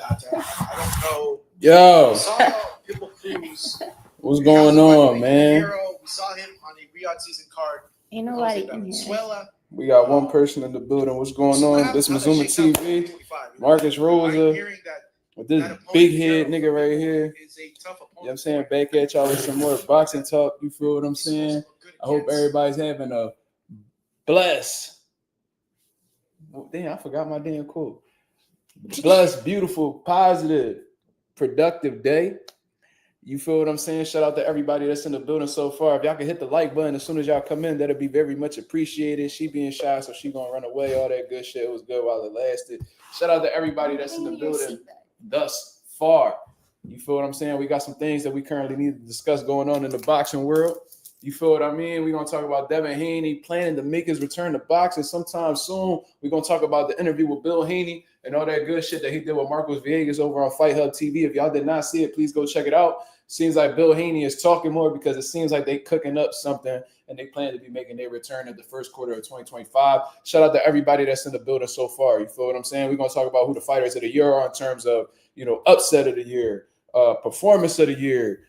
I don't know. Yo, Saw Pitbull Cruz. what's going on, man? We saw him on the Riyadh season card. Ain't nobody in here. We got one person in the building. What's going on? This Mazuma TV. Marcus Rosa. With this big head nigga right here. You know what I'm saying? Back at y'all with some more boxing talk. You feel what I'm saying? I hope everybody's having a blessed. Damn, I forgot my damn quote. Blessed, beautiful, positive, productive day. You feel what I'm saying? Shout out to everybody that's in the building so far. If y'all can hit the like button as soon as y'all come in, that'll be very much appreciated. She being shy, so she gonna run away. All that good shit. It was good while it lasted. Shout out to everybody that's in the building thus far. You feel what I'm saying? We got some things that we currently need to discuss going on in the boxing world. You feel what I mean? We're going to talk about Devin Haney planning to make his return to boxing sometime soon. We're going to talk about the interview with Bill Haney and all that good shit that he did with Marcos Villegas over on Fight Hub TV. If y'all did not see it, please go check it out. Seems like Bill Haney is talking more because it seems like they cooking up something and they plan to be making their return in the first quarter of 2025. Shout out to everybody that's in the building so far. You feel what I'm saying? We're going to talk about who the fighters of the year are in terms of, you know, upset of the year, performance of the year,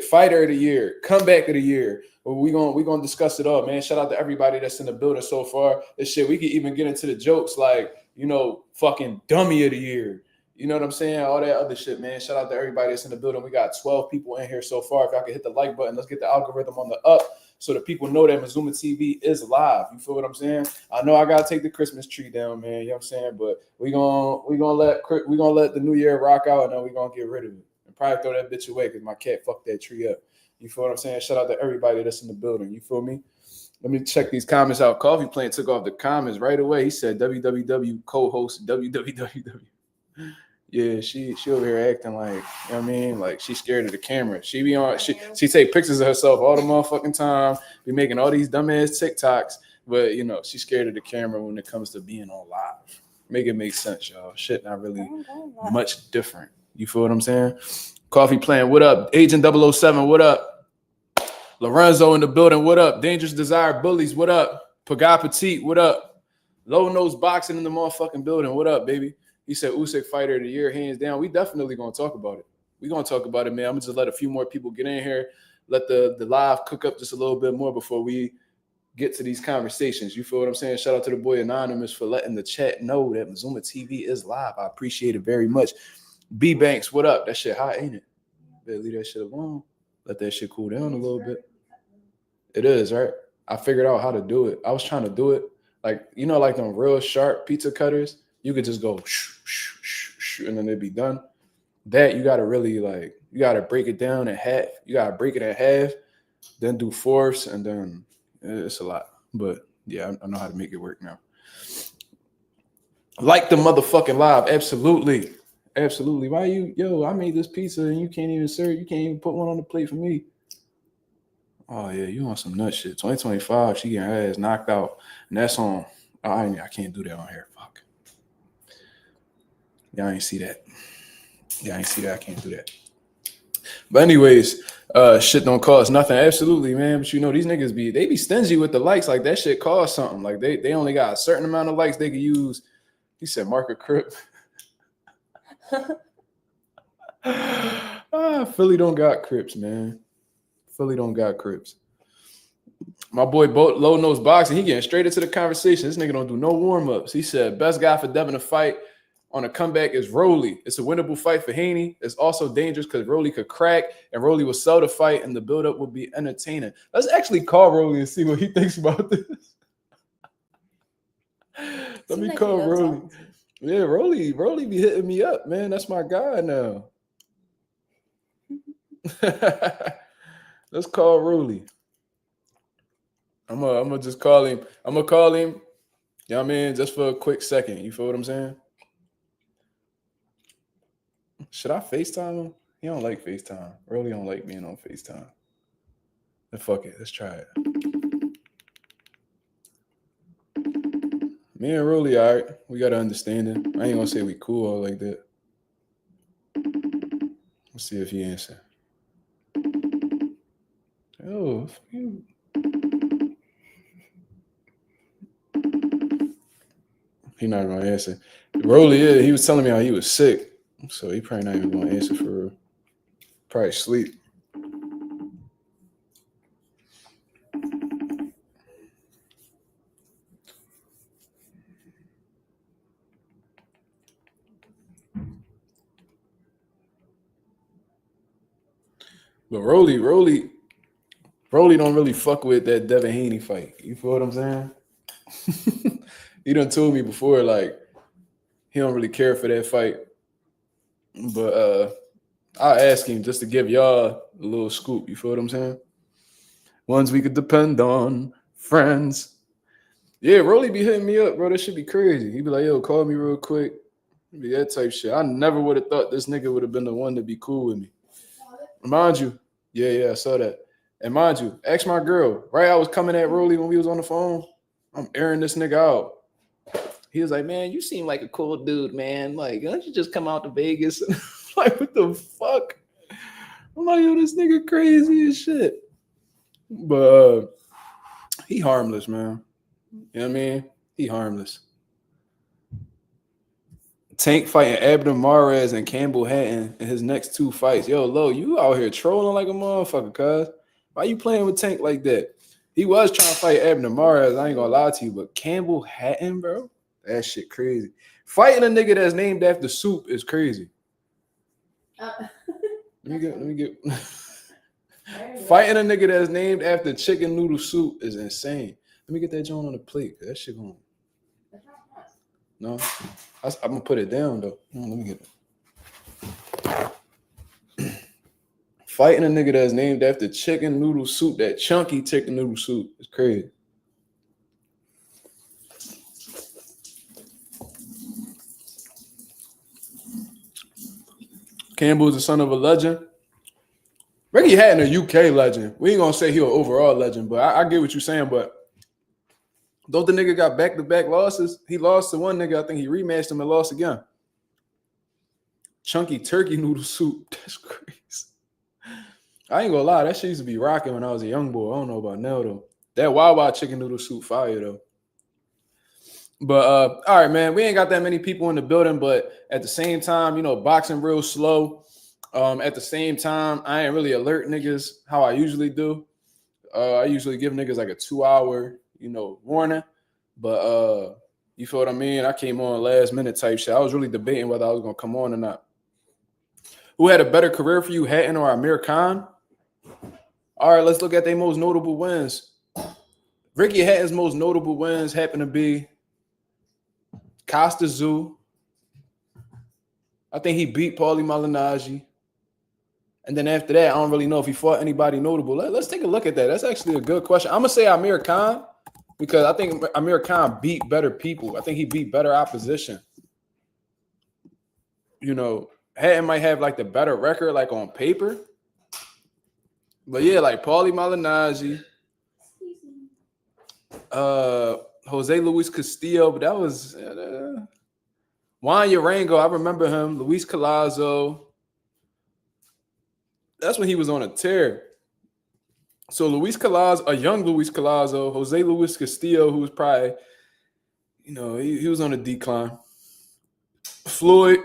fighter of the year, comeback of the year. We're gonna discuss it all, man. Shout out to everybody that's in the building so far. This shit, we could even get into the jokes like, you know, fucking dummy of the year. You know what I'm saying? All that other shit, man. Shout out to everybody that's in the building. We got 12 people in here so far. If y'all can hit the like button, let's get the algorithm on the up so that people know that Mazuma TV is live. You feel what I'm saying? I know I gotta take the Christmas tree down, man. You know what I'm saying? But we gonna let the new year rock out, and then we're gonna get rid of it. Probably throw that bitch away because my cat fucked that tree up. You feel what I'm saying? Shout out to everybody that's in the building. You feel me? Let me check these comments out. Coffee Plant took off the comments right away. He said www co-host www. Yeah, she over here acting like, you know what I mean? Like she's scared of the camera. She be on, she take pictures of herself all the motherfucking time, be making all these dumbass TikToks, but you know, she's scared of the camera when it comes to being on live. Make it make sense, y'all. Shit not really much different. You feel what I'm saying? Coffee Plant, what up? Agent 007, what up? Lorenzo in the building, what up? Dangerous Desire Bullies, what up? Paga Petite, what up? Low Nose Boxing in the motherfucking building, what up, baby? He said Usyk fighter of the year, hands down. We definitely gonna talk about it. We gonna talk about it, man. I'm gonna just let a few more people get in here, let the live cook up just a little bit more before we get to these conversations. You feel what I'm saying? Shout out to the boy Anonymous for letting the chat know that Mazuma TV is live. I appreciate it very much. B Banks, what up? That shit hot, ain't it? Better leave that shit alone. Let that shit cool down a little bit. It is, right? I figured out how to do it. I was trying to do it like, you know, like them real sharp pizza cutters. You could just go shh, shh, shh, shh, and then it'd be done. That you gotta really like, you gotta break it down in half. You gotta break it in half, then do fourths, and then it's a lot. But yeah, I know how to make it work now. Like the motherfucking live, absolutely. Absolutely. Why I made this pizza and you can't even serve, you can't even put one on the plate for me. Oh yeah, you want some nut shit. 2025, she getting her ass knocked out. And that's on. I can't do that on here. Fuck. Y'all ain't see that. I can't do that. But anyways, shit don't cost nothing. Absolutely, man. But you know, these niggas be stingy with the likes. Like that shit costs something. Like they only got a certain amount of likes they can use. He said market crip. Philly don't got Crips, man. Philly don't got Crips. My boy Low Nose Boxing, he getting straight into the conversation. This nigga don't do no warm-ups. He said best guy for Devin to fight on a comeback is Rolly. It's a winnable fight for Haney. It's also dangerous because Rolly could crack and Rolly will sell the fight and the build-up will be entertaining. Let's actually call Rolly and see what he thinks about this. Let me call Rolly. Yeah, Rolly be hitting me up, man. That's my guy now. Let's call Rolly. I'm gonna just call him. I'm gonna call him. You know what I mean? Just for a quick second. You feel what I'm saying? Should I FaceTime him? He don't like FaceTime. Rolly don't like being on FaceTime. Then fuck it. Let's try it. Me and Rolly, all right. We got an understanding. I ain't gonna say we cool all like that. Let's see if he answer. Oh, He not gonna answer. Rolly, yeah, he was telling me how he was sick, so he probably not even gonna answer for real. Probably sleep. But Rolly don't really fuck with that Devin Haney fight. You feel what I'm saying? He done told me before, like, he don't really care for that fight. But I'll ask him just to give y'all a little scoop. You feel what I'm saying? Ones we could depend on, friends. Yeah, Rolly be hitting me up, bro. That should be crazy. He be like, yo, call me real quick. Be that type shit. I never would have thought this nigga would have been the one to be cool with me. Mind you, yeah, I saw that. And mind you, ask my girl, right? I was coming at Rolly when we was on the phone. I'm airing this nigga out. He was like, man, you seem like a cool dude, man. Like, why don't you just come out to Vegas? Like, what the fuck? I'm like, yo, this nigga crazy as shit. But he harmless, man. You know what I mean? He harmless. Tank fighting Abner Mares and Campbell Hatton in his next 2 fights. Yo, Lo, you out here trolling like a motherfucker, cuz. Why you playing with Tank like that? He was trying to fight Abner Mares. I ain't gonna lie to you, but Campbell Hatton, bro, that shit crazy. Fighting a nigga that's named after soup is crazy. Let me get. Fighting a nigga that's named after chicken noodle soup is insane. Let me get that joint on the plate. That shit going. No, I'm gonna put it down though. Let me get it. Fighting a nigga that's named after chicken noodle soup, that chunky chicken noodle soup, is crazy. Campbell's the son of a legend. Ricky Hatton a UK legend. We ain't gonna say he an overall legend, but I get what you're saying. But don't the nigga got back-to-back losses? He lost to one nigga. I think he rematched him and lost again. Chunky turkey noodle soup. That's crazy. I ain't gonna lie. That shit used to be rocking when I was a young boy. I don't know about now, though. That Wawa chicken noodle soup fire, though. But, all right, man. We ain't got that many people in the building, but at the same time, you know, boxing real slow. At the same time, I ain't really alert niggas how I usually do. I usually give niggas like a 2-hour, warning. But you feel what I mean? I came on last minute type shit. I was really debating whether I was gonna come on or not. Who had a better career for you, Hatton or Amir Khan? All right, let's look at their most notable wins. Ricky Hatton's most notable wins happen to be Costa Zoo. I think he beat Paulie Malignaggi. And then after that, I don't really know if he fought anybody notable. Let's take a look at that. That's actually a good question. I'm going to say Amir Khan because I think Amir Khan beat better people. I think he beat better opposition. Hatton might have like the better record like on paper. But yeah, like Paulie Malignaggi, Jose Luis Castillo, but that was Juan Urango. I remember him. Luis Collazo. That's when he was on a tear. So Luis Collazo, a young Luis Collazo, Jose Luis Castillo, who was probably, he was on a decline. Floyd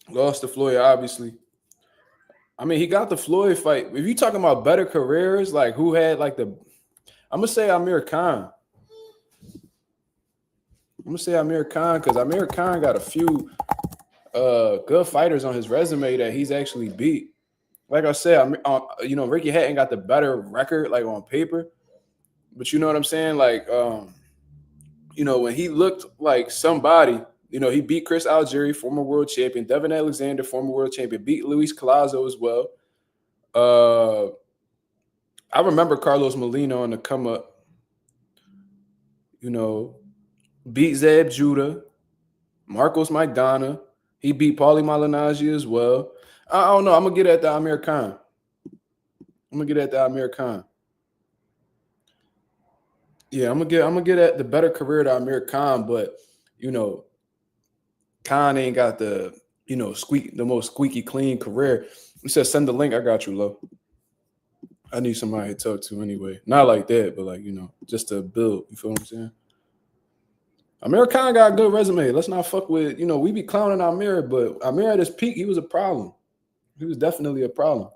lost to Floyd, obviously. I mean, he got the Floyd fight. If you talking about better careers, like who had like I'm gonna say Amir Khan. I'm gonna say Amir Khan because Amir Khan got a few good fighters on his resume that he's actually beat. Like I said, Ricky Hatton got the better record, like on paper. But you know what I'm saying? Like, when he looked like somebody, he beat Chris Algieri, former world champion, Devin Alexander, former world champion, beat Luis Collazo as well. I remember Carlos Molina on the come up, beat Zab Judah, Marcos Maidana. He beat Paulie Malignaggi as well. I don't know. I'm gonna get at the Amir Khan. Yeah, I'm gonna get at the better career to Amir Khan, but Khan ain't got the the most squeaky clean career. He said send the link. I got you, Lo. I need somebody to talk to anyway. Not like that, but like just to build. You feel what I'm saying? Amir Khan got a good resume. Let's not fuck with, we be clowning Amir, but Amir at his peak, he was a problem. He was definitely a problem.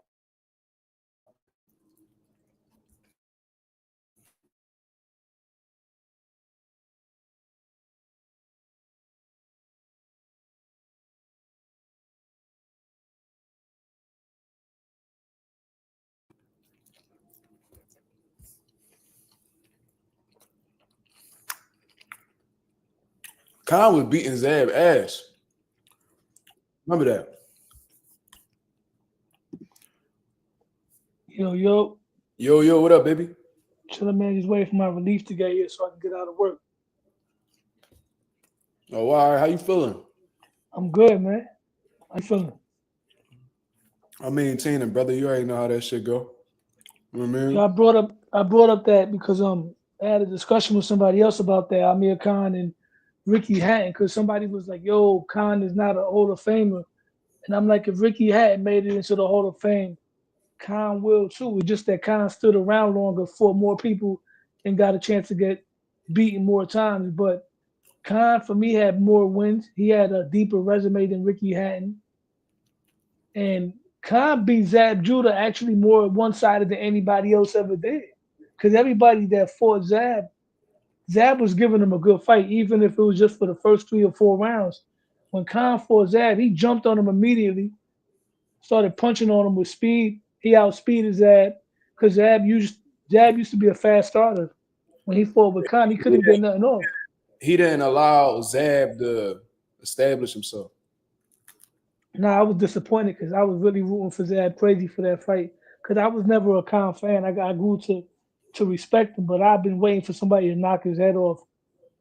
Khan was beating Zab ass. Remember that? Yo, Yo, what up, baby? chillin', man. Just waiting for my relief to get here so I can get out of work. Oh, all right. How you feeling? I'm good, man. How you feeling? I'm maintaining, brother. You already know how that shit go. You know what I mean? Yo, I brought up that because I had a discussion with somebody else about that, Amir Khan and Ricky Hatton, because somebody was like, "Yo, Khan is not a Hall of Famer," and I'm like, if Ricky Hatton made it into the Hall of Fame, Khan will too. It's just that Khan stood around longer, fought more people, and got a chance to get beaten more times. But Khan, for me, had more wins. He had a deeper resume than Ricky Hatton. And Khan beat Zab Judah actually more one-sided than anybody else ever did. Because everybody that fought Zab was giving him a good fight, even if it was just for the first 3 or 4 rounds. When Khan fought Zab, he jumped on him immediately, started punching on him with speed. He outspeeded Zab because Zab used to be a fast starter. When he fought with Khan, he couldn't get nothing off. He didn't allow Zab to establish himself. Nah, I was disappointed because I was really rooting for Zab crazy for that fight because I was never a Khan fan. I grew to respect him, but I've been waiting for somebody to knock his head off,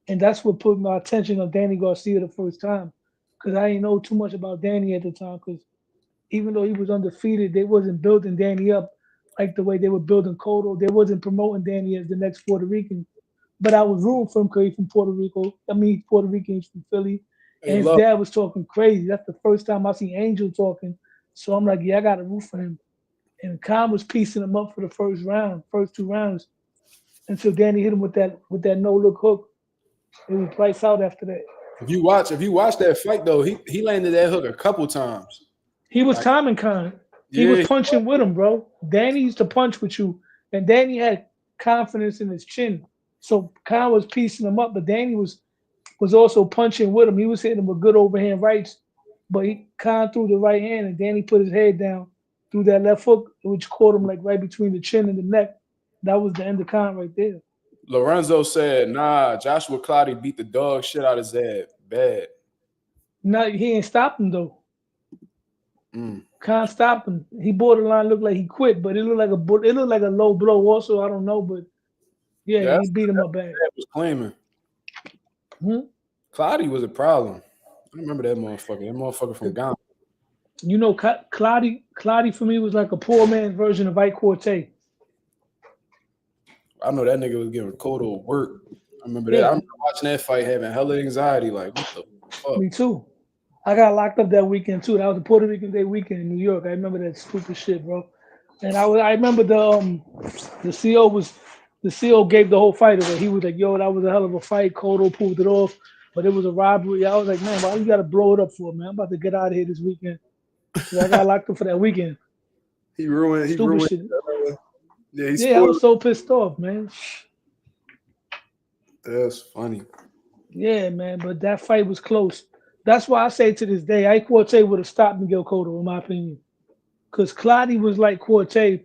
and that's what put my attention on Danny Garcia the first time because I didn't know too much about Danny at the time because even though he was undefeated, they wasn't building Danny up like the way they were building Cotto. They wasn't promoting Danny as the next Puerto Rican. But I was rooting for him because he's from Puerto Rico. I mean, he's Puerto Rican, he's from Philly. Hey, And his love. dad was talking crazy. That's the first time I seen Angel talking. So I'm like, yeah, I got to root for him. And Khan was piecing him up for the first 2 rounds, until Danny hit him with that no look hook. It was lights out after that. If you watch that fight though, he landed that hook a couple times. He was Like, timing Khan. He was yeah, punching with him, bro. Danny used to punch with you, and Danny had confidence in his chin. So Khan was piecing him up, but Danny was also punching with him. He was hitting him with good overhand rights, but Khan threw the right hand, and Danny put his head down, threw that left hook, which caught him like right between the chin and the neck. That was the end of Khan right there. Lorenzo said, nah, Joshua Clottey beat the dog shit out of Zab. Bad. Now he ain't stopped him though. Mm. Khan stopped him. He borderline looked like he quit, but it looked like a low blow. Also, I don't know, but yeah, Yeah, he beat him up bad. Zab was claiming. Hmm? Clottey was a problem. I remember that motherfucker. That motherfucker from Ghana. You know, Clottey for me was like a poor man's version of Ike Corte. I know that nigga was giving Cotto work. I remember that. I Yeah, remember watching that fight having hella anxiety. Like, what the fuck? me too. I got locked up that weekend too. That was the Puerto Rican Day weekend in New York. I remember that stupid shit, bro. And I remember the CO was the CO gave the whole fight away. He was like, "Yo, that was a hell of a fight. Cotto pulled it off, but it was a robbery." I was like, "Man, why you got to blow it up for, man? I'm about to get out of here this weekend." So I got locked up for that weekend. He ruined. Stupid shit. Yeah, he Yeah, I was spoiled. so pissed off, man. That's funny. Yeah, man, but that fight was close. That's why I say to this day, Ike Corte would have stopped Miguel Cotto, in my opinion. Because Clottey was like Corte,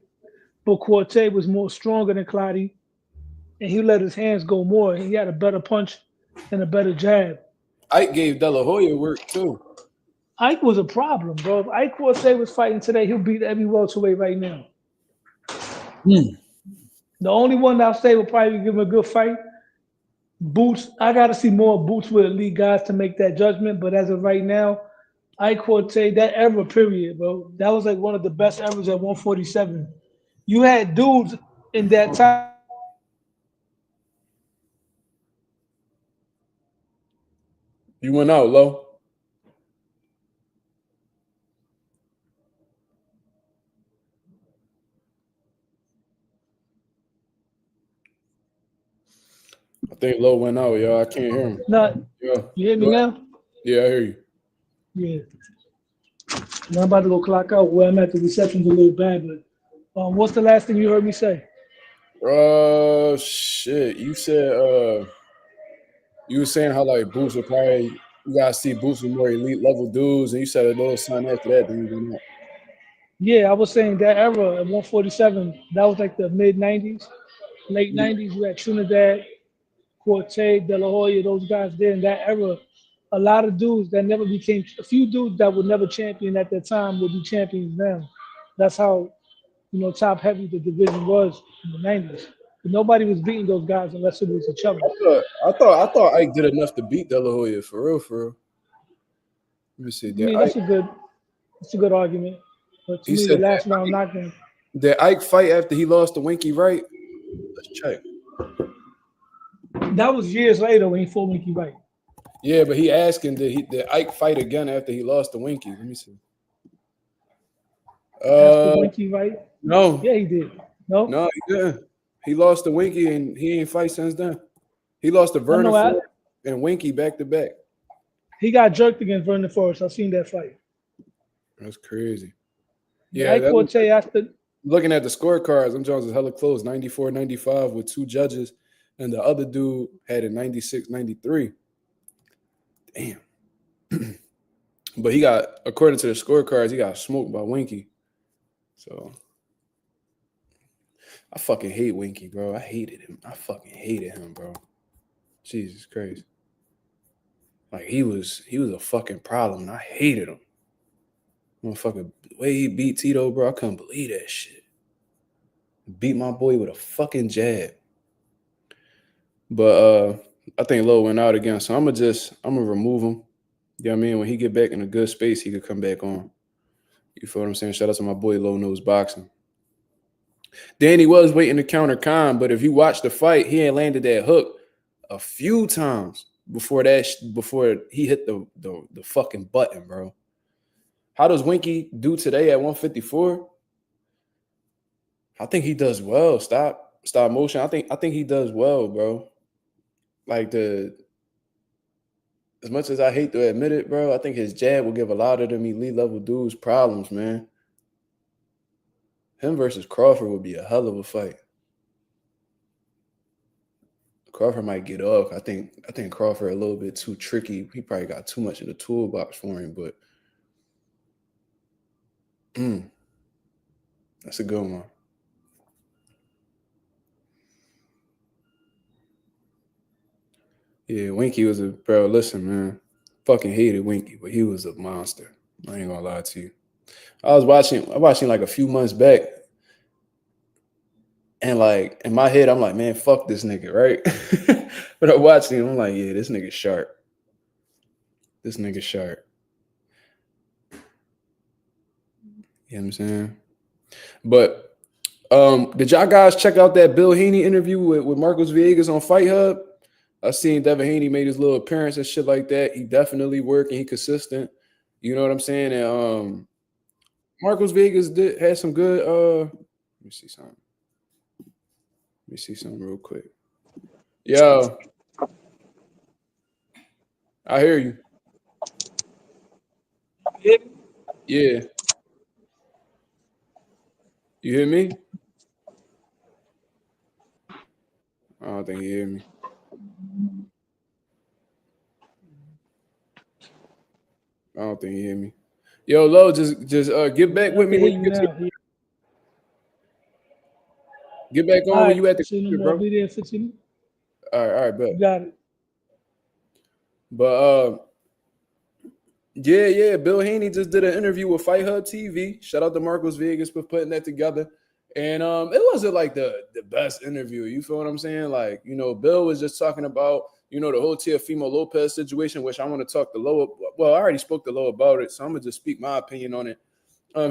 but Corte was more stronger than Clottey, and he let his hands go more. He had a better punch and a better jab. Ike gave De La Hoya work too. Ike was a problem, bro. If Ike Corte was fighting today, he'll beat every welterweight right now. The only one that I'll say will probably give him a good fight, Boots. I got to see more Boots with elite guys to make that judgment. But as of right now, Ike Corte, that era period, bro, that was like one of the best eras at 147. You had dudes in that time. You went out low. I think Low went out, y'all. I can't hear him. Not Yeah. you hear me Go ahead. now? Yeah, I hear you. Yeah. Now I'm about to go clock out where I'm at. The reception's a little bad, but what's the last thing you heard me say? Shit. You said you were saying how like Boots would probably you guys see Boots with more elite level dudes, and you said a little son after that, then you went out. Yeah, I was saying that era at 147, that was like the mid 90s, late Yeah. 90s. You had Trinidad, Corte, De La Hoya, those guys there in that era. A lot of dudes that never became, a few dudes that were never champion at that time would be champions now. That's how, top heavy the division was in the 90s. But nobody was beating those guys unless it was each other. I thought Ike did enough to beat De La Hoya for real, for real. Let me see. I mean, that's a good argument. But to He me, the said last round knockdown. did Ike fight after he lost to Winky Wright? Let's check. That was years later when he fought Winky Wright. Yeah, but he asking did Ike fight again after he lost to Winky? Let me see. After Winky Wright? No. Yeah, he did. No, He didn't. He lost to Winky and he ain't fight since then. He lost to Vernon Forrest and Winky back to back. He got jerked against Vernon Forrest. I've seen that fight. That's crazy. Yeah, I would say after looking at the scorecards, them Jones is hella close, 94-95 with 2 judges, and the other dude had a 96-93. Damn. But he got, according to the scorecards, he got smoked by Winky. So I fucking hate Winky, bro. I hated him. I fucking hated him, bro. Jesus Christ. Like he was a fucking problem. And I hated him. Motherfucker, the way he beat Tito, bro, I couldn't believe that shit. Beat my boy with a fucking jab. But I think Low went out again. So I'm gonna remove him. You know what I mean? When he get back in a good space, he could come back on. You feel what I'm saying? Shout out to my boy Low Nose Boxing. Danny was waiting to counter Khan, but if you watch the fight, he had landed that hook a few times before he hit the fucking button, bro. How does Winky do today at 154? I think he does well. Stop motion. I think he does well, bro. Like as much as I hate to admit it, bro, I think his jab will give a lot of them elite level dudes problems, man. Him versus Crawford would be a hell of a fight. Crawford might get off. I think Crawford a little bit too tricky. He probably got too much in the toolbox for him, but that's a good one. Yeah, Winky was bro. Listen, man, fucking hated Winky, but he was a monster. I ain't gonna lie to you. I was watching like a few months back, and like in my head, I'm like, man, fuck this nigga, right? But I'm watching him, I'm like, yeah, this nigga sharp. This nigga sharp. You know what I'm saying? But did y'all guys check out that Bill Haney interview with Marcos Villegas on Fight Hub? I seen Devin Haney made his little appearance and shit like that. He definitely working. He consistent. You know what I'm saying? And Marcos Villegas had some good. Let me see something. Let me see something real quick. Yo, I hear you. Yeah. You hear me? I don't think you hear me. I don't think you hear me. Yo, Lo, just get back with me when you get back on when you at the computer, bro. Be there in 15 minutes. All right, bet. Got it. But yeah, Bill Haney just did an interview with Fight Hub TV. Shout out to Marcos Villegas for putting that together. And it wasn't like the best interview. You feel what I'm saying? Like, Bill was just talking about, the whole Teofimo Lopez situation, which I want to talk to Lo. Well, I already spoke to Lo about it, so I'm gonna just speak my opinion on it.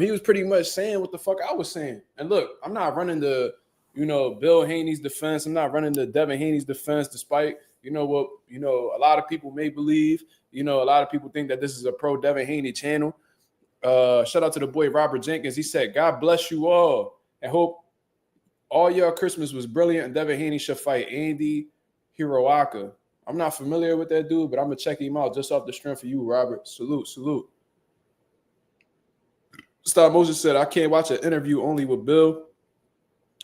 He was pretty much saying what the fuck I was saying. And look, I'm not running the, Bill Haney's defense. I'm not running the Devin Haney's defense, despite, what, a lot of people may believe. A lot of people think that this is a pro Devin Haney channel. Shout out to the boy Robert Jenkins. He said, God bless you all. And hope all your Christmas was brilliant. And Devin Haney should fight Andy Hiroaka. I'm not familiar with that dude, but I'm gonna check him out just off the strength of you, Robert. Salute. Star Moses said, I can't watch an interview only with Bill.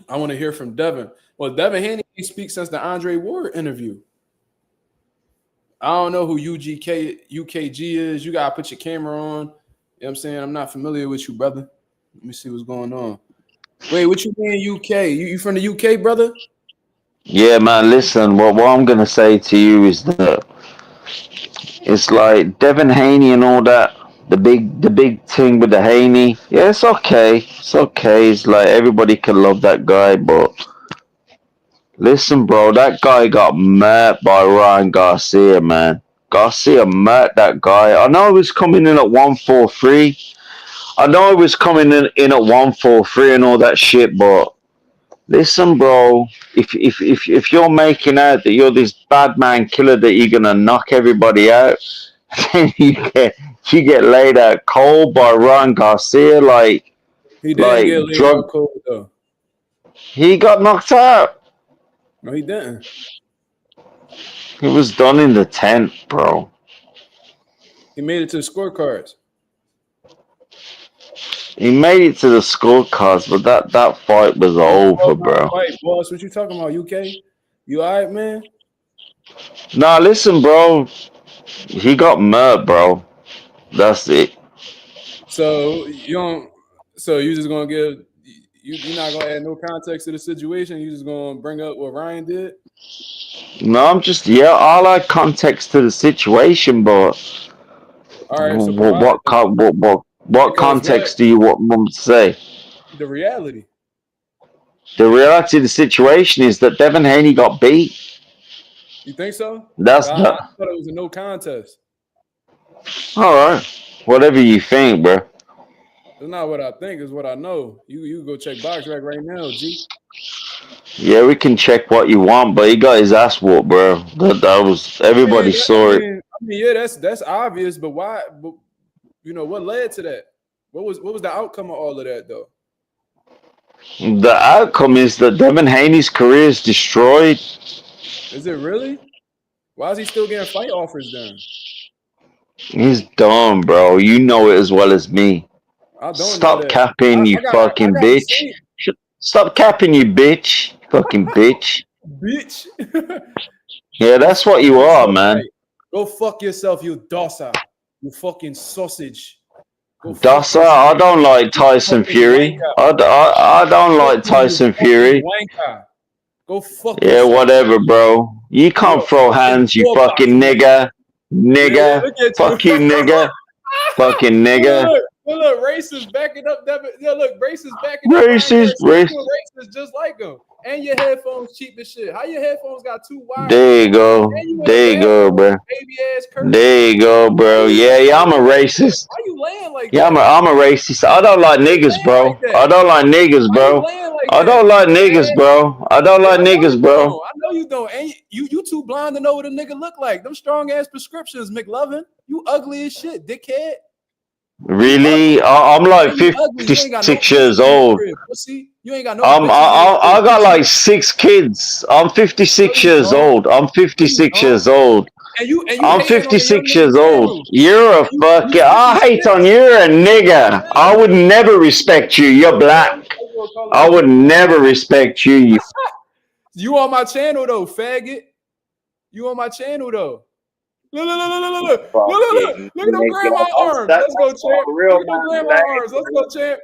I want to hear from Devin. Well, Devin Haney speaks since the Andre Ward interview. I don't know who UKG is. You gotta put your camera on. You know what I'm saying? I'm not familiar with you, brother. Let me see what's going on. Wait, what you mean UK? You from the UK, brother? Yeah, man. Listen, what I'm gonna say to you is that it's like Devin Haney and all that. The big thing with the Haney. Yeah, it's okay. It's okay. It's like everybody can love that guy, but listen, bro, that guy got murked by Ryan Garcia, man. Garcia murked that guy. I know he was coming in at 143. I know he was coming in at 143 and all that shit, but listen, bro, if you're making out that you're this bad man killer that you're gonna knock everybody out, then you get laid out cold by Ryan Garcia, He didn't like get laid out drug. cold though. He got knocked out. No, he didn't. He was done in the tent, bro. He made it to the scorecards. He made it to the scorecards, but that fight was over, bro. Fight, boss. What you talking about, UK? You all right, man? Nah, listen, bro. He got murked, bro. That's it. So you don't. So you just gonna give. You're not gonna add no context to the situation. You just gonna bring up what Ryan did. No, I like context to the situation, but All right. So what provide what it. co- what Because context do you want me to say? the reality. The reality of the situation is that Devin Haney got beat. You think so? That's I the thought it was a no contest. all right. Whatever you think, bro. It's not what I think. It's what I know. You go check BoxRec right now, G. Yeah, we can check what you want, but he got his ass whooped, bro. That was everybody saw it. Yeah, that's obvious. But why? But, what led to that? What was the outcome of all of that though? The outcome is that Devin Haney's career is destroyed. Is it really? Why is he still getting fight offers then? He's dumb, bro. You know it as well as me. I don't Stop know that. capping, you I fucking got the bitch. same Stop capping, you bitch. Fucking bitch. bitch. Yeah, that's what you are, man. Go fuck yourself, you dossa. You fucking sausage. Go fuck Dasa, yourself. I don't like Tyson Fury. I don't like Tyson Fury. Wanker. Go fuck Yeah, yourself. whatever, bro. You can't throw hands, you fucking nigga. Nigga. Fuck you, nigga. Fucking nigga. Look, racist backing up Devin. Yeah, look, racist backing Racist, up. Racist just like him. And your headphones cheap as shit. How your headphones got two wires? There you go. There you go, bro. Baby ass curtain. There you go, bro. Yeah, I'm a racist. Why you laying like Yeah, that? I'm a racist. I don't like niggas, bro. I don't like niggas, bro. I don't like niggas, bro. I don't like niggas, bro. I know you don't. And you too blind to know what a nigga look like. Them strong ass prescriptions, McLovin. You ugly as shit, dickhead. Really? I'm like 56 years old. You ain't got no. I got like 6 kids. I'm 56 years old. I'm 56 years old. I'm 56 years old. You're a fucking. I hate on you're a nigga. I would never respect you. You're black. I would never respect you. You on my channel though, faggot. You on my channel though. Look at them grandma arms. Let's go, champ. Look at them grandma arms. Let's go, champ.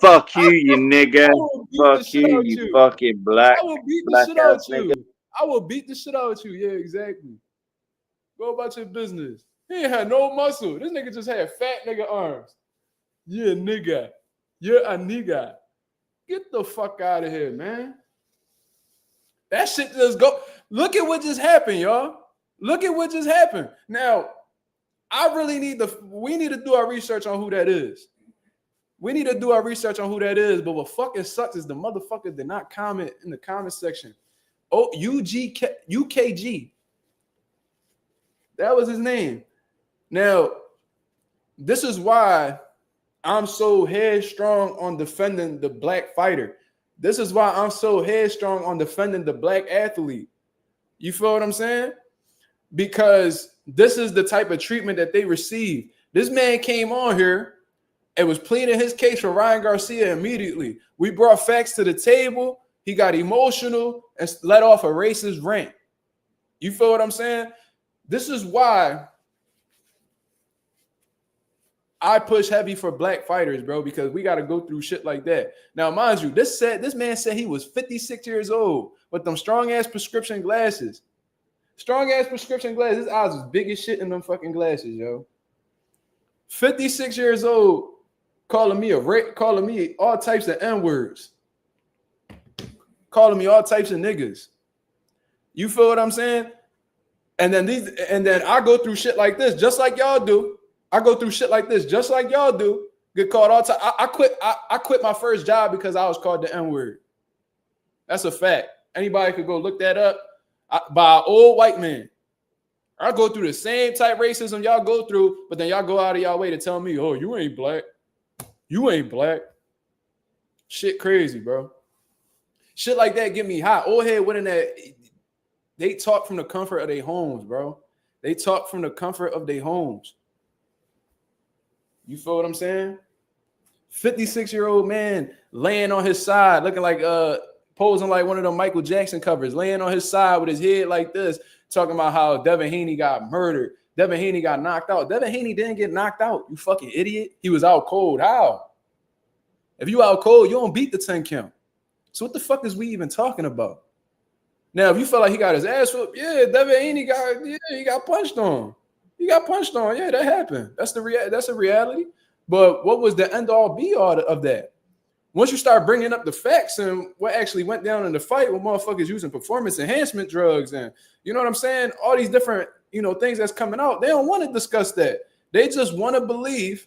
Fuck you, you nigga. Fuck you, you fucking black. I will beat the shit out you. I will beat the shit out you. Yeah, exactly. Go about your business. He ain't had no muscle. This nigga just had fat nigga arms. Yeah, nigga. You're a nigga. Get the fuck out of here, man. That shit just go. Look at what just happened, y'all. Look at what just happened. Now, we need to do our research on who that is. We need to do our research on who that is. But what fucking sucks is the motherfucker did not comment in the comment section. Oh, UKG. That was his name. Now, this is why I'm so headstrong on defending the black fighter. This is why I'm so headstrong on defending the black athlete. You feel what I'm saying? Because this is the type of treatment that they receive. This man came on here and was pleading his case for Ryan Garcia immediately. We brought facts to the table. He got emotional and let off a racist rant. You feel what I'm saying? This is why I push heavy for black fighters, bro, because we got to go through shit like that. Now, mind you, this man said he was 56 years old with them strong-ass prescription glasses. Strong-ass prescription glasses. His eyes was big as shit in them fucking glasses, yo. 56 years old, calling me all types of N-words. Calling me all types of niggas. You feel what I'm saying? And then I go through shit like this, just like y'all do. I go through shit like this, just like y'all do. Get called all time. I quit my first job because I was called the N-word. That's a fact. Anybody could go look that up. By an old white man. I go through the same type racism y'all go through, but then y'all go out of y'all way to tell me, oh, you ain't black. You ain't black. Shit crazy, bro. Shit like that get me hot. Old head went in that. They talk from the comfort of their homes, bro. They talk from the comfort of their homes. You feel what I'm saying? 56-year-old man laying on his side, looking like posing like one of them Michael Jackson covers, laying on his side with his head like this, talking about how Devin Haney got murdered. Devin Haney got knocked out. Devin Haney didn't get knocked out, you fucking idiot. He was out cold. How? If you out cold, you don't beat the 10 count. So what the fuck is we even talking about? Now, if you feel like he got his ass whooped, yeah, Devin Haney he got punched on. He got punched on. Yeah, that happened. That's a reality. But what was the end all be all of that? Once you start bringing up the facts and what actually went down in the fight with motherfuckers using performance enhancement drugs and you know what I'm saying? All these different, things that's coming out. They don't want to discuss that. They just want to believe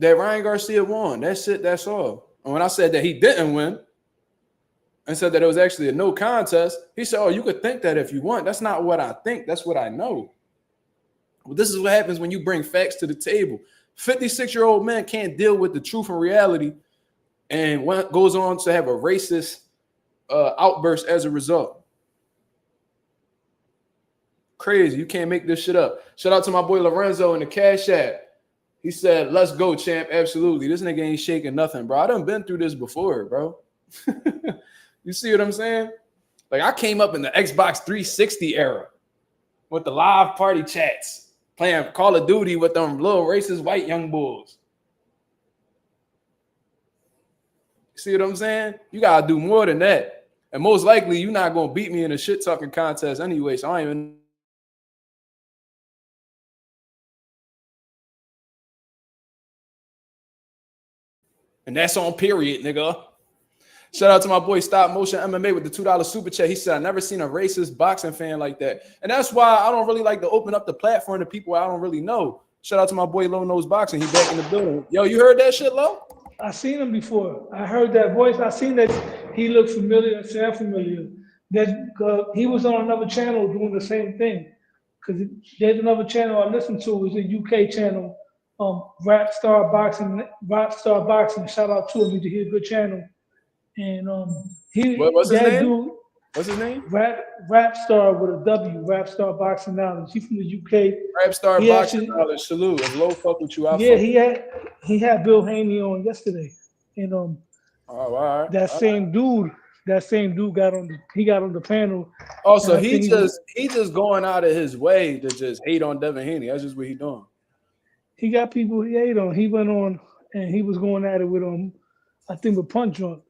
that Ryan Garcia won. That's it. That's all. And when I said that he didn't win and said that it was actually a no contest, he said, oh, you could think that if you want. That's not what I think. That's what I know. Well, this is what happens when you bring facts to the table. 56-year-old man can't deal with the truth and reality and goes on to have a racist outburst as a result. Crazy. You can't make this shit up. Shout out to my boy Lorenzo in the Cash App. He said, let's go, champ. Absolutely. This nigga ain't shaking nothing, bro. I done been through this before, bro. You see what I'm saying? Like, I came up in the Xbox 360 era with the live party chats. Playing Call of Duty with them little racist white young bulls. See what I'm saying? You gotta do more than that. And most likely, you're not gonna beat me in a shit talking contest anyway. So I don't even. And that's on period, nigga. Shout out to my boy Stop Motion MMA with the $2 super chat. He said, I never seen a racist boxing fan like that. And that's why I don't really like to open up the platform to people I don't really know. Shout out to my boy Low Nose Boxing. He back in the building. Yo, you heard that shit, Low? I seen him before. I heard that voice. I seen that he looked familiar and sound familiar. That he was on another channel doing the same thing. Because there's another channel I listen to. It's a UK channel, Rap Star Boxing. Shout out to him. He's a good channel. And what's his name? Dude, what's his name? Rap Star with a W. Rap Star Boxing Knowledge. He's from the UK. Rap Star Boxing Knowledge. Salute. If Low fuck with you, he had Bill Haney on yesterday, and all right. That same dude got on the panel. Oh, so he just going out of his way to just hate on Devin Haney. That's just what he doing. He got people he hate on. He went on and he was going at it with I think with Punch Drunk.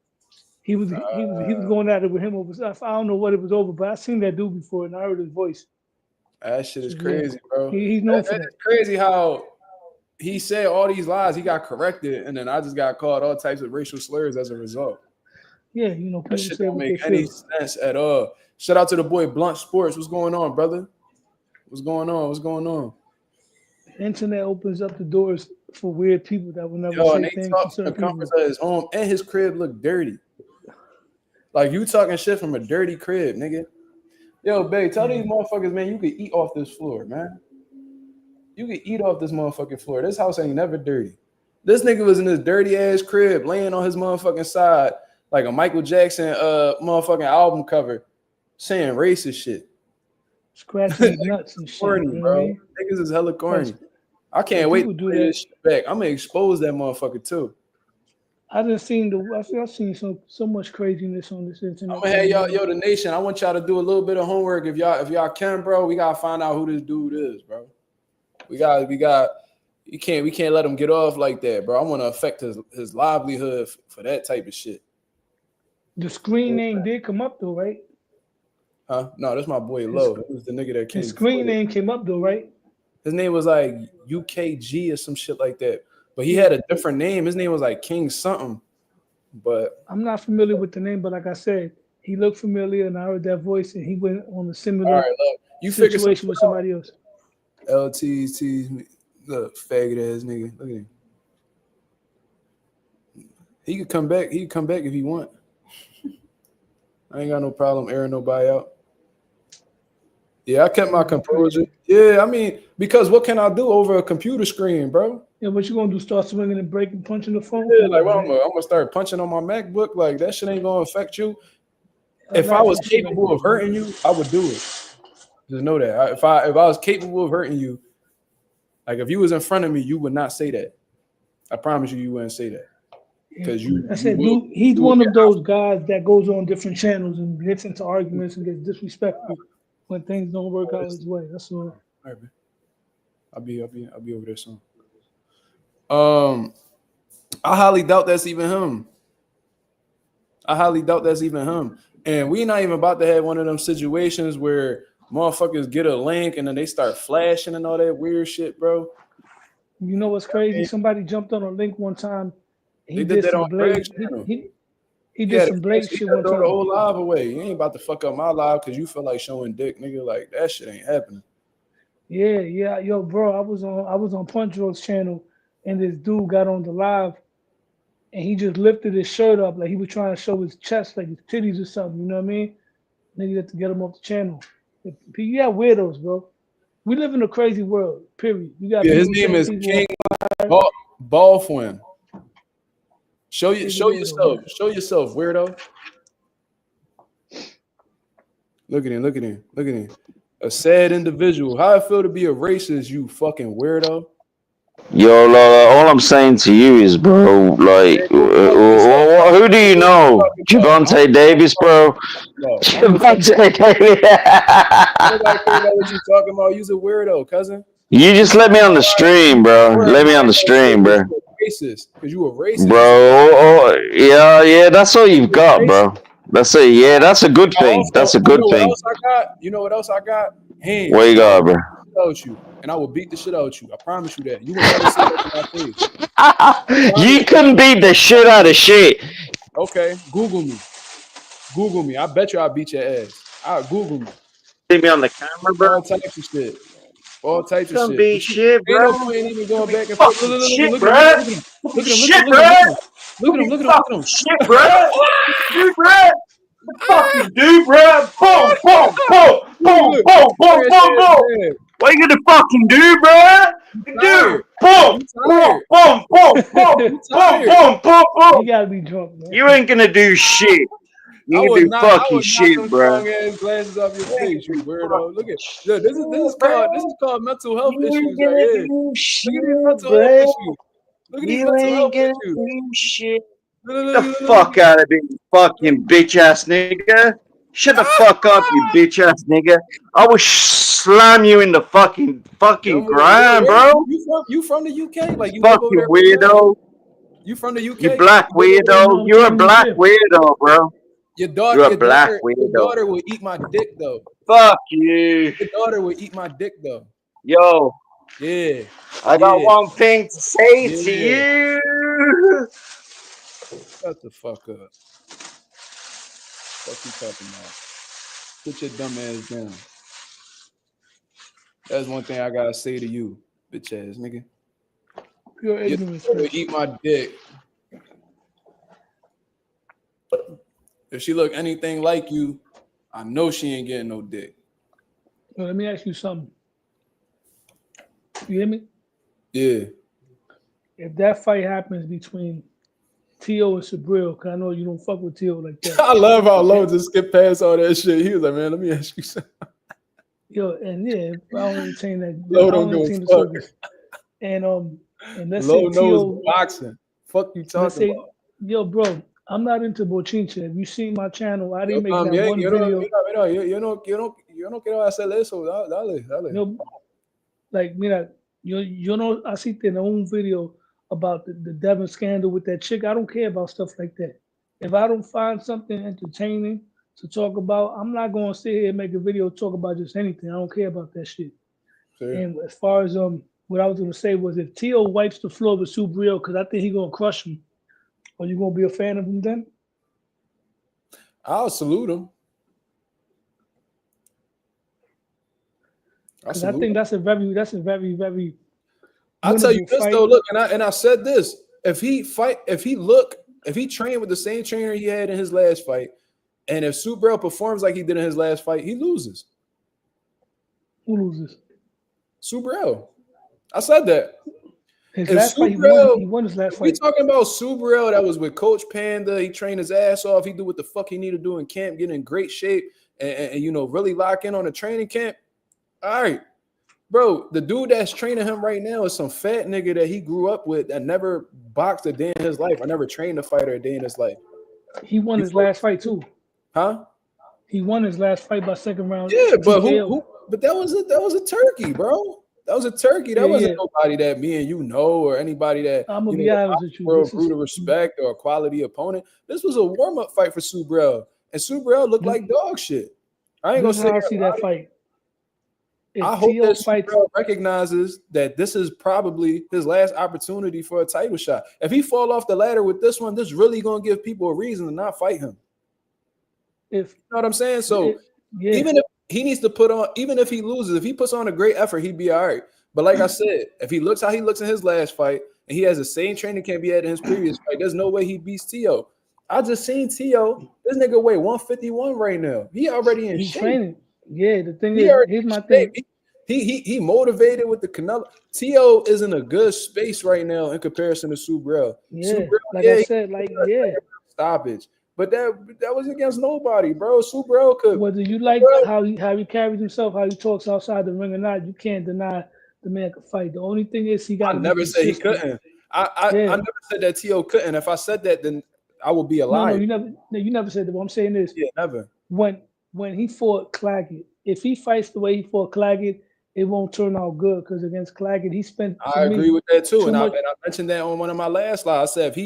He was going at it with him over stuff. I don't know what it was over, but I seen that dude before and I heard his voice. That shit is crazy, bro. He's known for that. It's crazy how he said all these lies. He got corrected, and then I just got called all types of racial slurs as a result. Yeah, people that shit don't make any sense at all. Shout out to the boy Blunt Sports. What's going on, brother? What's going on? The internet opens up the doors for weird people that will never say things. Talk from the comfort of his home, and his crib look dirty. Like you talking shit from a dirty crib, nigga. Yo, babe, tell these motherfuckers, man, you can eat off this floor, man. You can eat off this motherfucking floor. This house ain't never dirty. This nigga was in his dirty ass crib, laying on his motherfucking side like a Michael Jackson motherfucking album cover, saying racist shit. Scratching his nuts and shit. Corny, You know bro. what I mean? Niggas is hella corny. That's- I can't Yeah, wait people to do play that. this shit back. I'm gonna expose that motherfucker too. I done seen I've seen so much craziness on this internet. I'm gonna have y'all, the nation. I want y'all to do a little bit of homework if y'all can, bro. We gotta find out who this dude is, bro. We got. We can't let him get off like that, bro. I want to affect his livelihood for that type of shit. The screen name did come up though, right? Huh? No, that's my boy Low. That was the nigga that came. His screen name came up though, right? His name was like UKG or some shit like that. But he had a different name. His name was like King something. But I'm not familiar with the name, but like I said, he looked familiar, and I heard that voice, and he went on a all similar right, look, you figure situation with somebody else. LTT, look, faggot ass nigga. Look at him. He could come back. He could come back if he want. I ain't got no problem airing nobody out. Yeah, I kept my composure. Yeah, I mean, because what can I do over a computer screen, bro? Yeah, what you gonna do? Start swinging and breaking, punching the phone? Yeah, like, well, I'm gonna start punching on my MacBook. Like, that shit ain't gonna affect you. If I was capable of hurting you, I would do it. Just know that. If I was capable of hurting you, like if you was in front of me, you would not say that. I promise you wouldn't say that. Because I said, dude, he's one of those guys that goes on different channels and gets into arguments and gets disrespectful when things don't work out his way. That's all. All right, man. I'll be over there soon. I highly doubt that's even him. And we not even about to have one of them situations where motherfuckers get a link and then they start flashing and all that weird shit, bro. You know what's crazy? Somebody jumped on a link one time. He did that on Greg's channel. He did some Blake shit one Throw time. the whole live away. You ain't about to fuck up my live because you feel like showing dick, nigga. Like that shit ain't happening. Yeah, yo, bro. I was on Punch Drug's channel, and this dude got on the live, and he just lifted his shirt up like he was trying to show his chest, like his titties or something. You know what I mean? Nigga had to get him off the channel. You got weirdos, bro. We live in a crazy world. Period. You got his name is King Ballfwin. Show yourself. Show yourself, weirdo. Look at him. A sad individual. How I feel to be a racist, you fucking weirdo. Yo, Lola, all I'm saying to you is, bro, like, who do you know? Javante Davis, bro? Javante Davis. Nobody care about what you talking about. You's a weirdo, cousin. You just let me on the stream, bro. Let me on the stream, bro. Racist, because you a racist. Bro, yeah, that's all you've got, bro. That's it. Yeah, that's a good thing. That's a good thing. You know what else I got? Hands. What you got, bro? And I will beat the shit out of you. I promise you that. You will never see that in my face. You couldn't beat the shit out of shit. Okay, Google me. I bet you I'll beat your ass. I'll Google me. See me on the camera, bro. All types of shit. All types of Couldn't shit. beat shit, bro. Ain't no point even going back and forth. Look Look at him. Shit, bro. Dude, bro. Fucking dude, bro. Boom, boom, boom, boom, boom, boom, boom, boom. What you gonna fucking do, bro? Dude, boom, boom, boom, boom, boom, boom, boom, boom. You gotta be drunk, man. You ain't gonna do shit. You can do fucking shit, bro. Glasses off your face, you weirdo. Look, this is called mental health issues right here. Look at these mental health issues. Look at these mental health issues. Shit. Get the fuck out of here, you fucking bitch ass nigga. Shut the fuck up, you bitch ass nigga. I will slam you in the fucking ground, bro. You from the UK? Like you fucking weirdo. You from the UK? You black weirdo. You're a black weirdo, bro. You're a black weirdo. Your daughter will eat my dick though. Fuck you. Your daughter will eat my dick though. Yo. Yeah. I got one thing to say to you. Shut the fuck up. What you talking about? Put your dumb ass down. That's one thing I gotta say to you, bitch ass nigga. You're ignorant. You eat my dick. If she look anything like you, I know she ain't getting no dick. Well, let me ask you something. You hear me? Yeah. if that fight happens between Tio and Subriel, because I know you don't fuck with Tio like that. I love how Lowe just skipped past all that shit. He was like, man, let me ask you something. Yo, and yeah, I don't entertain that. Lowe I don't don't give entertain a the fuck. circus. And let's Lowe say knows Tio. boxing. Fuck you Let's talking say, about. yo, bro, I'm not into bochincha. If you see my channel, I didn't make that Yo, one video. yo no quiero hacer eso. Dale. No, like, mira, yo no asiste en un video about the Devin scandal with that chick. I don't care about stuff like that. If I don't find something entertaining to talk about, I'm not going to sit here and make a video talk about just anything. I don't care about that shit. Fair. And as far as what I was going to say was if Tio wipes the floor with Subriel, because I think he's going to crush him, are you going to be a fan of him then? I'll salute him. Because I think that's a very, very. I'll tell you this fight. though. Look, and I said this: if he trained with the same trainer he had in his last fight, and if Subriel performs like he did in his last fight, he loses. Who loses? Subriel. I said that. His last fight, he won his last fight. We talking about Subriel that was with Coach Panda. He trained his ass off. He do what the fuck he need to do in camp, get in great shape, and you know, really lock in on the training camp. All right, bro, the dude that's training him right now is some fat nigga that he grew up with that never boxed a day in his life. I never trained a fighter a day in his life. He won his last fight too. Huh? He won his last fight by second round. Yeah, but who? But that was a turkey, bro. That was a turkey. That wasn't nobody that me and you know or anybody that I'm gonna be honest with you. World grew to respect or a quality opponent. This was a warm-up fight for Subriel, and Subriel looked like dog shit. I ain't gonna say I see that fight. I hope that Subriel recognizes that this is probably his last opportunity for a title shot. If he fall off the ladder with this one, this really gonna give people a reason to not fight him. You know what I'm saying? So even if he needs to put on, even if he loses, if he puts on a great effort, he'd be all right. But like I said, if he looks how he looks in his last fight and he has the same training camp he had in his previous fight, there's no way he beats Tio. I just seen Tio. This nigga weigh 151 right now. He already in shape. Training. Yeah, the thing is, here's my thing. He motivated with the Canelo. Tio is in a good space right now in comparison to Subriel. Yeah, Subriel, I said, stoppage. But that was against nobody, bro. Subriel could. Whether you like how he carries himself, how he talks outside the ring or not, you can't deny the man could fight. The only thing is he got. I never said he couldn't. I never said that Tio couldn't. If I said that, then I would be a liar. No, you never said that. What I'm saying is, never. When he fought Claggett, if he fights the way he fought Claggett, it won't turn out good because against Claggett, he spent. I agree with that too, and I mentioned that on one of my last slides. I said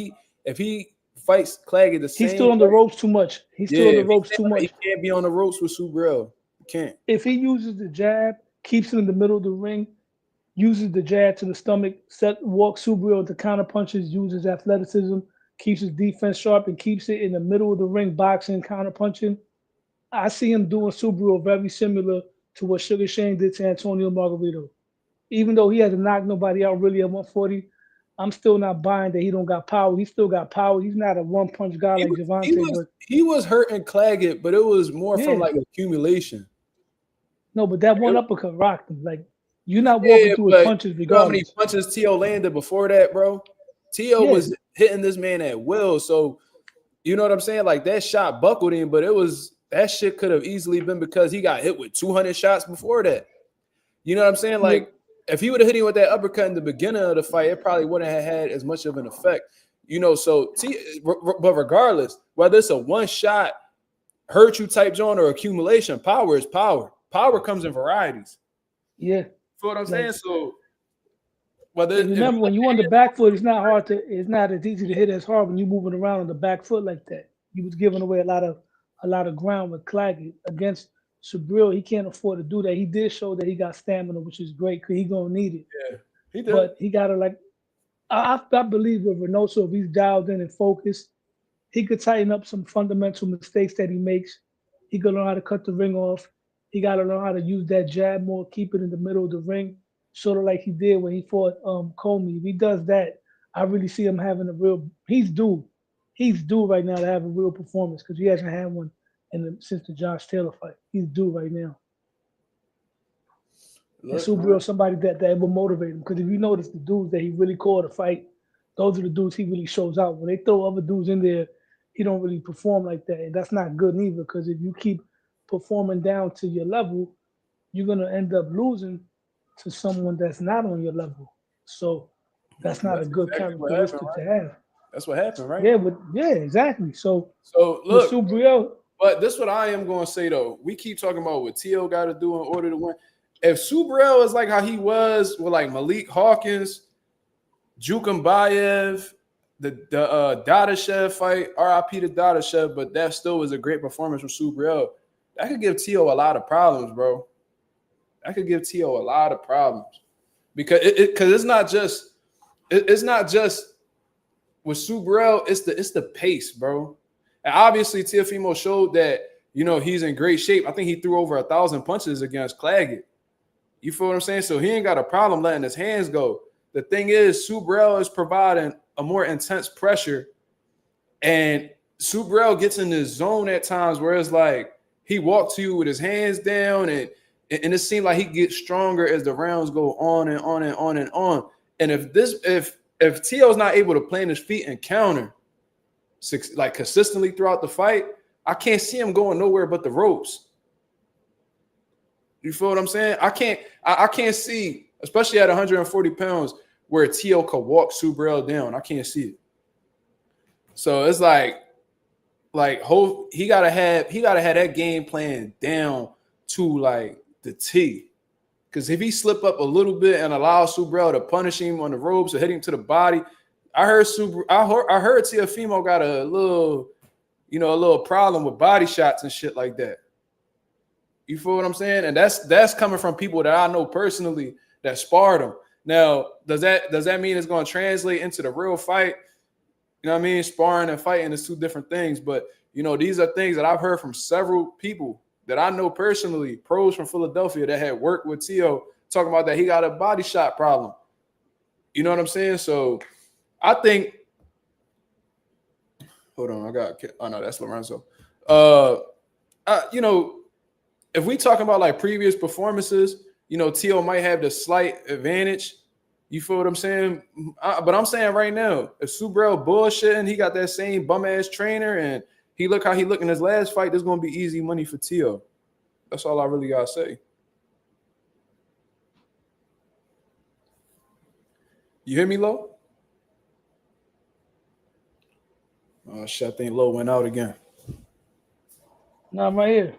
if he fights Claggett the same. He's still on the ropes too much. He's still on the ropes too much. He can't be on the ropes with Subriel. He can't. If he uses the jab, keeps it in the middle of the ring, uses the jab to the stomach, walks Subriel to counter punches, uses athleticism, keeps his defense sharp, and keeps it in the middle of the ring, boxing, counter punching. I see him doing Subriel very similar to what Sugar Shane did to Antonio Margarito. Even though he hasn't knocked nobody out really at 140, I'm still not buying that he don't got power. He still got power. He's not a one-punch guy like Javante. He was hurting Claggett, but it was more from like accumulation. No, but that one uppercut rocked him. Like, you're not walking through his punches regardless. You know how many punches Tio landed before that, bro? Tio was hitting this man at will. So, you know what I'm saying? Like, that shot buckled him, but that shit could have easily been because he got hit with 200 shots before that. You know what I'm saying? Like, if he would have hit him with that uppercut in the beginning of the fight, it probably wouldn't have had as much of an effect. You know, so but regardless, whether it's a one shot hurt you type joint or accumulation, power is power. Power comes in varieties. Yeah. You know what I'm saying? So remember when you on the back foot, it's not as easy to hit as hard when you're moving around on the back foot like that. You was giving away a lot of ground with Claggett against Subriel. He can't afford to do that. He did show that he got stamina, which is great because he's gonna need it. Yeah, he did. But he gotta I believe with Reynoso, if he's dialed in and focused, he could tighten up some fundamental mistakes that he makes. He could learn how to cut the ring off. He gotta learn how to use that jab more, keep it in the middle of the ring, sort of like he did when he fought Comey. If he does that, I really see him having a real. He's due right now to have a real performance because he hasn't had one since the Josh Taylor fight. He's due right now. And Subriel, somebody that will motivate him. Because if you notice the dudes that he really called to fight those are the dudes he really shows out. When they throw other dudes in there, he don't really perform like that, and that's not good neither. Because if you keep performing down to your level, you're gonna end up losing to someone that's not on your level. So that's not a That's good exactly what happened, characteristic to right? have. That's what happened, right? Yeah, but yeah, exactly. So So with look, Subriel, but this is what I am going to say though. We keep talking about what T.O. got to do in order to win. If Subriel is like how he was with like Malik Hawkins, Jukambayev, the Dadashev fight, RIP to Dadashev, but that still was a great performance from Subriel. That could give T.O. a lot of problems, bro. That could give T.O. a lot of problems because it's not just with Subriel, it's the pace, bro. And obviously Teofimo showed that, you know, he's in great shape. I think he threw over 1,000 punches against Claggett. You feel what I'm saying? So he ain't got a problem letting his hands go. The thing is, Subriel is providing a more intense pressure, and Subriel gets in this zone at times where it's like he walks to you with his hands down, and it seems like he gets stronger as the rounds go on and on and on and on. And if T.O.'s not able to plant his feet and counter like consistently throughout the fight, I can't see him going nowhere but the ropes. You feel what I'm saying? I can't see, especially at 140 pounds, where T.O. could walk Subriel down. I can't see it. So it's like he gotta have that game plan down to like the T. Because if he slip up a little bit and allow Subriel to punish him on the ropes or hit him to the body, I heard Teofimo got a little problem with body shots and shit like that. You feel what I'm saying? And that's coming from people that I know personally that sparred him. Now, does that mean it's going to translate into the real fight? You know what I mean? Sparring and fighting is two different things. But, you know, these are things that I've heard from several people that I know personally, pros from Philadelphia that had worked with T.O. talking about that he got a body shot problem. You know what I'm saying? So I think – hold on. No, that's Lorenzo. You know, if we talking about like previous performances, you know, T.O. might have the slight advantage. You feel what I'm saying? But I'm saying right now, if Subriel bullshitting, he got that same bum ass trainer, and he look how he looked in his last fight, there's gonna be easy money for T.O. That's all I really gotta say. You hear me, Lo? Oh shit, I think Lo went out again. no, I'm right here.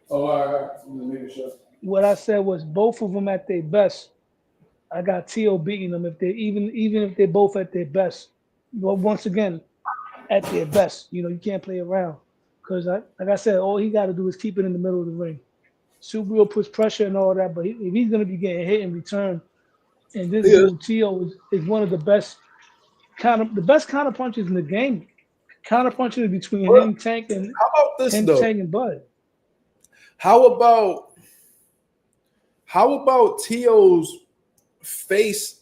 Oh, all right. I'm making sure. What I said was both of them at their best. I got T.O. beating them if they even if they're both at their best. But once again, at their best, you know, you can't play around because, like I said, all he got to do is keep it in the middle of the ring. Subriel puts pressure and all that, but if he's going to be getting hit in return, and this dude T.O. is one of the best counter punches in the game. Counter punches between him, Tank, and how about this though? Tank and Bud. How about T.O.'s face,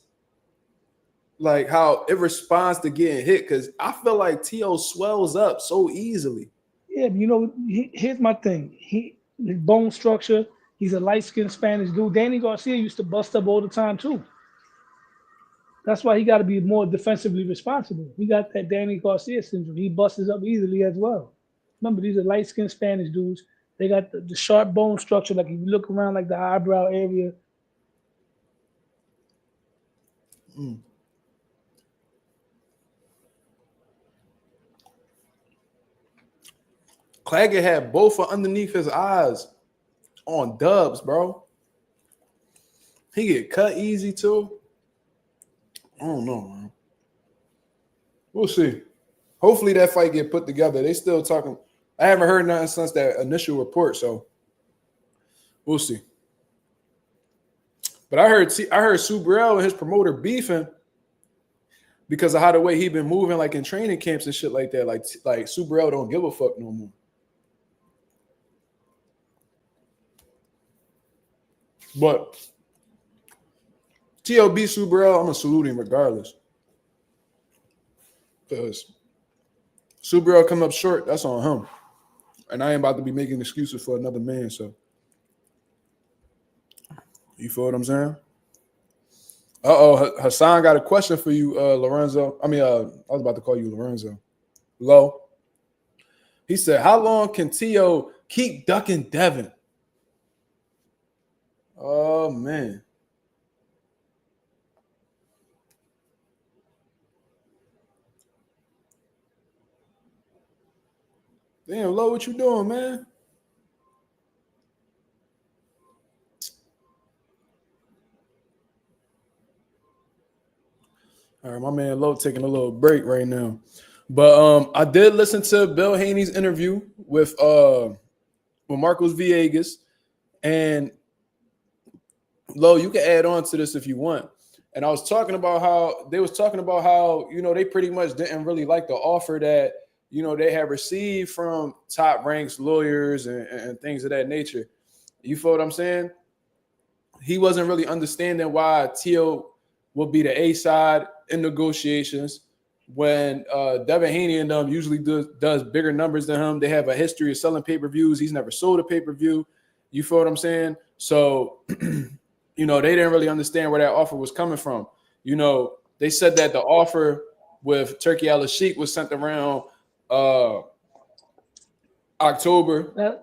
like how it responds to getting hit? Because I feel like T.O. swells up so easily. Yeah, you know, here's my thing. His bone structure, he's a light-skinned Spanish dude. Danny Garcia used to bust up all the time too. That's why he got to be more defensively responsible. He got that Danny Garcia syndrome. He busts up easily as well. Remember, these are light-skinned Spanish dudes. They got the sharp bone structure. Like if you look around, like the eyebrow area. Claggett had both of underneath his eyes on dubs, bro. He get cut easy too. I don't know, man. We'll see. Hopefully that fight get put together. They still talking. I haven't heard nothing since that initial report, so we'll see. But I heard Subriel and his promoter beefing because of how the way he been moving, like in training camps and shit like that. Like Subriel don't give a fuck no more. But TLB Subriel, I'm gonna salute him regardless. Because Subriel come up short, that's on him. And I ain't about to be making excuses for another man, so you feel what I'm saying? Hassan got a question for you, Lorenzo. I was about to call you Lorenzo. Lo. He said, how long can Tio keep ducking Devin? Oh, man. Damn, Lo, what you doing, man? All right, my man Lo taking a little break right now. But I did listen to Bill Haney's interview with Marcos Villegas. And Lo, you can add on to this if you want. And I was talking about how they pretty much didn't really like the offer that, they had received from top ranks lawyers and things of that nature. You feel what I'm saying? He wasn't really understanding why Tio will be the A side in negotiations when Devin Haney and them usually does bigger numbers than him. They have a history of selling pay-per-views. He's never sold a pay-per-view. You feel what I'm saying? So, they didn't really understand where that offer was coming from. They said that the offer with Turkey Al-Sheikh was sent around October.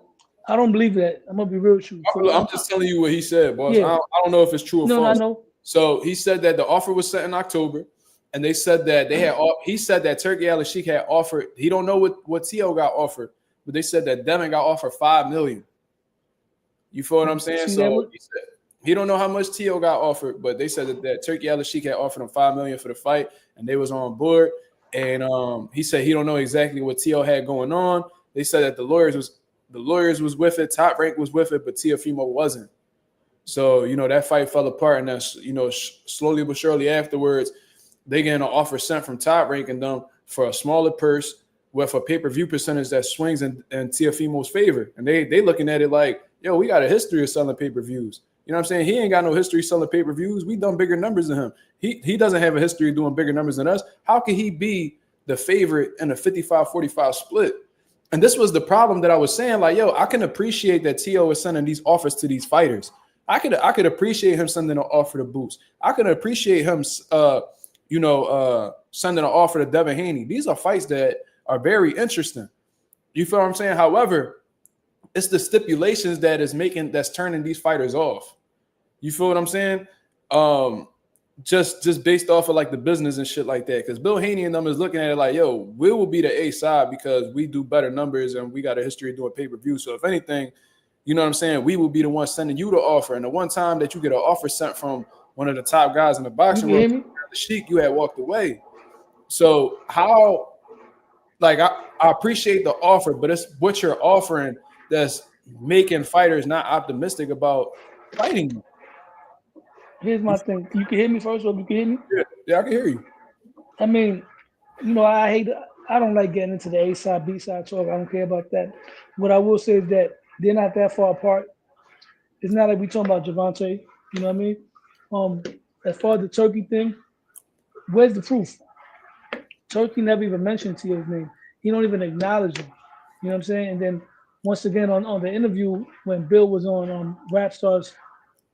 I don't believe that. I'm gonna be real with you. I'm just telling you what he said, boss. Yeah. I don't know if it's true or false. No, I know. So he said that the offer was sent in October, and they said that he said that Turkey Al-Sheikh had offered. He don't know what Tio got offered, but they said that Devin got offered $5 million. You feel what I'm saying? So he said he don't know how much Tio got offered, but they said that Turkey Al-Sheikh had offered him $5 million for the fight, and they was on board. And he said he don't know exactly what Tio had going on. They said that the lawyers was with it, Top Rank was with it, but Teofimo wasn't. So, that fight fell apart, and that's, slowly but surely afterwards, they get an offer sent from Top Rank and them for a smaller purse with a pay-per-view percentage that swings in Teofimo's favor. And they looking at it like, yo, we got a history of selling pay-per-views. You know what I'm saying? He ain't got no history selling pay-per-views. We done bigger numbers than him. He doesn't have a history of doing bigger numbers than us. How could he be the favorite in a 55-45 split? And this was the problem that I was saying, like, yo, I can appreciate that Tio is sending these offers to these fighters. I could appreciate him sending an offer to Boots. I could appreciate him, sending an offer to Devin Haney. These are fights that are very interesting. You feel what I'm saying? However, it's the stipulations that's turning these fighters off. You feel what I'm saying? Just based off of like the business and shit like that. Because Bill Haney and them is looking at it like, yo, we will be the A side because we do better numbers and we got a history of doing pay-per-view. So if anything, you know what I'm saying? We will be the one sending you the offer. And the one time that you get an offer sent from one of the top guys in the boxing room, the Sheik, you had walked away. So how, like, I appreciate the offer, but it's what you're offering that's making fighters not optimistic about fighting you. Here's my thing. You can hear me first, or you can hear me? Yeah, I can hear you. I mean, I don't like getting into the A side, B side talk. I don't care about that. What I will say is that they're not that far apart. It's not like we talking about Javante. You know what I mean? As far as the Turkey thing, where's the proof? Turkey never even mentioned Tio's name. He don't even acknowledge him. You know what I'm saying? And then once again on the interview when Bill was on Rap Star's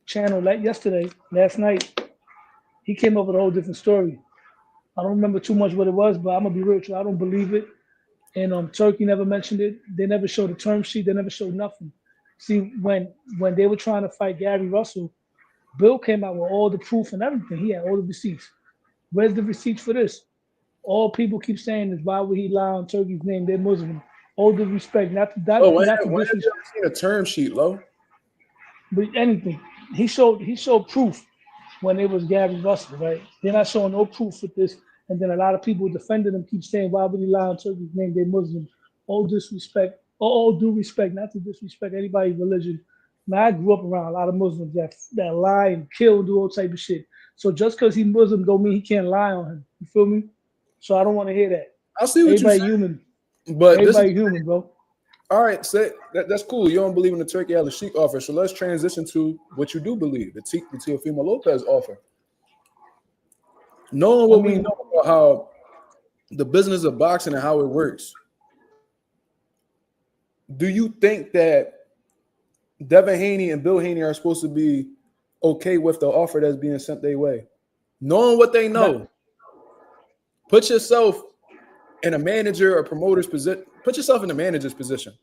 channel last night, he came up with a whole different story. I don't remember too much what it was, but I'm gonna be real with you. I don't believe it. And Turkey never mentioned it. They never showed a term sheet. They never showed nothing. See, when they were trying to fight Gary Russell, Bill came out with all the proof and everything. He had all the receipts. Where's the receipts for this? All people keep saying is, why would he lie on Turkey's name? They're Muslim. All due respect, not to when have you ever seen a term sheet, Lo? But anything. He showed proof when it was Gary Russell, right? They're not showing no proof with this. And then a lot of people defending him keep saying, why would he lie on Turkey's name? They're Muslim. All disrespect, all due respect, not to disrespect anybody's religion. Man, I grew up around a lot of Muslims that lie and kill and do all type of shit. So just because he's Muslim don't mean he can't lie on him. You feel me? So I don't want to hear that. I see what you're saying. Human. But everybody human, bro. All right, that's cool. You don't believe in the Turkey Al-Sheikh offer, so let's transition to what you do believe, the Teofimo Lopez offer. Knowing what we know about how the business of boxing and how it works, do you think that Devin Haney and Bill Haney are supposed to be okay with the offer that's being sent their way? knowing what they know, put yourself in a manager or promoter's position. Put yourself in the manager's position.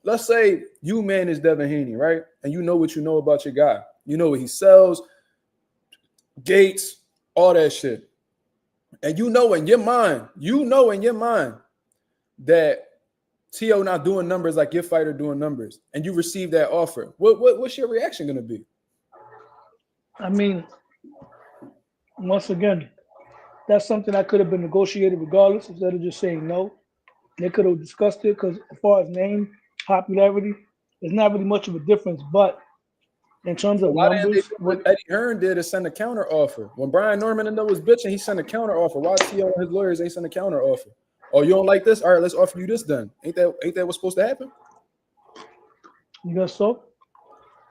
Let's say you manage Devin Haney, right? And you know what you know about your guy. You know what he sells, gates, all that shit. And you know in your mind that T.O. not doing numbers like your fighter doing numbers, and you receive that offer. What's your reaction going to be? I mean, once again, that's something that could have been negotiated regardless instead of just saying no. They could have discussed it because as far as name, popularity, there's not really much of a difference. But in terms of numbers, what Eddie Hearn did is send a counter offer. When Brian Norman and was bitching, he sent a counter offer. Why T.O. and his lawyers ain't send a counter offer? Oh, you don't like this? All right, let's offer you this then. Ain't that what's supposed to happen? You guess so?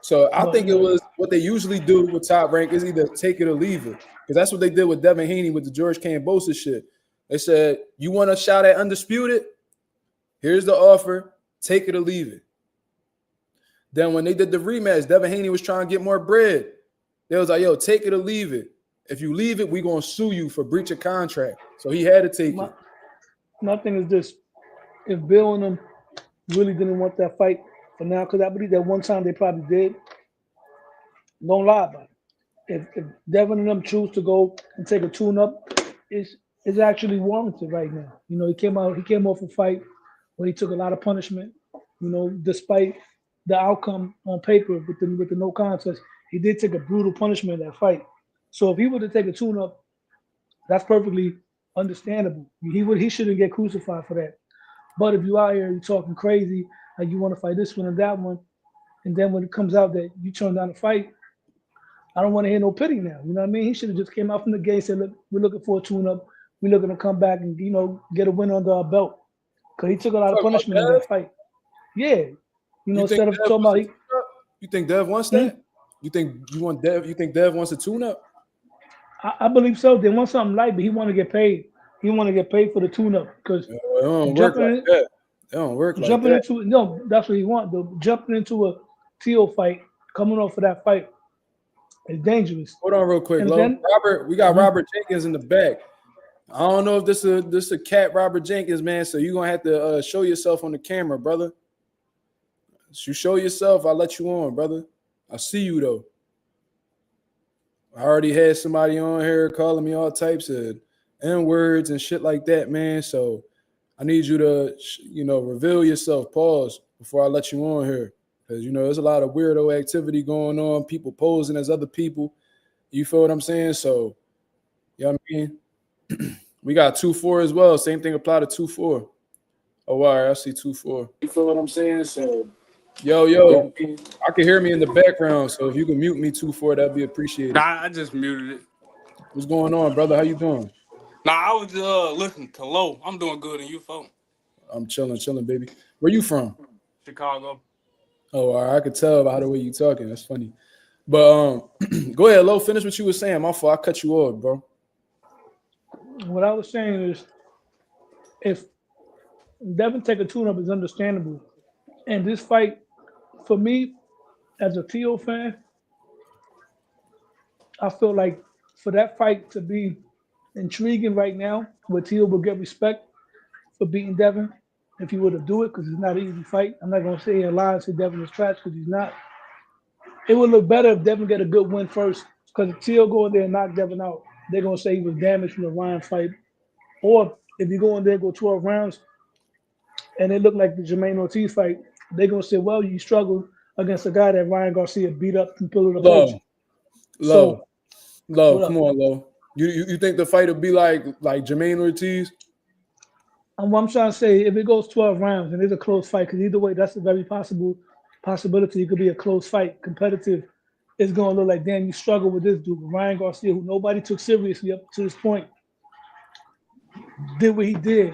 So I think it was what they usually do with Top Rank is either take it or leave it. Because that's what they did with Devin Haney with the George Kambosos shit. They said, you want a shot at Undisputed? Here's the offer. Take it or leave it. Then when they did the rematch, Devin Haney was trying to get more bread. They was like, yo, take it or leave it. If you leave it, we're going to sue you for breach of contract. So he had to take it. My thing is this. If Bill and them really didn't want that fight for now, because I believe that one time they probably did, don't lie about it. If Devin and them choose to go and take a tune-up, it's actually warranted right now. You know, he came off a fight where he took a lot of punishment. You know, despite the outcome on paper with the no contest, he did take a brutal punishment in that fight. So if he were to take a tune-up, that's perfectly understandable. He shouldn't get crucified for that. But if you out here, you're talking crazy, like you want to fight this one and that one, and then when it comes out that you turn down a fight, I don't want to hear no pity now. You know what I mean? He should have just came out from the gate and said, look, we're looking for a tune-up. We're looking to come back and, you know, get a win under our belt. Because he took a lot of punishment in that fight. Yeah. You know, instead of talking about you think Dev wants that? You think Dev wants a tune-up? I believe so. They want something light, but he want to get paid. He want to get paid for the tune-up because it don't work like that. It don't work like that. That's what he want. Jumping into a T.O. fight, coming off of that fight, is dangerous. Hold on real quick, Lo. We got Robert Jenkins in the back. I don't know if this is a cat Robert Jenkins, man. So you're gonna have to show yourself on the camera, brother. You show yourself, I'll let you on, brother. I see you though. I already had somebody on here calling me all types of N-words and shit like that, man. So I need you to, reveal yourself, pause, before I let you on here. Because, there's a lot of weirdo activity going on, people posing as other people. You feel what I'm saying? So, you know what I mean? We got 2-4 as well. Same thing apply to 2-4. Oh, all right, I see 2-4. You feel what I'm saying? So, yo, I can hear me in the background. So if you can mute me 2-4, that'd be appreciated. Nah, I just muted it. What's going on, brother? How you doing? Nah, I was listening to Low. I'm doing good, and you, phone? I'm chilling, baby. Where you from? Chicago. Oh, all right. I could tell by the way you talking. That's funny. But go ahead, Lo. Finish what you were saying. My fault. I cut you off, bro. What I was saying is, if Devin take a tune-up is understandable, and this fight, for me, as a T.O. fan, I feel like for that fight to be intriguing right now, where T.O. will get respect for beating Devin, if he were to do it, because it's not an easy fight. I'm not going to say and lie and say Devin is trash, because he's not. It would look better if Devin get a good win first, because if T.O. go in there and knock Devin out, they're going to say he was damaged from the Ryan fight. Or if you go in there and go 12 rounds, and it looked like the Jermaine Ortiz fight, they're going to say, well, you struggled against a guy that Ryan Garcia beat up and pulled it up. Low, come on, Low. You think the fight will be like Jermaine Ortiz? And what I'm trying to say, if it goes 12 rounds and it's a close fight, because either way, that's a very possibility. It could be a close fight, competitive. It's going to look like, damn, you struggle with this dude. Ryan Garcia, who nobody took seriously up to this point, did what he did.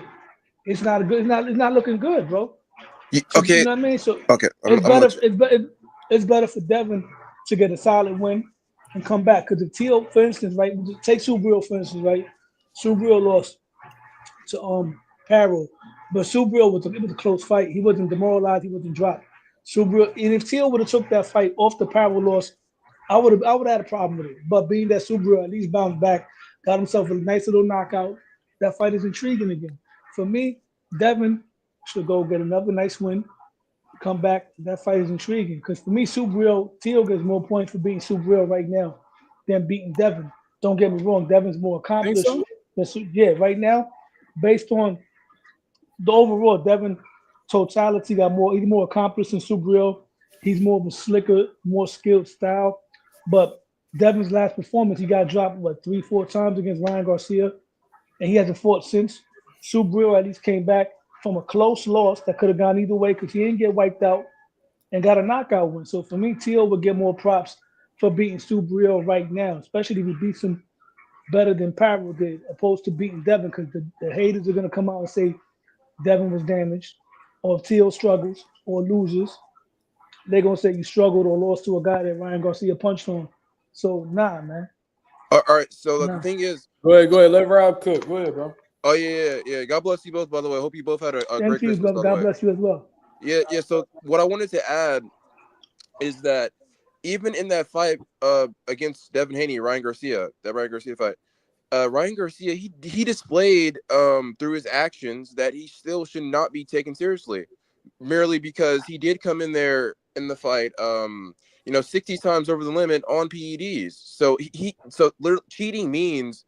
It's not looking good, bro. Okay. You know what I mean? So okay. It's better for Devin to get a solid win and come back. Because if T.O., for instance, right, take Subriel, for instance, right? Subriel lost to Parrow, but Subriel was a close fight. He wasn't demoralized. He wasn't dropped. Subriel, and if T.O. would have took that fight off the Parrow loss I would have had a problem with it. But being that Subaru at least bounced back, got himself a nice little knockout, that fight is intriguing again. For me, Devin should go get another nice win, come back. That fight is intriguing because for me, Subaru, Teal gets more points for beating Subaru right now than beating Devin. Don't get me wrong, Devin's more Think accomplished. so? Yeah, right now, based on the overall, Devin totality got more. He's more accomplished than Subriel. He's more of a slicker, more skilled style. But Devin's last performance, he got dropped what 3, 4 times against Ryan Garcia, and he hasn't fought since. Subriel at least came back from a close loss that could have gone either way because he didn't get wiped out and got a knockout win. So for me, Teal would get more props for beating Subriel right now, especially if he beats him better than Parrow did, opposed to beating Devin because the haters are going to come out and say Devin was damaged, or if Teal struggles or loses, they're gonna say you struggled or lost to a guy that Ryan Garcia punched on. So nah, man, All right. So the nah. thing is, Go ahead. Let Rob cook. Go ahead, bro. oh yeah. God bless you both. By the way, hope you both had a Same great to you, Christmas. brother. By the God way, bless you as well. yeah. So what I wanted to add is that even in that fight against Devin Haney, that Ryan Garcia fight, Ryan Garcia he displayed through his actions that he still should not be taken seriously, merely because he did come in there in the fight 60 times over the limit on PEDs. So cheating means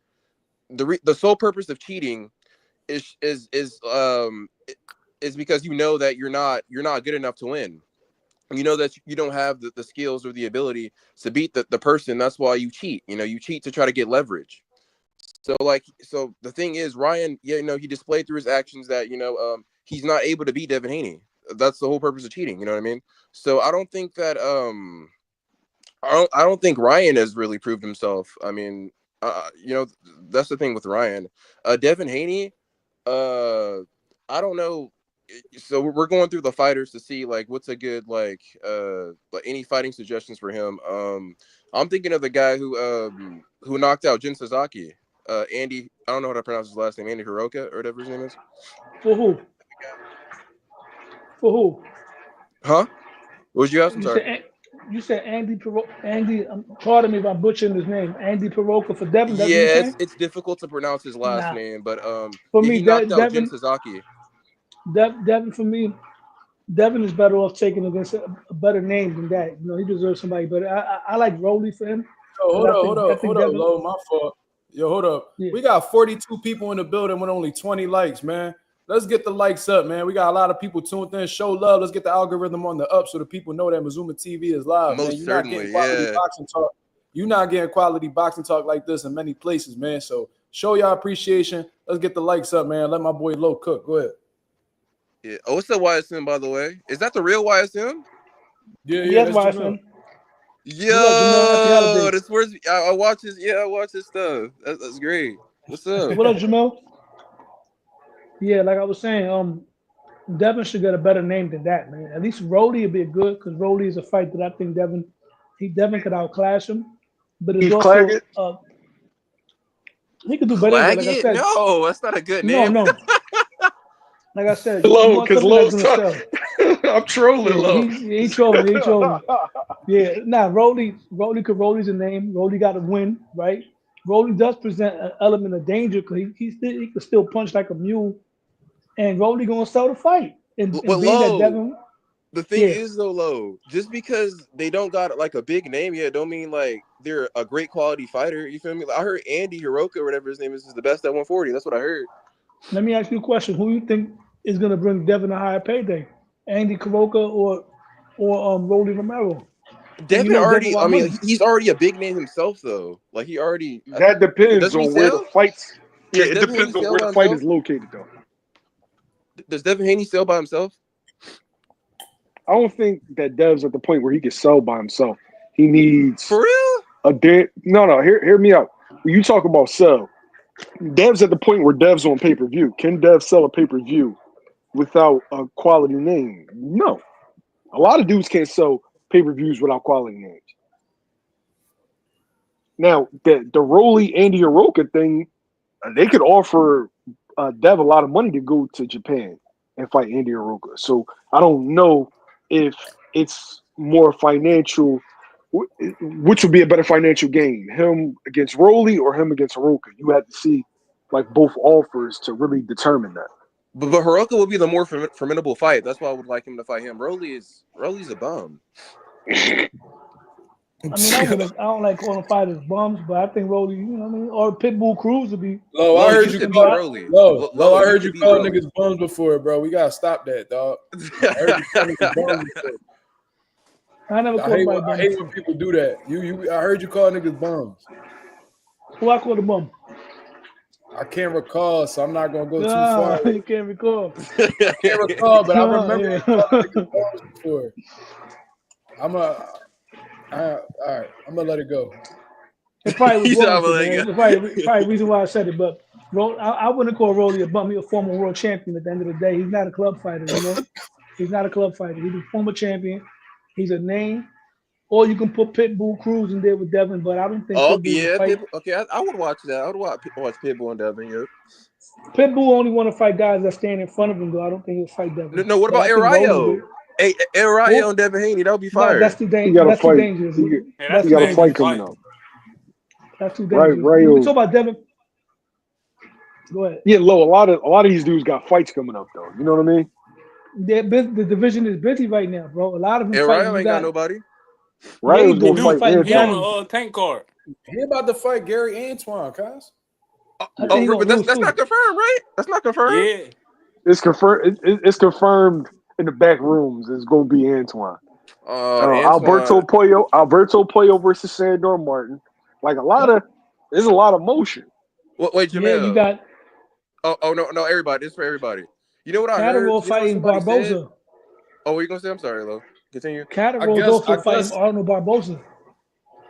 the sole purpose of cheating is because you know that you're not good enough to win. You know that you don't have the skills or the ability to beat the person. That's why you cheat. You cheat to try to get leverage. So the thing is, Ryan, he displayed through his actions that he's not able to beat Devin Haney. That's the whole purpose of cheating. You know what I mean? So I don't think that I don't think Ryan has really proved himself. I mean, that's the thing with Ryan. Devin Haney, I don't know. So we're going through the fighters to see like what's a good like any fighting suggestions for him. I'm thinking of the guy who knocked out Jin Sasaki. Andy, I don't know how to pronounce his last name. Andy Hiroka or whatever his name is. For who? For who? Huh? What was you asking? You Sorry. said you said Andy. Pardon me if I'm butchering his name. Andy Peroka for Devin. That's what you're Yeah, saying? it's difficult to pronounce his last Nah. name, but For yeah, me, he knocked out Jin Devin. Sasaki. Devin for me. Devin is better off taking against a better name than that. He deserves somebody better. I like Rowley for him, Yo, but I think hold up, Devin. Lo. My fault. Yo, hold up. Yeah. We got 42 people in the building with only 20 likes, man. Let's get the likes up, man. We got a lot of people tuned in. Show love. Let's get the algorithm on the up so the people know that Mazuma TV is live, man. Most You're not getting certainly, quality yeah. boxing talk. You're not getting quality boxing talk like this in many places, man. So show y'all appreciation. Let's get the likes up, man. Let my boy Lo cook. Go ahead. Yeah. Oh, what's the YSM, by the way? Is that the real YSM? Yeah, That's that's why, Jamil. son. Yo, Happy holidays. this where's I watch his. Yeah, I watch his stuff. That's great. What's up? What up, Jamel? Yeah, like I was saying, Devin should get a better name than that, man. At least Rowley would be good because Rowley is a fight that I think Devin could outclass him. But it's Keith also Claggett? he could do better than that. Like I Claggett? said, No, that's not a good no, name. no. Like I said, you Low, want because something that's Low's gonna sell. I'm trolling Yeah, Low. he trolling. He trolling. Yeah, Rowley's a name. Rowley got to win, right? Rowley does present an element of danger because he could still punch like a mule, and Rowley gonna sell the fight. And But being that Low, Devin, the thing yeah, is though, Low, just because they don't got like a big name yet, don't mean like they're a great quality fighter. You feel me? I heard Andy Hiroka or whatever his name is the best at 140. That's what I heard. let me ask you a question: who you think is gonna bring Devin a higher payday? Andy Karoka or Rowley Romero? And Devin Devin already. I want mean, money. he's already a big name himself, though. Like he already. That depends Doesn't he on where the sell? fights. Yeah, Does it Devin Haney depends on sell where by the fight himself? is located, though. Does Devin Haney sell by himself? I don't think that Dev's at the point where he can sell by himself. He needs For real? No. Hear me out. When you talk about sell, Dev's at the point where Dev's on pay per view. Can Dev sell a pay per view without a quality name? No. A lot of dudes can't sell pay per views without quality names. Now, the Rowley Andy Hiroka thing, they could offer Dev a lot of money to go to Japan and fight Andy Hiroka. So I don't know if it's more financial which would be a better financial gain, him against Rolly or him against Haruka? You had to see like both offers to really determine that. But Haruka would be the more formidable fight. That's why I would like him to fight him. Rolly's a bum. I mean, I don't like calling fighters bums, but I think Rolly, you know what I mean, or Pitbull Cruz would be. Low, I heard you could call beat Rolly. Low, I heard you could call beat Rolly. niggas bums before, bro. We gotta stop that, dog. I heard you call niggas bums before. I never called anybody bum. I hate when people do that. I heard you call niggas bums. Who I called a bum? I can't recall, so I'm not gonna go too far. You can't recall. I can't recall, but I remember you calling niggas bums before. All right, I'm gonna let it go. It probably was probably reason why I said it, but I wouldn't call Rolly a bum. He's a former world champion. At the end of the day, he's not a club fighter. You know, he's not a club fighter. He's a former champion. He's a name. Or you can put Pitbull Cruz in there with Devin, but I don't think. Oh yeah, Pitbull. Okay, I would watch that. I would watch Pitbull and Devin. Yeah. Pitbull only want to fight guys that stand in front of him, though. I don't think he'll fight Devin. No, what about Arayo? Hey, Arayo and Devin Haney, that would be fire. That's too dangerous. That's too dangerous. He got a fight coming up. That's too dangerous. Right. We talk about Devin. Go ahead. Yeah, Lo. A lot of these dudes got fights coming up, though. You know what I mean? The division is busy right now, bro. A lot of them. Arayo ain't got nobody. Rayo's gonna fight. He on a tank card. He about to fight Gary Antoine, cuz. But that's not confirmed, right? That's not confirmed. Yeah, It's confirmed. It's confirmed in the back rooms. It's gonna be Antoine. Alberto Pollo versus Sandor Martin. Like there's a lot of motion. Wait, Jamel. Yeah, you got. Oh no, everybody. It's for everybody. You know what I heard? Catterall fighting Barboza. Oh, what you gonna say? I'm sorry, Lo. Continue. Catterall's also fighting Arnold Barboza.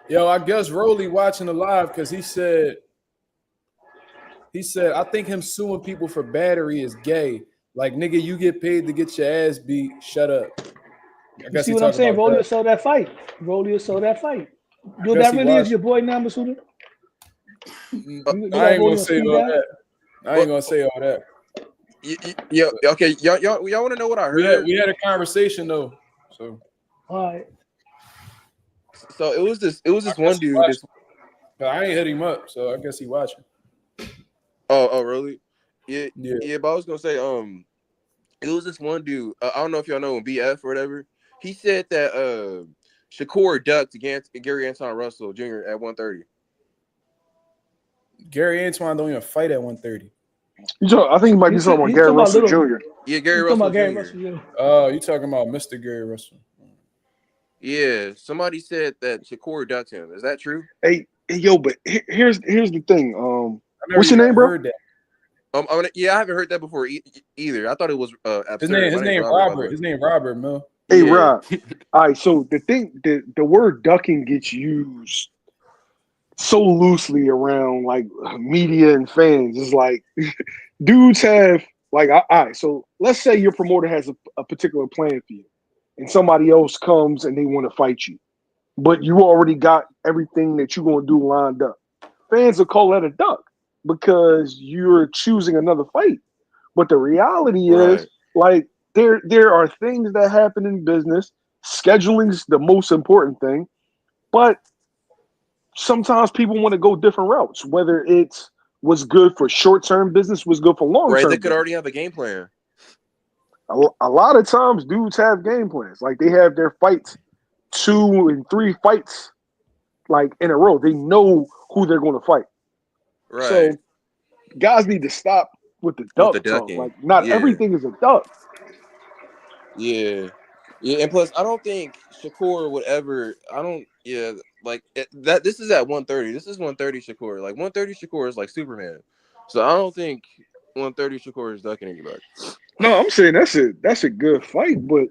Yo, I guess Rolly watching the live because he said, I think him suing people for battery is gay. Like, nigga, you get paid to get your ass beat. Shut up. I guess see what I'm saying? Rolly will sell that fight. Yo, that really is your boy now, Masuda? I ain't gonna say all that. Yeah. Okay. Y'all want to know what I heard? We had a conversation though. So. All right. So it was this one dude. But I ain't hit him up, so I guess he watching. Oh, really? Yeah. But I was gonna say, it was this one dude. I don't know if y'all know him, BF or whatever. He said that Shakur ducked against Gary Antoine Russell Jr. at 130. Gary Antoine don't even fight at 130. I think you might be talking about Gary Russell Jr. Yeah, Gary Russell Jr. Oh, you talking about Mr. Gary Russell? Yeah, somebody said that Shakur ducked him. Is that true? Hey, yo, but here's the thing. What's your name, bro? Heard that. I haven't heard that before either. I thought it was his name Robert. His name Robert, Mill. Hey, Rob. All right, so the word ducking gets used so loosely around like media and fans. It's like dudes have like, all right, so let's say your promoter has a particular plan for you and somebody else comes and they want to fight you, but you already got everything that you're going to do lined up. Fans will call that a duck because you're choosing another fight. But the reality is like there are things that happen in business. Scheduling's the most important thing, but sometimes people want to go different routes, whether it's what's good for short-term business, what's good for long-term Right, they could business. already have a game plan. A lot of times dudes have game plans. Like they have their fights 2 and 3 fights like in a row. They know who they're going to fight. Right. So guys need to stop with the duck talk. Like not everything is a duck. Yeah, and plus I don't think Shakur would ever. Like that. This is at 130. This is 130 Shakur. Like 130 Shakur is like Superman. So I don't think 130 Shakur is ducking anybody. No, I'm saying that's a good fight, but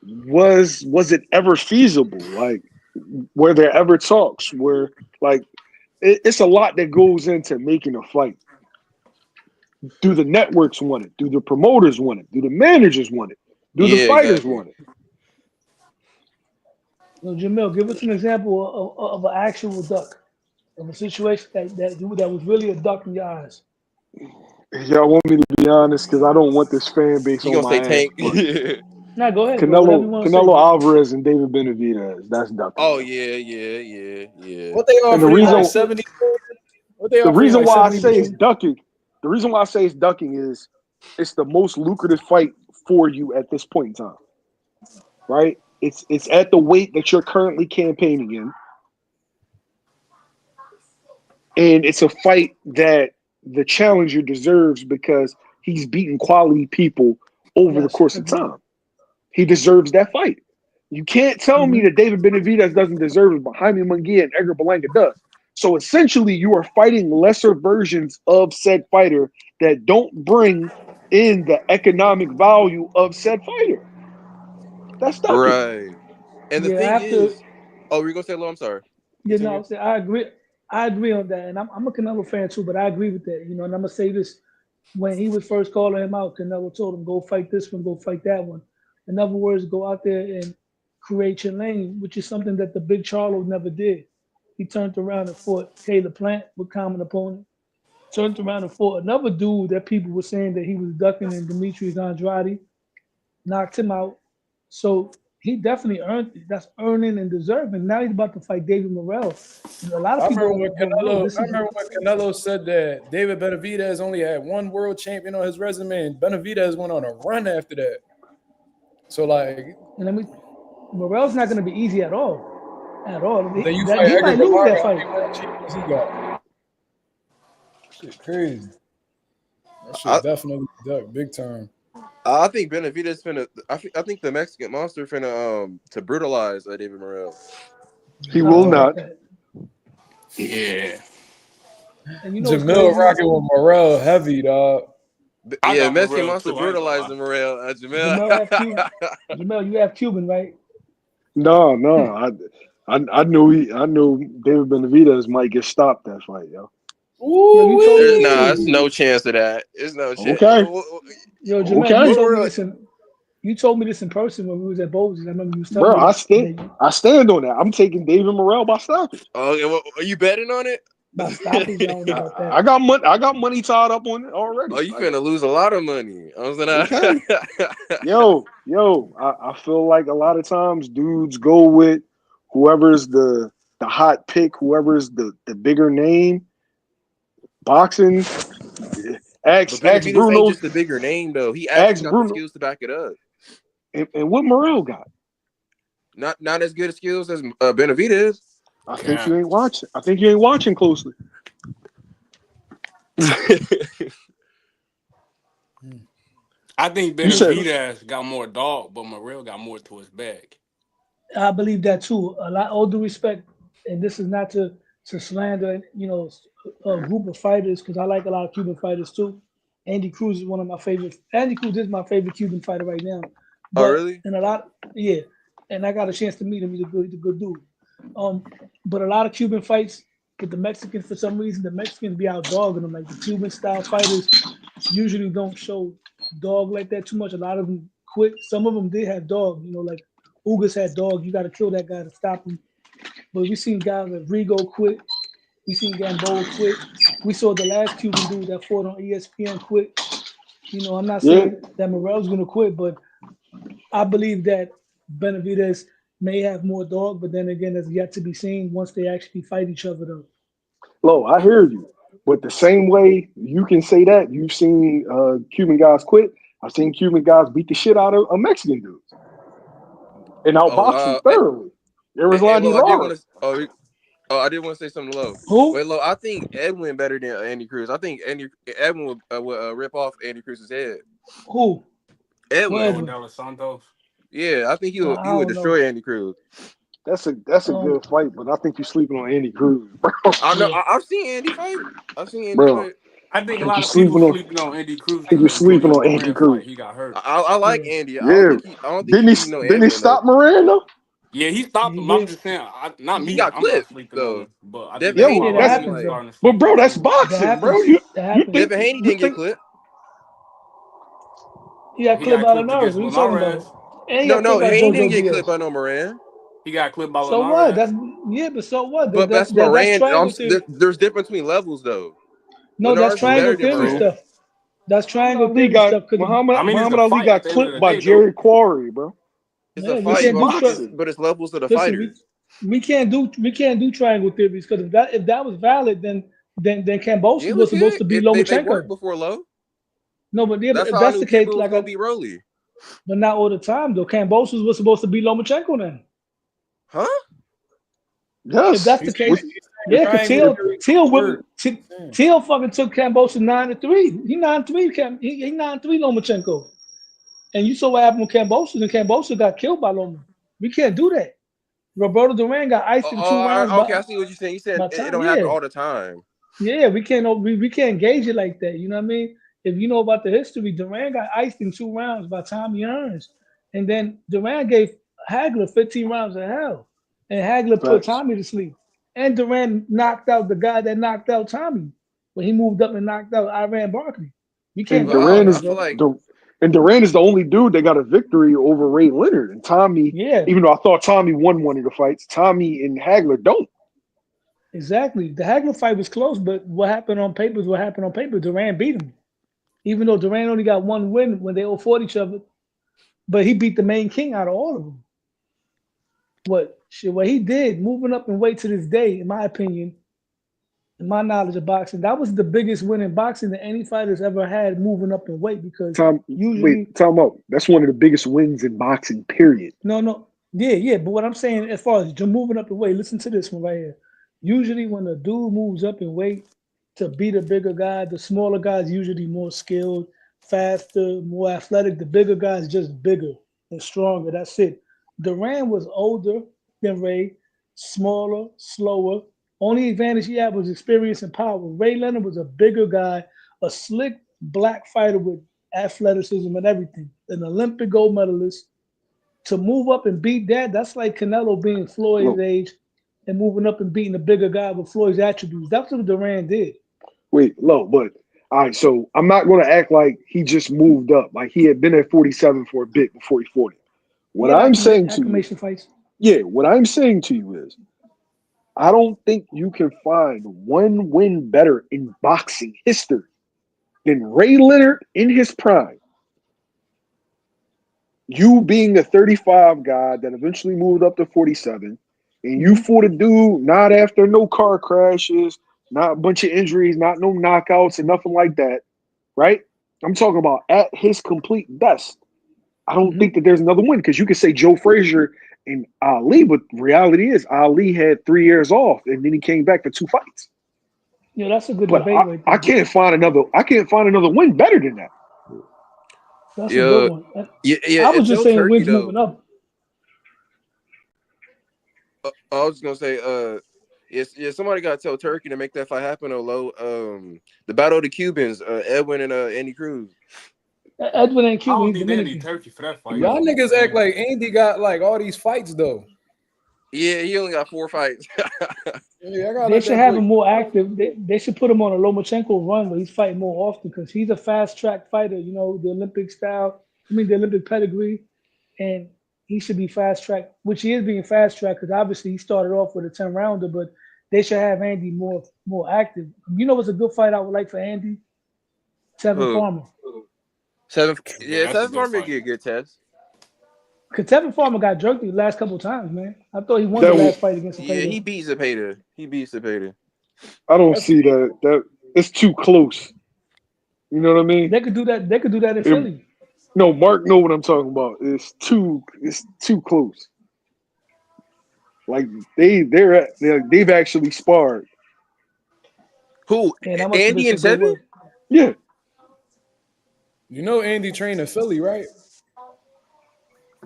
was it ever feasible? Like, were there ever talks where like it's a lot that goes into making a fight? Do the networks want it? Do the promoters want it? Do the managers want it? Do the fighters want it? No, Jamil, give us an example of an actual duck, of a situation that was really a duck in your eyes. Y'all want me to be honest, because I don't want this fan base You on gonna my say ass. Tank? Nah, go ahead, bro. Whatever you want to say, Canelo bro. Alvarez and David Benavidez. That's ducking. Oh yeah. What they And the offering reason like 70? What they the offering reason like why I 70 say it's million? ducking, the reason why I say it's ducking is it's the most lucrative fight for you at this point in time. Right? It's at the weight that you're currently campaigning in. And it's a fight that the challenger deserves because he's beaten quality people over the Yes, course of agreed. time. He deserves that fight. You can't tell me Mhm. that David Benavidez doesn't deserve it, but Jaime Munguia and Edgar Berlanga does. So essentially, you are fighting lesser versions of said fighter that don't bring in the economic value of said fighter. That's ducking. Right. And the Yeah, thing after is, oh, we're gonna say, "Low." I'm sorry. you know, Continue. I'm saying I agree. I agree on that, and I'm a Canelo fan too. But I agree with that. You know, and I'm gonna say this: when he was first calling him out, Canelo told him, "Go fight this one, go fight that one." In other words, go out there and create your lane, which is something that the Big Charlo never did. He turned around and fought Caleb Plant with common opponent. Turned around and fought another dude that people were saying that he was ducking, and Demetrius Andrade knocked him out. So he definitely earned it. That's earning and deserving. Now he's about to fight David Morrell. And a lot of people don't know this I is remember when Canelo said that David Benavidez only had one world champion on his resume, and Benavidez went on a run after that. So like, and I mean Morrell's not gonna be easy at all. At all. then you That fight he Edgar might lose Berlanga. that How fight. many world champions he got? Shit, crazy. That I shit definitely duck big time. I think Benavidez finna. I think the Mexican monster finna to brutalize David Morrell. He I don't will know Uh, about not. that. Yeah, And you know what's Jamil crazy? rocking with Morrell heavy, dog. I Yeah, got Mexican Morrell monster too. I ain't gonna lie. brutalizing Morrell. Jamel. Jamel have Cuban. Jamel, you have Cuban, right? No. I knew David Benavidez might get stopped that fight, yo. Yo, you told me this Nah, in it's no chance of that. It's no chance. Okay. yo, Jamel, you Okay. told me What this in you told me this in person when we was at Bowles. I remember you was telling Bro, me that I stand on that. I'm taking David Morrell by stoppage. Okay, well, are you betting on it? by stoppage, I don't know about I that. got money. I got money tied up on it already. Oh, you finna lose a lot of money. I was Okay. gonna. I feel like a lot of times dudes go with whoever's the hot pick, whoever's the bigger name. Boxing, But ask Benavidez ain't Bruno, just a bigger name though. He actually ask got the Bruno, skills to back it up. and what Morrell got. Not as good as skills as Benavidez. I think Cap. you ain't watching. I think you ain't watching closely. I think You said, Benavidez got more dog, but Morrell got more to his bag. I believe that too. A lot, all due respect, and this is not to slander, a group of fighters because I like a lot of Cuban fighters too. Andy Cruz is one of my favorite. Andy Cruz is my favorite Cuban fighter right now. Oh, But really? and a lot, yeah, and I got a chance to meet him. He's a good dude. But a lot of Cuban fights with the Mexicans, for some reason, the Mexicans be out dogging them. Like the Cuban style fighters usually don't show dog like that too much. A lot of them quit. Some of them did have dog. Like Ugas had dog. You got to kill that guy to stop him. But we seen guys like Rigo quit. We seen Gamboa quit. We saw the last Cuban dude that fought on ESPN quit. I'm not yeah, saying that Morrell's gonna quit, but I believe that Benavidez may have more dog. But then again, that's yet to be seen once they actually fight each other, though. Lo, I hear you. But the same way you can say that, you've seen Cuban guys quit. I've seen Cuban guys beat the shit out of Mexican dudes and Oh outbox them wow. thoroughly. There was Hey, Lonnie Lo, I did want Lara. to. I did want to say something low. Who? Wait, Lo, I think Edwin better than Andy Cruz. I think Edwin would rip off Andy Cruz's head. Who? What Edwin. Edwin Edwin? De Los Santos. Yeah, I think I he would don't know. destroy Andy Cruz. That's a Um, good fight, but I think you're sleeping on Andy Cruz, bro. I know. yeah. I've seen Andy fight. I've seen Andy Bro, fight. I I think a think lot you're of people sleeping on. sleeping on Andy Cruz I think because you're that sleeping Julian on Andy Moran fight, Cruz. he got hurt. I like Yeah. Andy. Yeah, I don't think he beat no didn't he Edwin though. stop Moreno? Yeah, he Yeah, stopped he him. I'm did. just saying, not He me. got I'm not clipped sleeping on though. him, but I think Devin that's Haney why Yeah, a that lot of didn't people happens like. though. starting to But sleep bro, on that's Cruz. That boxing, bro. happens. That happens. Devin Haney You didn't get think clipped. He got He clipped got by clipped Linares. against What are you talking about? Linares. And he No, got clipped no, by Haney didn't JoJo get clipped Diaz. by no Moran. He got clipped by So what? Linares. But so what? But that's That's Moran. triangle theory. There's difference between levels though. No, that's Linares is true, triangle better than theory true, Moran. stuff. That's triangle Ali theory got stuff. Cause Muhammad I mean, it's Muhammad a Ali fight at got the end of clipped the by day, though. Jerry Quarry, bro. It's yeah, a we fight, can't do but it's levels to the listen, fighters. we can't do triangle theories because if that was valid, then Yeah, Kambosos we was supposed can. to be They worked Lomachenko. before low. No, but yeah, but That's if how I that's knew the case, Kimbo was like gonna be Rolly. but not all the time though. Kambosos was supposed to be Lomachenko then. Huh? If that's Yes. the He's case, saying yeah, because triangle theory word. Damn. Teal fucking took Kambosos 9-3. He 9-3. He 9-3 Lomachenko. And you saw what happened with Kambosos, and Kambosos got killed by Loma. We can't do that. Roberto Duran got iced in 2 rounds Okay. I see what you're saying. You said by it time. don't happen all the time. Yeah, we can't gauge it like that. You know what I mean? If you know about the history, Duran got iced in 2 rounds by Tommy Hearns. And then Duran gave Hagler 15 rounds of hell. And Hagler put Facts. Tommy to sleep. And Duran knocked out the guy that knocked out Tommy when he moved up and knocked out Iran Barkley. We can't And But do all Duran that, I is feel bro. like Duran is the only dude that got a victory over Ray Leonard. And Tommy, Yeah, even though I thought Tommy won one of the fights, Tommy and Hagler don't. exactly. The Hagler fight was close, but what happened on paper is what happened on paper. Duran beat him. Even though Duran only got one win when they all fought each other, but he beat the main king out of all of them. What he did, moving up in weight to this day, in my opinion, in my knowledge of boxing, that was the biggest win in boxing that any fighter's ever had moving up in weight because usually Time out. That's one of the biggest wins in boxing, period. no. Yeah. But what I'm saying as far as moving up in weight, listen to this one right here. Usually when a dude moves up in weight to beat a bigger guy, the smaller guy's usually more skilled, faster, more athletic. The bigger guy's just bigger and stronger. That's it. Duran was older than Ray, smaller, slower. Only advantage he had was experience and power. Ray Leonard was a bigger guy, a slick black fighter with athleticism and everything, an Olympic gold medalist. To move up and beat that, that's like Canelo being Floyd's Look, age and moving up and beating a bigger guy with Floyd's attributes. That's what Duran did. but all right, so I'm not going to act like he just moved up. Like he had been at 47 for a bit before he fought it. He What had I'm saying to you, acclamation fights. what I'm saying to you is, I don't think you can find one win better in boxing history than Ray Leonard in his prime. You being a 35 guy that eventually moved up to 47, and you fought a dude not after no car crashes, not a bunch of injuries, not no knockouts, and nothing like that, right? I'm talking about at his complete best. I don't think that there's another win because you could say Joe Frazier and Ali, but reality is Ali had 3 years off and then he came back for 2 fights. Yeah, that's a good But debate right there. I can't find another win better than that. That's a yeah, good one. I yeah. was just Tell saying Turkey wins though. moving up. I was just gonna say, somebody got to tell Turkey to make that fight happen. Or low, the battle of the Cubans, Edwin and Andy Cruz. Edwin ain't I Cuban, don't he's need any Dominican. Turkey for that fight. Y'all niggas act like Andy got like all these fights though. Yeah, he only got 4 fights. Yeah, I gotta They let should that have boy. him more active. They should put him on a Lomachenko run where he's fighting more often because he's a fast track fighter, you know, the Olympic style. The Olympic pedigree. And he should be fast track, which he is being fast track because obviously he started off with a 10 rounder, but they should have Andy more active. You know what's a good fight I would like for Andy? Tevin Who? Farmer. Seven. Yeah, Yeah, that's a 7 good Farmer fight. get a good test. Because Tevin Farmer got jerked the last couple of times, man. I thought he won the That last fight against Yeah, he Cepeda. beat Zepeda. I don't That's see that. That it's too close. You know what I mean? They could do that. They could do that in It- Philly. no, Mark know what I'm talking about. It's too close. Like they've actually sparred. Who? Man, that must have been Andy and some good Tevin? work. Yeah. You know Andy trained in Philly, right?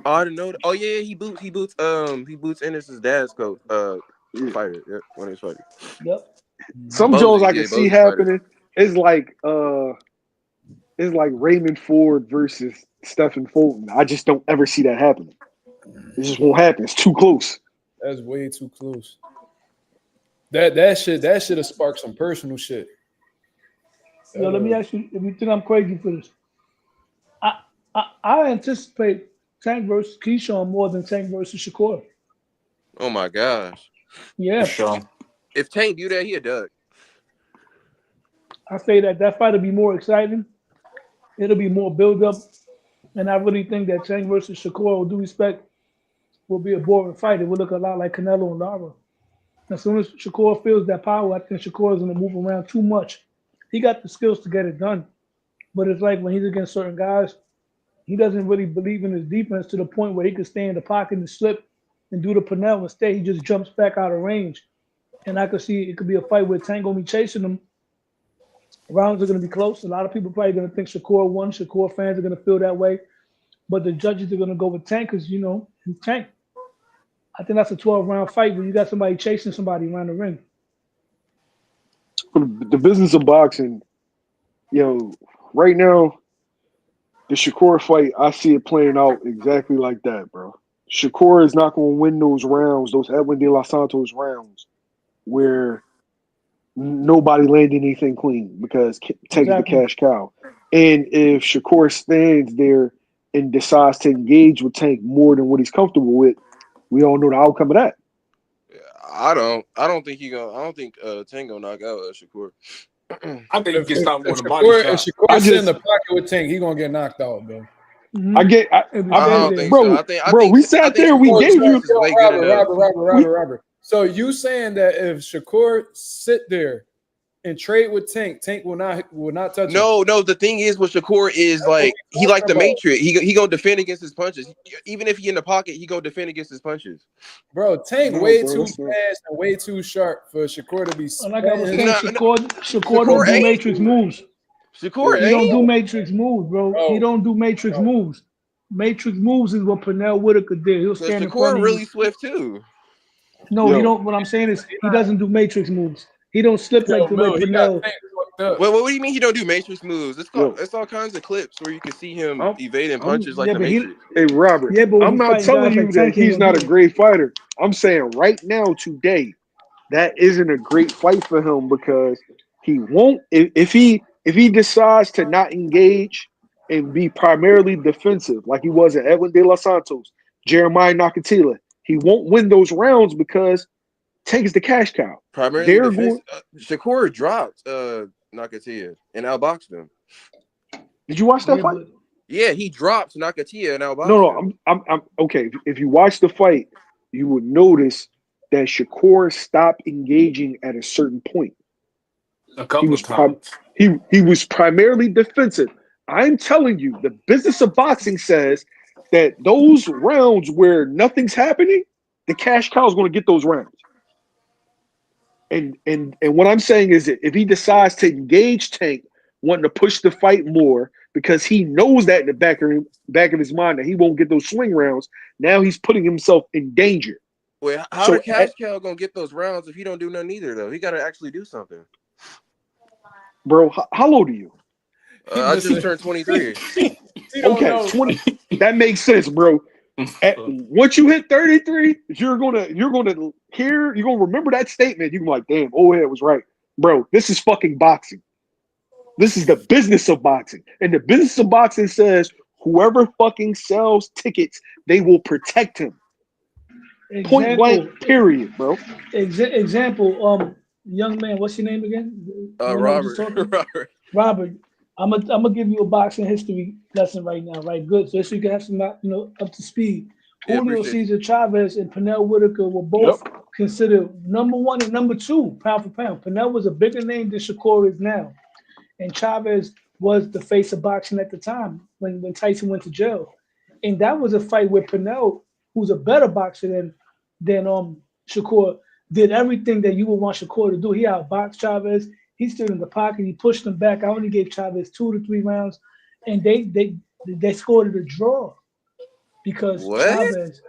Oh, I didn't know that. Oh yeah, he boots Ennis's dad's coach, Yeah. fighter. Yeah, one of his fighters. Yep. Some Jones I can see happening. It's like Raymond Ford versus Stephen Fulton. I just don't ever see that happening. It just won't happen. It's too close. That's way too close. That should have sparked some personal shit. Yo, let me ask you if you think I'm crazy for this. I anticipate Tank versus Keyshawn more than Tank versus Shakur. Oh my gosh! For Yeah, sure. If Tank do that, he a duck. I say that fight will be more exciting. it'll be more build up. And I really think that Tank versus Shakur, with due respect, will be a boring fight. It will look a lot like Canelo and Lara. As soon as Shakur feels that power, I think Shakur is going to move around too much. He got the skills to get it done, but it's like when he's against certain guys, he doesn't really believe in his defense to the point where he can stay in the pocket and slip and do the Pinel. Instead, he just jumps back out of range. And I could see it could be a fight where Tank gonna be chasing him. Rounds are gonna be close. A lot of people probably gonna think Shakur won. Shakur fans are gonna feel that way, but the judges are gonna go with Tank because he's Tank. I think that's a 12-round fight where you got somebody chasing somebody around the ring. The business of boxing, right now, the Shakur fight, I see it playing out exactly like that, bro. Shakur is not going to win those rounds, those Edwin De Los Santos rounds, where nobody landed anything clean because Tank's the cash cow. And if Shakur stands there and decides to engage with Tank more than what he's comfortable with, we all know the outcome of that. I don't think Tank gonna knock out Shakur. I think he can stop him with a body Shakur, shot. if Shakur's in the pocket with Tank, he gonna get knocked out, bro. Mm-hmm. I don't think bro, so. We sat there. We gave you Robert. So you saying that if Shakur sit there and trade with Tank, Tank will not touch him? No. The thing is with Shakur is he like the Matrix. He gonna defend against his punches. Even if he in the pocket, he gonna defend against his punches. Bro, Tank too fast and way too sharp for Shakur to be. Like I was saying, Shakur don't do Matrix moves. Shakur he don't do Matrix moves, bro. He don't do Matrix moves. Matrix moves is what Pernell Whitaker did. He'll stand in front of you. Really swift too. No, he don't. What I'm saying is he doesn't do Matrix moves. He don't slip like the way Pernell. What do you mean he don't do Matrix moves? It's all kinds of clips where you can see him evading punches like the Matrix. Hey, Robert, I'm not telling you that he's not a great fighter. I'm saying right now, today, that isn't a great fight for him because he won't. If he decides to not engage and be primarily defensive like he was at Edwin De Los Santos, Jeremiah Nakathila, he won't win those rounds because Tank is the cash cow. Primarily Shakur dropped Nakathila and outboxed him. Did you watch that fight? Yeah, he dropped Nakathila and outboxed him. No, I'm okay. If you watch the fight, you would notice that Shakur stopped engaging at a certain point. A couple of times. He was primarily defensive. I'm telling you, the business of boxing says that those rounds where nothing's happening, the cash cow is going to get those rounds. And what I'm saying is that if he decides to engage Tank, wanting to push the fight more because he knows that in the back of his mind that he won't get those swing rounds, now he's putting himself in danger. Wait, how the cash cow gonna get those rounds if he don't do nothing either though? He got to actually do something. Bro, how old are you? I just turned 23. Okay, 20. That makes sense, bro. Once you hit 33, you're gonna remember that statement. You're like, damn, it was right. Bro, this is fucking boxing. This is the business of boxing. And the business of boxing says whoever fucking sells tickets, they will protect him. Point blank, period, bro. Example, young man, what's your name again? Robert. Robert. I'm gonna give you a boxing history lesson right now, right? Good, so you can have some, up to speed. Julio Cesar Chavez and Pernell Whitaker were both considered number 1 and number 2 pound for pound. Pernell was a bigger name than Shakur is now, and Chavez was the face of boxing at the time when Tyson went to jail, and that was a fight where Pernell, who's a better boxer than Shakur, did everything that you would want Shakur to do. He outboxed Chavez. He stood in the pocket. He pushed him back. I only gave Chavez 2 to 3 rounds, and they scored a draw because Chavez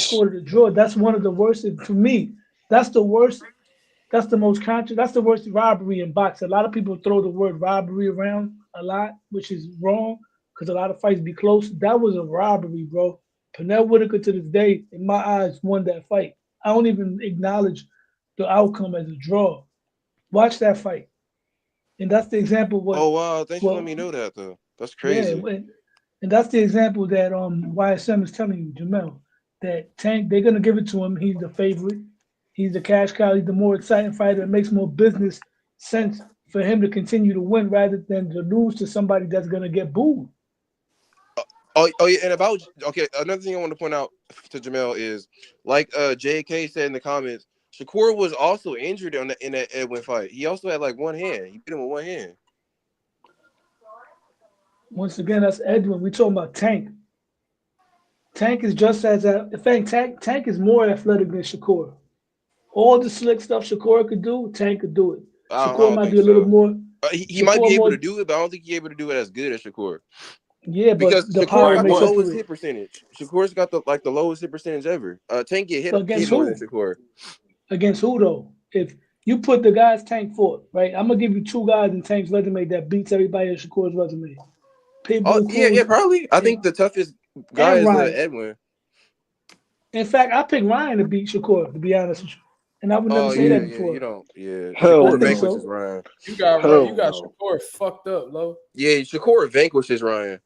scored a draw. That's one of the worst for me. That's the worst. That's the most that's the worst robbery in boxing. A lot of people throw the word robbery around a lot, which is wrong because a lot of fights be close. That was a robbery, bro. Pernell Whitaker to this day, in my eyes, won that fight. I don't even acknowledge the outcome as a draw. Watch that fight, and that's the example. Oh wow! Thanks for letting me know that though. That's crazy. Yeah, and that's the example that YSM is telling you, Jamel, that Tank, they're gonna give it to him. He's the favorite. He's the cash cow. He's the more exciting fighter. It makes more business sense for him to continue to win rather than to lose to somebody that's gonna get booed. Yeah, and another thing I want to point out to Jamel is, like JK said in the comments, Shakur was also injured in that Edwin fight. He also had like one hand. He beat him with one hand. Once again, that's Edwin. We talking about Tank. Tank is just as in fact, Tank is more athletic than Shakur. All the slick stuff Shakur could do, Tank could do it. I Shakur don't might think be a little so. more. He might be Shakur able more, to do it, but I don't think he's able to do it as good as Shakur. yeah, Because but the Shakur power got the makes up lowest for hit it. percentage. Shakur's got the lowest hit percentage ever. Tank get hit Against more than who? Shakur. Against who though? If you put the guys Tank fought, right? I'm gonna give you two guys in Tank's resume that beats everybody in Shakur's resume. Oh Pitbull yeah, Cruz probably. I think the toughest guy and is Ryan. Edwin. In fact, I picked Ryan to beat Shakur, to be honest with you. And I would never Oh say yeah, that yeah. You before. don't. Yeah, Hell I Shakur think no. vanquishes so. Ryan. You got right. You Hell got no. Shakur fucked up, Lo. Yeah, Shakur vanquishes Ryan.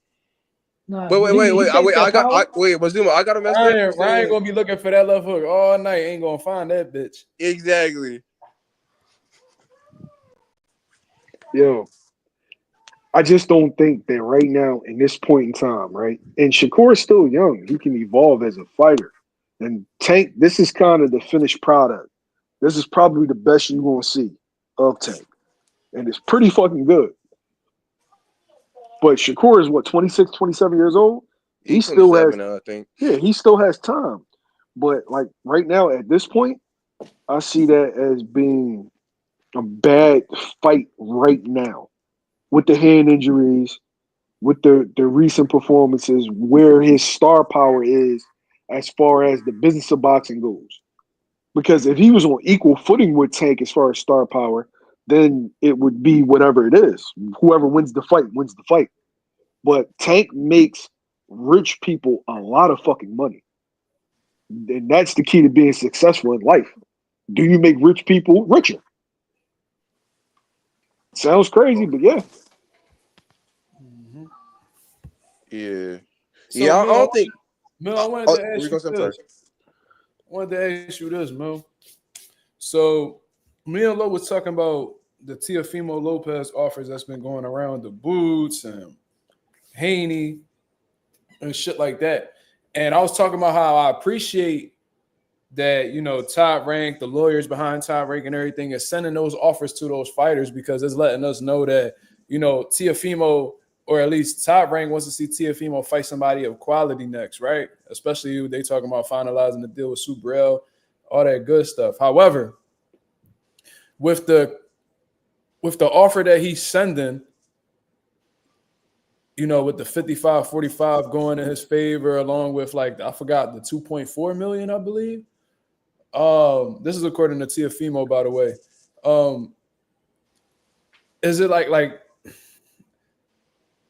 Nah, Wait, but wait, wait, he wait. takes that power. Wait, Mazuma, I got to mess up. You Ryan saying gonna be looking for that left hook all night. Ain't gonna find that bitch. exactly? Yo, I just don't think that right now in this point in time, right? And Shakur is still young. He can evolve as a fighter. And Tank, this is kind of the finished product. This is probably the best you're gonna see of Tank. And it's pretty fucking good. But Shakur is what, 26, 27 years old? He He's still has 27 now, I think. he still has time. But like right now at this point, I see that as being a bad fight right now with the hand injuries, with the recent performances, where his star power is as far as the business of boxing goes. Because if he was on equal footing with Tank as far as star power, then it would be whatever it is. Whoever wins the fight wins the fight. But Tank makes rich people a lot of fucking money. And that's the key to being successful in life. Do you make rich people richer? Sounds crazy, but yeah. Mm-hmm. Yeah. So, Yeah, I Mil, don't think. I wanted Oh, to where you ask go? you I'm sorry. this. I wanted to ask you this, Mil. So, me and Lo was talking about the Teofimo Lopez offers that's been going around, the Boots and Haney and shit like that. And I was talking about how I appreciate that, Top Rank, the lawyers behind Top Rank and everything is sending those offers to those fighters because it's letting us know that, Teofimo, or at least Top Rank wants to see Teofimo fight somebody of quality next, right? Especially they talking about finalizing the deal with Subrel, all that good stuff. However, with the offer that he's sending, with the 55-45 going in his favor, along with I forgot the 2.4 million, I believe. This is according to Teofimo, by the way. Is it like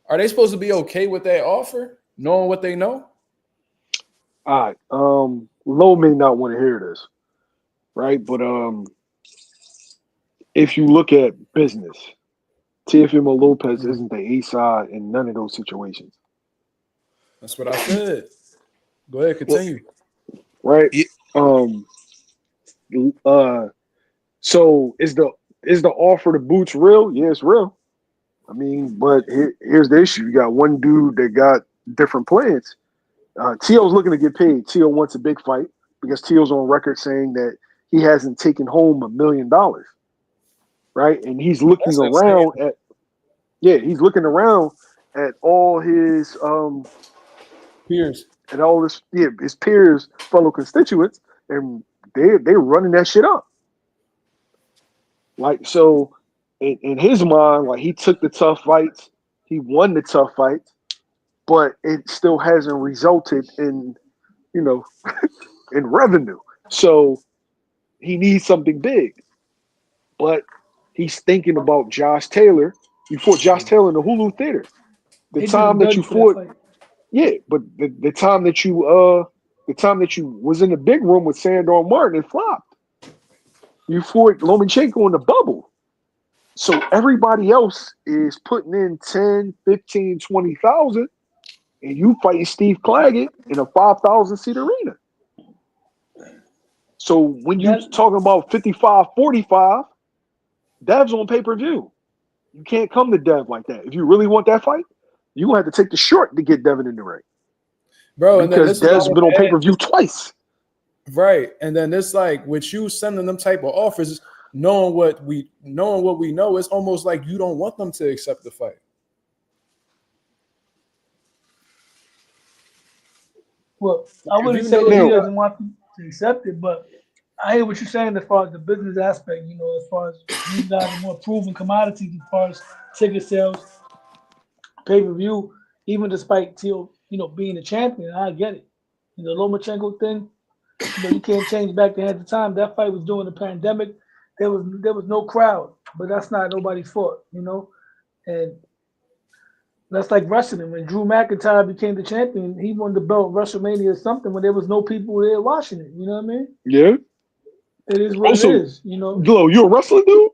are they supposed to be okay with that offer, knowing what they know? All right. Low may not want to hear this, right? But if you look at business, Teofimo Lopez isn't the A side in none of those situations. That's what I said. Go ahead, continue. Right? Yeah. So is the offer to Boots real? Yeah, it's real. I mean, but here's the issue. You got one dude that got different plans. Teo's looking to get paid. Teo wants a big fight because Teo's on record saying that he hasn't taken home $1 million. Right? And he's looking That's insane. around at all his Peers. and all his peers, fellow constituents, and they're running that shit up. Like, so in his mind, like, he took the tough fights, he won the tough fights, but it still hasn't resulted in, in revenue. So he needs something big. But he's thinking about Josh Taylor. You fought Josh Taylor in the Hulu Theater. The They did a time that you dud for that fought, fight. yeah, but the time that you was in the big room with Sandor Martin, it flopped. You fought Lomachenko in the bubble. So everybody else is putting in 10, 15, 20,000, and you fighting Steve Claggett in a 5,000 seat arena. So when you That talking about 55-45, Dev's on pay-per-view. You can't come to Dev like that. If you really want that fight, you're going to have to take the short to get Devin in the ring. Bro, and then Because this is Dev's been on pay-per-view twice. right. And then it's like with you sending them type of offers, knowing what we know, it's almost like you don't want them to accept the fight. Well, I wouldn't you say know that he now- doesn't want to accept it, but I hear what you're saying as far as the business aspect. You know, as far as these guys are more proven commodities as far as ticket sales, pay-per-view, even despite Teal, being a champion. I get it. The Lomachenko thing, you can't change back the hands of time. That fight was during the pandemic. There was no crowd, but that's not nobody's fault, and that's like wrestling. When Drew McIntyre became the champion, he won the belt at WrestleMania or something when there was no people there watching it. You know what I mean? Yeah. It is what Also, it is. Glow, you a wrestling dude?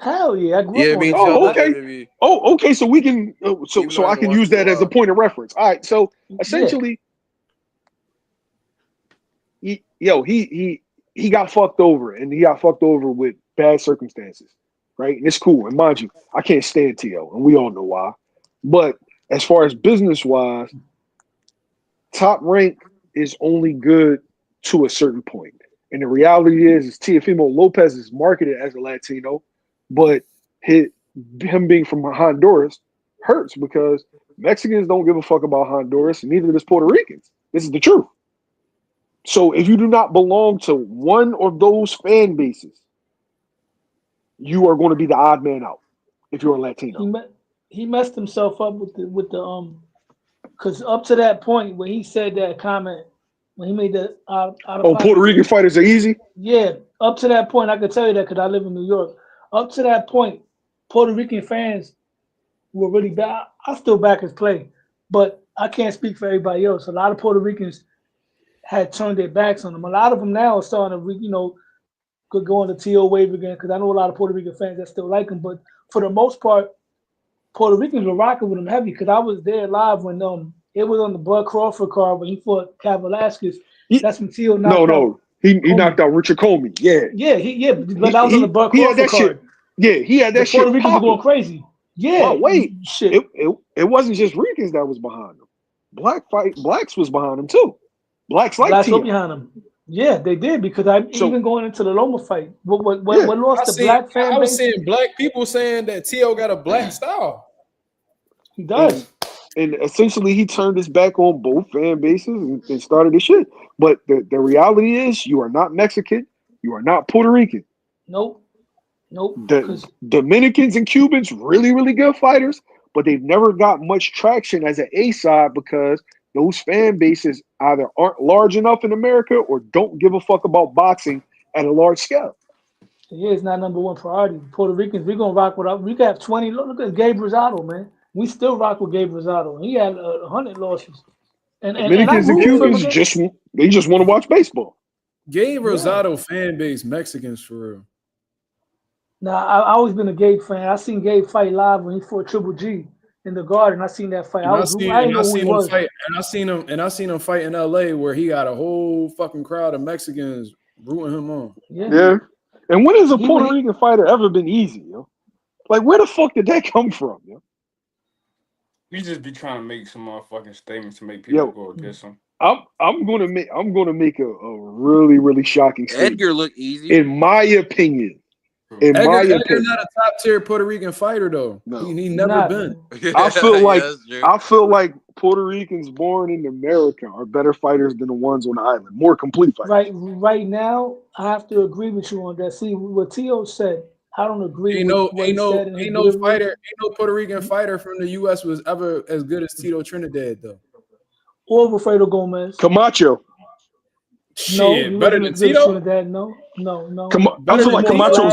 Hell yeah, I grew Yeah, up on me it. too. Oh, I love okay. WWE. Oh, okay. So we can, so Even though I I haven't can watched use it in a that as a while. point of reference. All right. So essentially, he got fucked over, and he got fucked over with bad circumstances, right? And it's cool. And mind you, I can't stand T.O., and we all know why. But as far as business wise, Top Rank is only good to a certain point. And the reality is Teofimo Lopez is marketed as a Latino, but him being from Honduras hurts because Mexicans don't give a fuck about Honduras, and neither does Puerto Ricans. This is the truth. So if you do not belong to one of those fan bases, you are going to be the odd man out if you're a Latino. He messed himself up with the because up to that point when he said that comment, when he made the Puerto Rican fighters are easy? Yeah, up to that point, I can tell you that because I live in New York. Up to that point, Puerto Rican fans were really bad. I still back his play, but I can't speak for everybody else. A lot of Puerto Ricans had turned their backs on him. A lot of them now are starting to, could go on the TO wave again because I know a lot of Puerto Rican fans that still like him. But for the most part, Puerto Ricans were rocking with him heavy because I was there live when it was on the Bud Crawford card when he fought Cat Velasquez. That's when Tio knocked out. He knocked out Richard Comey. Yeah. But that was on the Bud He had Crawford that card. shit. Yeah, he had that The shit. Puerto Ricans were popping. going crazy. Yeah. But wait, shit. It wasn't just Ricans that was behind him. Blacks was behind him too. Blacks like Blacks were Tio. behind him. Yeah, they did because even going into the Loma fight, what lost the black fan base? I was seeing black people saying that T.O. got a black style. He does. And essentially, he turned his back on both fan bases and started this shit. But the reality is, you are not Mexican. You are not Puerto Rican. Nope. The Dominicans and Cubans, really, really good fighters, but they've never got much traction as an A-side because those fan bases either aren't large enough in America or don't give a fuck about boxing at a large scale. Yeah, it's not number one priority. Puerto Ricans, we're going to rock with we got 20. Look at Gabe Rosado, man. We still rock with Gabe Rosado. He had 100 losses. And Dominicans and Cubans just want to watch baseball. Gabe Rosado fan base, Mexicans for real. Nah, I've always been a Gabe fan. I seen Gabe fight live when he fought Triple G in the Garden. I seen that fight. I didn't know who he was. I seen him fight in LA where he got a whole fucking crowd of Mexicans rooting him on. Yeah. And when has a Puerto Rican fighter ever been easy, yo? Like, where the fuck did that come from, yo? You just be trying to make some motherfucking statements to make people go against him. I'm gonna make a really, really shocking statement. Edgar looked easy. In my opinion. Edgar's not a top tier Puerto Rican fighter though. No. He never been. I feel like Puerto Ricans born in America are better fighters than the ones on the island, more complete fighters. Right now, I have to agree with you on that. See what Tio said. I don't agree with what he said. Ain't no Puerto Rican fighter from the U.S. was ever as good as Tito Trinidad though. Or Wilfredo Gomez. Camacho. Shit, better than Tito. No. I feel like Camacho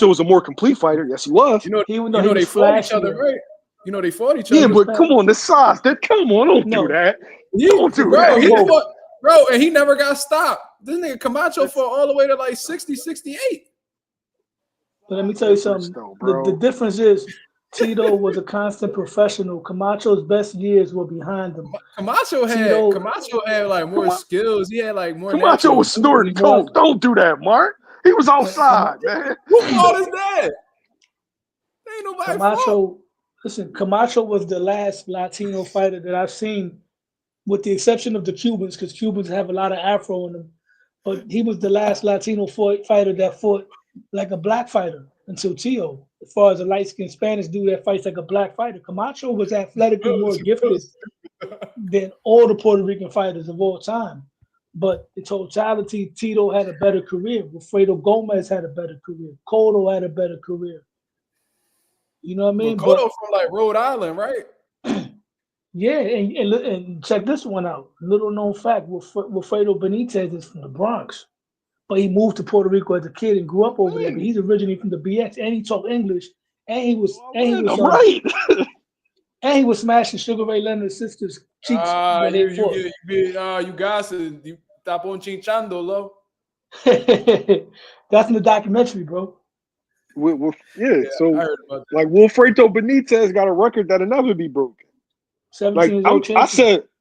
was a more complete fighter. Yes, he was. They fought each other, right? They fought each other. Yeah, but come on, the size. Come on, don't do that. Don't do that. Bro, and he never got stopped. This nigga Camacho fought all the way to like 60, 68. But let me tell you something. The difference is Tito was a constant professional. Camacho's best years were behind him. Camacho had like more skills. He had like more. Camacho was snorting coke. Don't do that, Mark. He was outside, man. Who fought his dad? Ain't nobody fault. Camacho, listen, Camacho was the last Latino fighter that I've seen, with the exception of the Cubans, because Cubans have a lot of Afro in them. But he was the last Latino fighter that fought like a black fighter until Tio. As far as a light-skinned Spanish dude that fights like a black fighter, Camacho was athletically more gifted than all the Puerto Rican fighters of all time. But the totality, Tito had a better career. Wilfredo Gomez had a better career. Cotto had a better career. You know what I mean? But Cotto from like Rhode Island, right? Yeah, and check this one out. Little known fact: Wilfredo Benitez is from the Bronx, but he moved to Puerto Rico as a kid and grew up over there. But he's originally from the BX, and he talked English, and he was right. and he was smashing Sugar Ray Leonard's sister's cheeks when they fought. You guys, you tapon chinchando, lo. That's in the documentary, bro. So like Wilfredo Benitez got a record that'll never be broken. 17 Like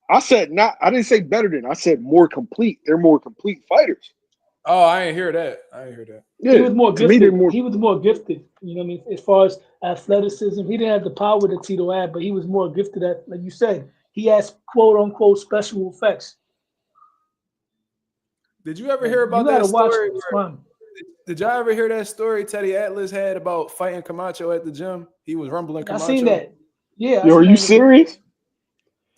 I said not. I didn't say better than. I said more complete. They're more complete fighters. Oh, I ain't hear that. Yeah, he was more gifted. He was more gifted. You know what I mean? As far as athleticism, he didn't have the power that Tito had, but he was more gifted at, like you said, he has quote unquote special effects. Did you ever hear about that story? Fun. Did y'all ever hear that story Teddy Atlas had about fighting Camacho at the gym? He was rumbling Camacho. I seen that. Yeah. Yo, are you serious?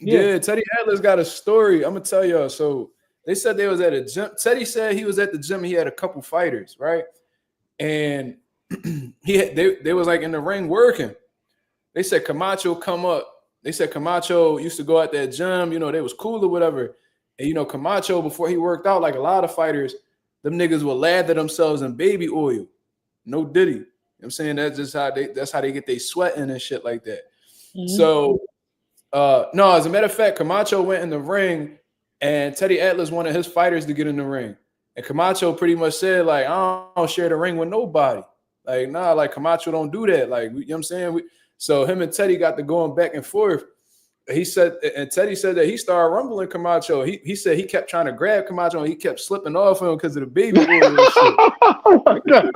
Yeah, Teddy Atlas got a story. I'm gonna tell y'all. So they said they was at a gym. Teddy said he was at the gym. He had a couple fighters, right? And they was like in the ring working. They said Camacho come up. They said Camacho used to go at that gym. You know, they was cool or whatever. And you know, Camacho before he worked out, like a lot of fighters, them niggas will lather themselves in baby oil. No diddy. You know what I'm saying? That's how they get they sweating and shit like that. Mm-hmm. So no, as a matter of fact, Camacho went in the ring and Teddy Atlas wanted his fighters to get in the ring. And Camacho pretty much said, like, I don't share the ring with nobody. Like, nah, like Camacho don't do that. Like, you know what I'm saying? So him and Teddy got to going back and forth. He said, and Teddy said that he started rumbling Camacho. He said he kept trying to grab Camacho and he kept slipping off him because of the baby oil and shit. Oh my God.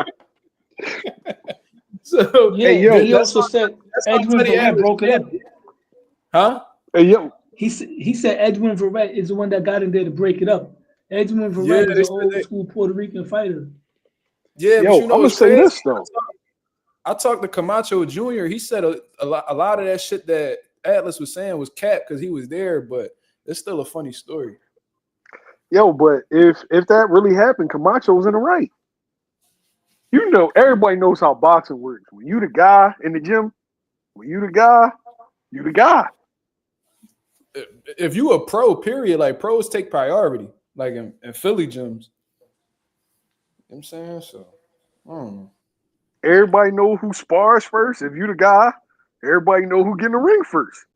So yeah, he also said Edwin Verrett broke it up. Huh? Hey, yo. He said Edwin Verrett is the one that got in there to break it up. Edwin Verrett is an old school Puerto Rican fighter. Yeah, yo, but you know I'm gonna say this though. I talked to Camacho Jr. He said a lot of that shit that Atlas was saying was cap because he was there, but it's still a funny story. Yo, but if that really happened, Camacho was in the right. You know, everybody knows how boxing works. When you the guy in the gym, when you the guy, you the guy. If you a pro, period, like pros take priority, like in Philly gyms. You know what I'm saying? So, I don't know. Everybody know who spars first. If you the guy, everybody know who get in the ring first.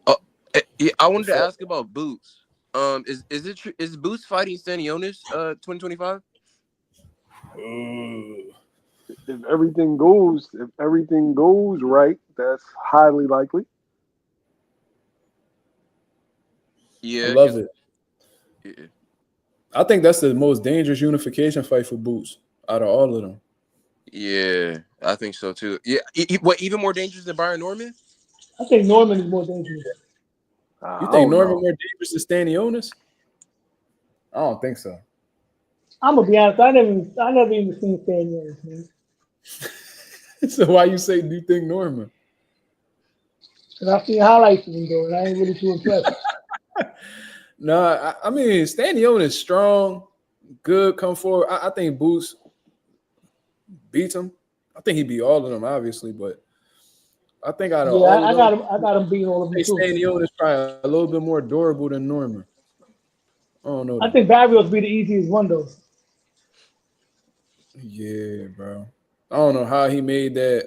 I wanted to ask about Boots. Is Boots fighting Stanionis 2025? If everything goes right, that's highly likely. Yeah, I love it. Yeah. I think that's the most dangerous unification fight for Boots out of all of them. Yeah, I think so too. Yeah, what, even more dangerous than Brian Norman? I think Norman is more dangerous. You think Norman more dangerous than Stanionis? I don't think so. I'm gonna be honest. I never even seen Stanionis, man. So why you say do you think Norman? Because I seen highlights of him though, and I ain't really too impressed. No, I mean Stanionis is strong, good, come forward. I think Boots beats him. I think he beat all of them, obviously, but I think out of all of them, I got him beating all of them too. Stanionis is probably a little bit more durable than Norman. I don't know. I think Barrios be the easiest one though. Yeah, bro. I don't know how he made that.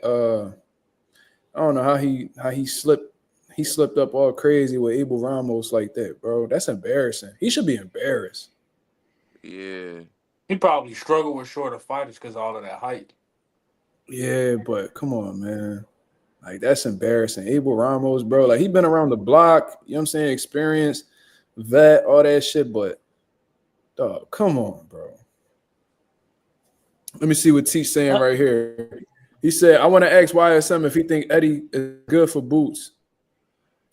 I don't know how he slipped. He slipped up all crazy with Abel Ramos like that, bro. That's embarrassing. He should be embarrassed. Yeah. He probably struggled with shorter fighters because of all of that height. Yeah, but come on, man. Like, that's embarrassing. Abel Ramos, bro. Like, he been around the block, you know what I'm saying? Experience, vet, all that shit, but dog, come on, bro. Let me see what T's saying right here. He said, I want to ask YSM if he think Eddie is good for Boots.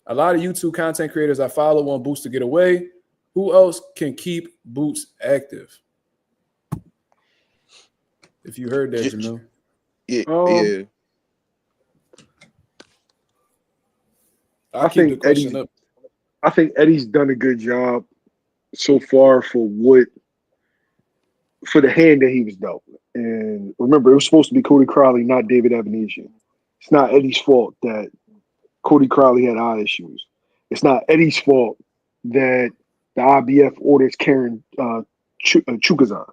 A lot of YouTube content creators I follow want Boots to get away. Who else can keep Boots active? If you heard that, Jamil. Yeah, Um, yeah. I'll I keep the think question Eddie's up. I think Eddie's done a good job so far for the hand that he was dealt. And remember, it was supposed to be Cody Crowley, not David Evanesian. It's not Eddie's fault that Cody Crowley had eye issues. It's not Eddie's fault that the IBF orders Karen Chukazan.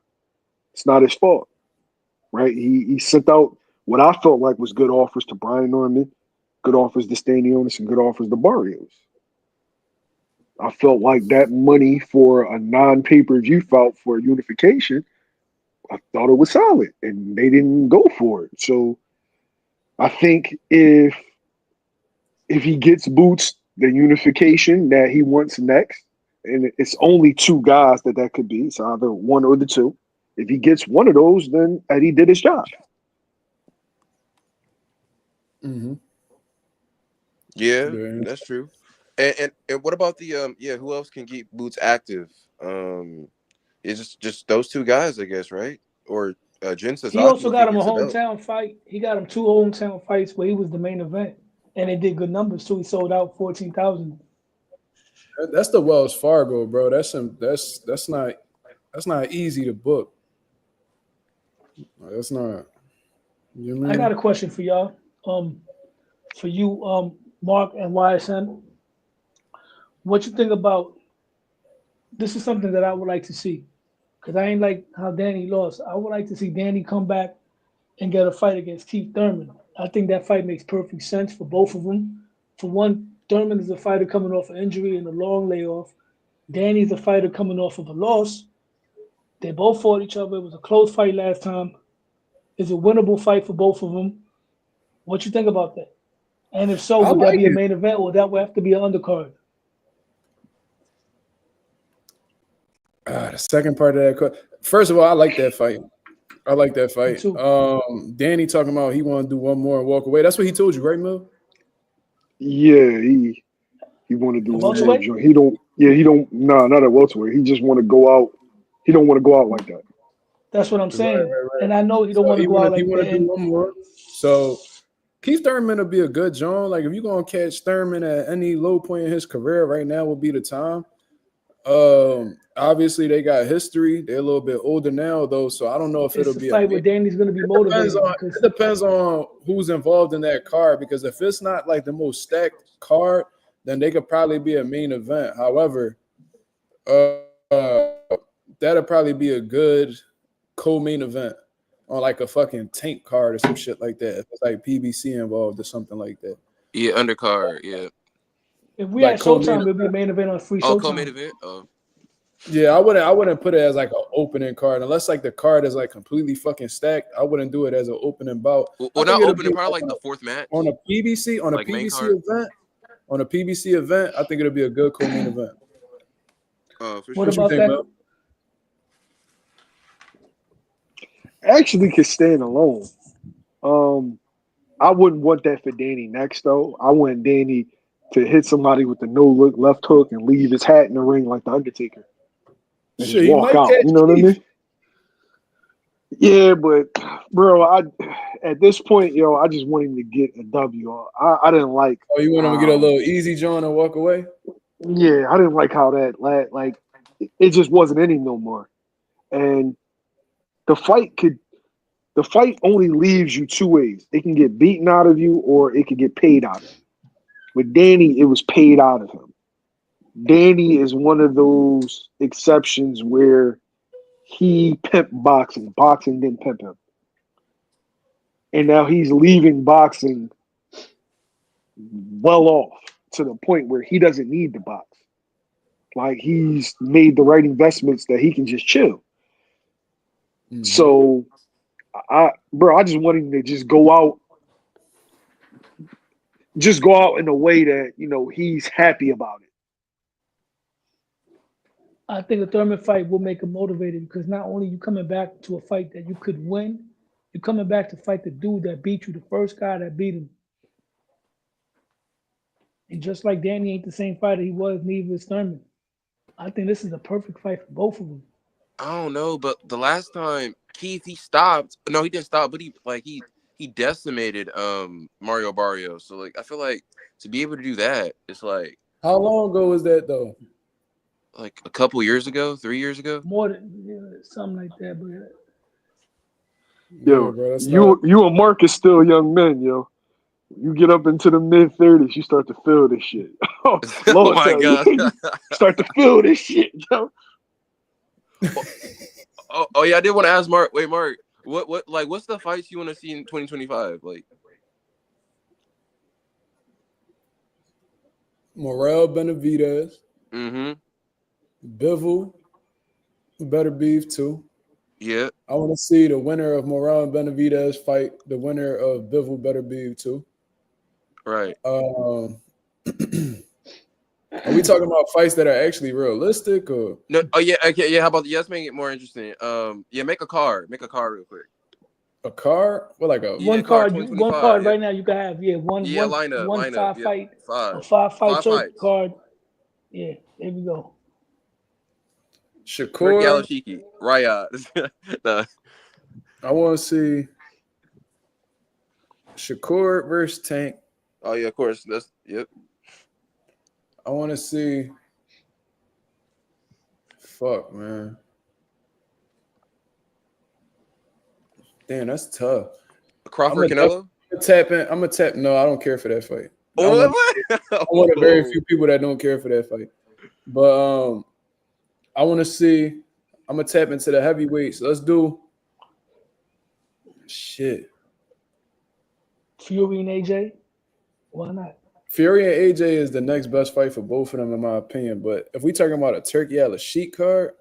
It's not his fault, right? He sent out what I felt like was good offers to Brian Norman, good offers to Stanionis, and good offers to Barrios. I felt like that money for a non-pay-per-view fight for unification, I thought it was solid, and they didn't go for it. So I think if he gets Boots the unification that he wants next, and it's only two guys that could be, it's either one or the two. If he gets one of those, then Eddie did his job. Mm-hmm. Yeah, Yeah. that's true. And what about the who else can keep Boots active? It's just those two guys, I guess, right? Or Jin He Sasaki also if he got him a gets the belt. hometown fight. He got him 2 hometown fights where he was the main event, and they did good numbers too. He sold out 14,000. That's the Wells Fargo, bro. That's not easy to book. That's not. You know what I I got mean? a question for y'all. For you, Mark and YSN, what you think about? This is something that I would like to see because I ain't like how Danny lost. I would like to see Danny come back and get a fight against Keith Thurman. I think that fight makes perfect sense for both of them. For one, Thurman is a fighter coming off an injury and a long layoff. Danny's a fighter coming off of a loss. They both fought each other. It was a close fight last time. It's a winnable fight for both of them. What you think about that? And if so, I would that like be a it. main event or that would have to be an undercard? The second part of that. First of all, I like that fight. I like that Me fight. too. Danny talking about he want to do one more and walk away. That's what he told you, right, Mil? Yeah, he want to do The one more welterweight? joint. He don't. Yeah, he don't. Nah, not at welterweight. He just want to go out. He don't want to go out like that. That's what I'm Right, right, saying. right. And I know he don't So want to go out he like want that. to do And one more. So Keith Thurman will be a good John. Like if you're gonna catch Thurman at any low point in his career, right now would be the time. Obviously they got history. They're a little bit older now, though, so I don't know if it's it'll a be a. fight where Danny's going to be Depends motivated on because it depends on who's involved in that card. Because if it's not like the most stacked card, then they could probably be a main event. However, that'll probably be a good co-main event on like a fucking tank card or some shit like that. If it's like PBC involved or something like that. Yeah, undercard. Yeah. if we had Like co-main Showtime, it'll be a main event on free Oh, co-main Showtime. event. Oh, Yeah, I wouldn't put it as like an opening card unless like the card is like completely fucking stacked. I wouldn't do it as an opening bout. I well, think not it'll be opening. Probably like like the fourth match, on a PBC like main card. event. On a PBC event, I think it'll be a good co-main event. For What What sure. you about think, that? Mel? Actually, could stand alone. I wouldn't want that for Danny next though. I want Danny to hit somebody with the no look left hook and leave his hat in the ring like the Undertaker and just Shit, he walk might out. catch You know what I Keith. mean? Yeah, but bro, at this point, yo, I just want him to get a W. I didn't like Oh, you want him to get a how. little easy John and walk away? Yeah, I didn't like how that like it just wasn't any no more. And the fight could the fight only leaves you two ways. It can get beaten out of you or it could get paid out of you. With Danny, it was paid out of him. Danny is one of those exceptions where he pimped boxing. Boxing didn't pimp him. And now he's leaving boxing well off to the point where he doesn't need to box. Like he's made the right investments that he can just chill. Mm-hmm. So I just want him to just go out in a way that, he's happy about it. I think a Thurman fight will make him motivated because not only you coming back to a fight that you could win, You're coming back to fight the dude that beat you, the first guy that beat him. And just like Danny ain't the same fighter he was, neither is Thurman. I think this is a perfect fight for both of them. I don't know, but the last time Keith he stopped. No, he didn't stop, but he decimated Mario Barrios. So like I feel like to be able to do that, it's like How long ago was that though? like a couple years ago, 3 years ago. More than something like that, but Yo, Yeah, bro, that's you and Mark is still young men, yo. You get up into the mid-30s, you start to feel this shit. Oh, Oh Lord, my tell you, god. you start to feel this shit, yo. Oh yeah, I did want to ask Mark. Wait, Mark, what's the fights you want to see in 2025? Like, Morel Benavidez, Bivol, better beef too. yeah, I want to see the winner of Morel and Benavidez fight the winner of Bivol better beef too. right. Are we talking about fights that are actually realistic or No, oh yeah, okay, yeah. How about let's make it more interesting. Yeah, make a card real quick. a card? Well, like a Yeah, one card card 2025. Yeah, right now you can have one lineup. Yeah, five five fight Turkey fights. card. Yeah, there we go. Turkey Shakur. Alashiki, Riyadh. Nah. I want to see Shakur versus Tank. Oh yeah, of course. That's yep. I want to see. Fuck, man. Damn, that's tough. Crawford Canelo. I'm gonna tap. No, I don't care for that fight. I'm Oh, one of very few people that don't care for that fight. But I want to see. I'm gonna tap into the heavyweights. Let's do. Shit. Fury and AJ. Why not? Fury and AJ is the next best fight for both of them, in my opinion. But if we talking about a Turkey Al-Sheikh card,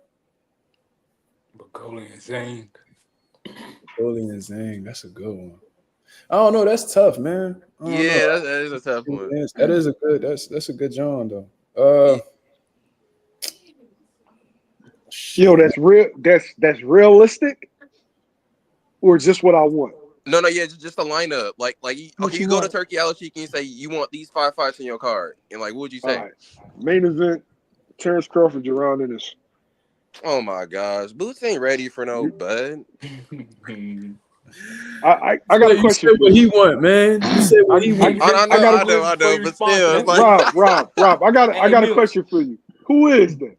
Bagoli and Zane. Bowling and Zhang, that's a good one. I don't know. That's tough, man. I don't yeah, know. that is a tough one. That is a good. That's a good John though. Yo, that's real. That's realistic, or is this what I want? No, yeah, just a lineup. Like What you you go to want? Turkey Alashiki and say you want these 5 fights in your card, and like, what would you All say? right, main event: Terrence Crawford, Jerron Ennis. Oh my gosh, Boots ain't ready for no bud. I got a You question said for what you. he want, man. You said what he want. I know, but still, it's like, Rob. I got a question for you. Who is that?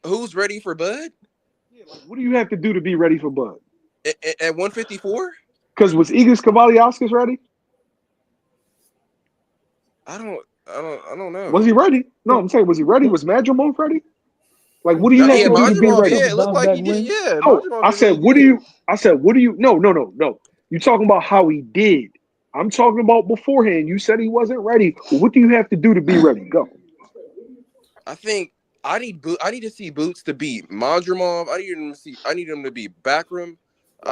who's ready for bud Yeah, like, what do you have to do to be ready for Bud? at 154? Because was Igis Kavaliauskas ready? I don't know. Was he ready? No, I'm saying, was he ready? Was Madrimov ready? Like, what do you No, have yeah, to do to be Madrimov, ready? yeah, it looked like he did. Yeah, No, Madrimov I did said, really what good. do you? No. You're talking about how he did. I'm talking about beforehand. You said he wasn't ready. Well, what do you have to do to be ready? Go. I think I need to see Boots to beat Madrimov. I need him to beat Backroom.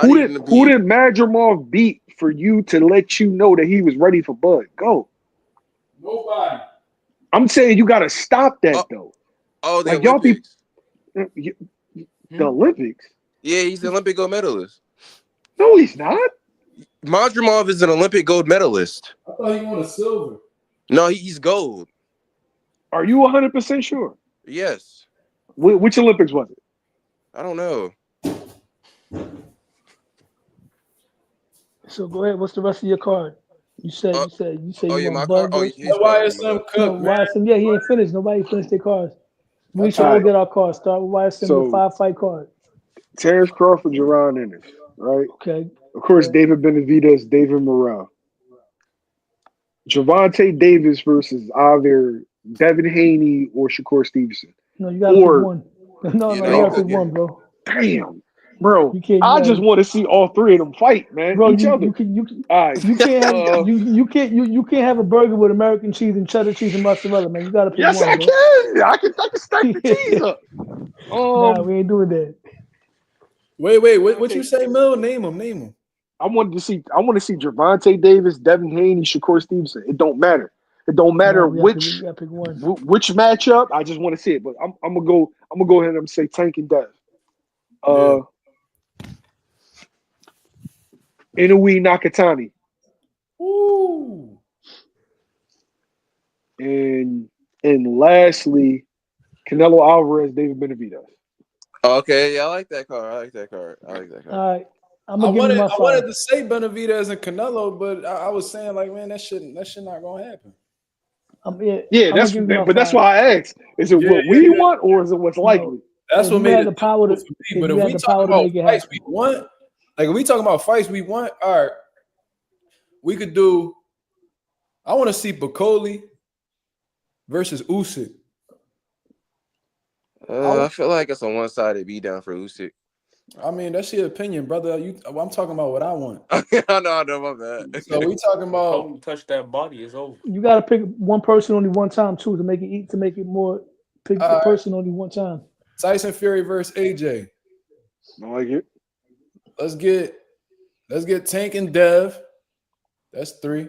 Who did Madrimov beat for you to let you know that he was ready for Bud? Go. Nobody. I'm saying you got to stop that though. Oh, the like Olympics. The Olympics. Yeah, he's the Olympic gold medalist. No, he's not. Madrimov is an Olympic gold medalist. I thought he wanted silver. No, he's gold. Are you 100% sure? Yes. Which Olympics was it? I don't know. So go ahead. What's the rest of your card? You said you my want card. Bud Oh, versus his card. My bad. no, YSM. Yeah, he ain't finished. Nobody finished their cards. We should all get our cards. Start with YSM, So, the 5-fight card. Terrence Crawford, Jerron Ennis, right? Okay. Of course, David Benavidez, David Morrell. Gervonta Davis versus either Devin Haney or Shakur Stevenson. No, you gotta pick one. No, you gotta pick one, bro. Damn, bro. You I just want to see all three of them fight, man. Bro, each other. All right. You can't have a burger with American cheese and cheddar cheese and mozzarella, man. You gotta pick one. Yes, I bro. can. I can stack the cheese up. Nah, we ain't doing that. Wait. What you say, Mel? Name him. I want to see Gervonta Davis, Devin Haney, Shakur Stevenson. It don't matter. It don't matter which matchup. I just want to see it. But I'm gonna go ahead and say Tank and Dev. Inoue Nakatani. Ooh. And lastly, Canelo Alvarez, David Benavidez. Okay, yeah, I like that card. I like that card. All right, I'm I gonna give you my wanted five. to say Benavidez and Canelo, but I was saying like, man, that shit not gonna happen. Yeah, I'm gonna give you my that's five. why I asked. Is it what we want or is it what's likely? That's If what you made had it the power to, difficult for me. if But you if had we the talking power to about make it fights happen, we want, like if we talking about fights we want, all right, we could do. I want to see Bacoli versus Usyk. I feel like it's a one-sided beatdown for Usyk. I mean, that's your opinion, brother. I'm talking about what I want. I know, my bad. So we talking about Don't touch that body. It's over. you gotta pick one person only one time too to make it more. Pick the person only one time. Tyson Fury versus AJ. I like it. Let's get Tank and Dev. That's 3.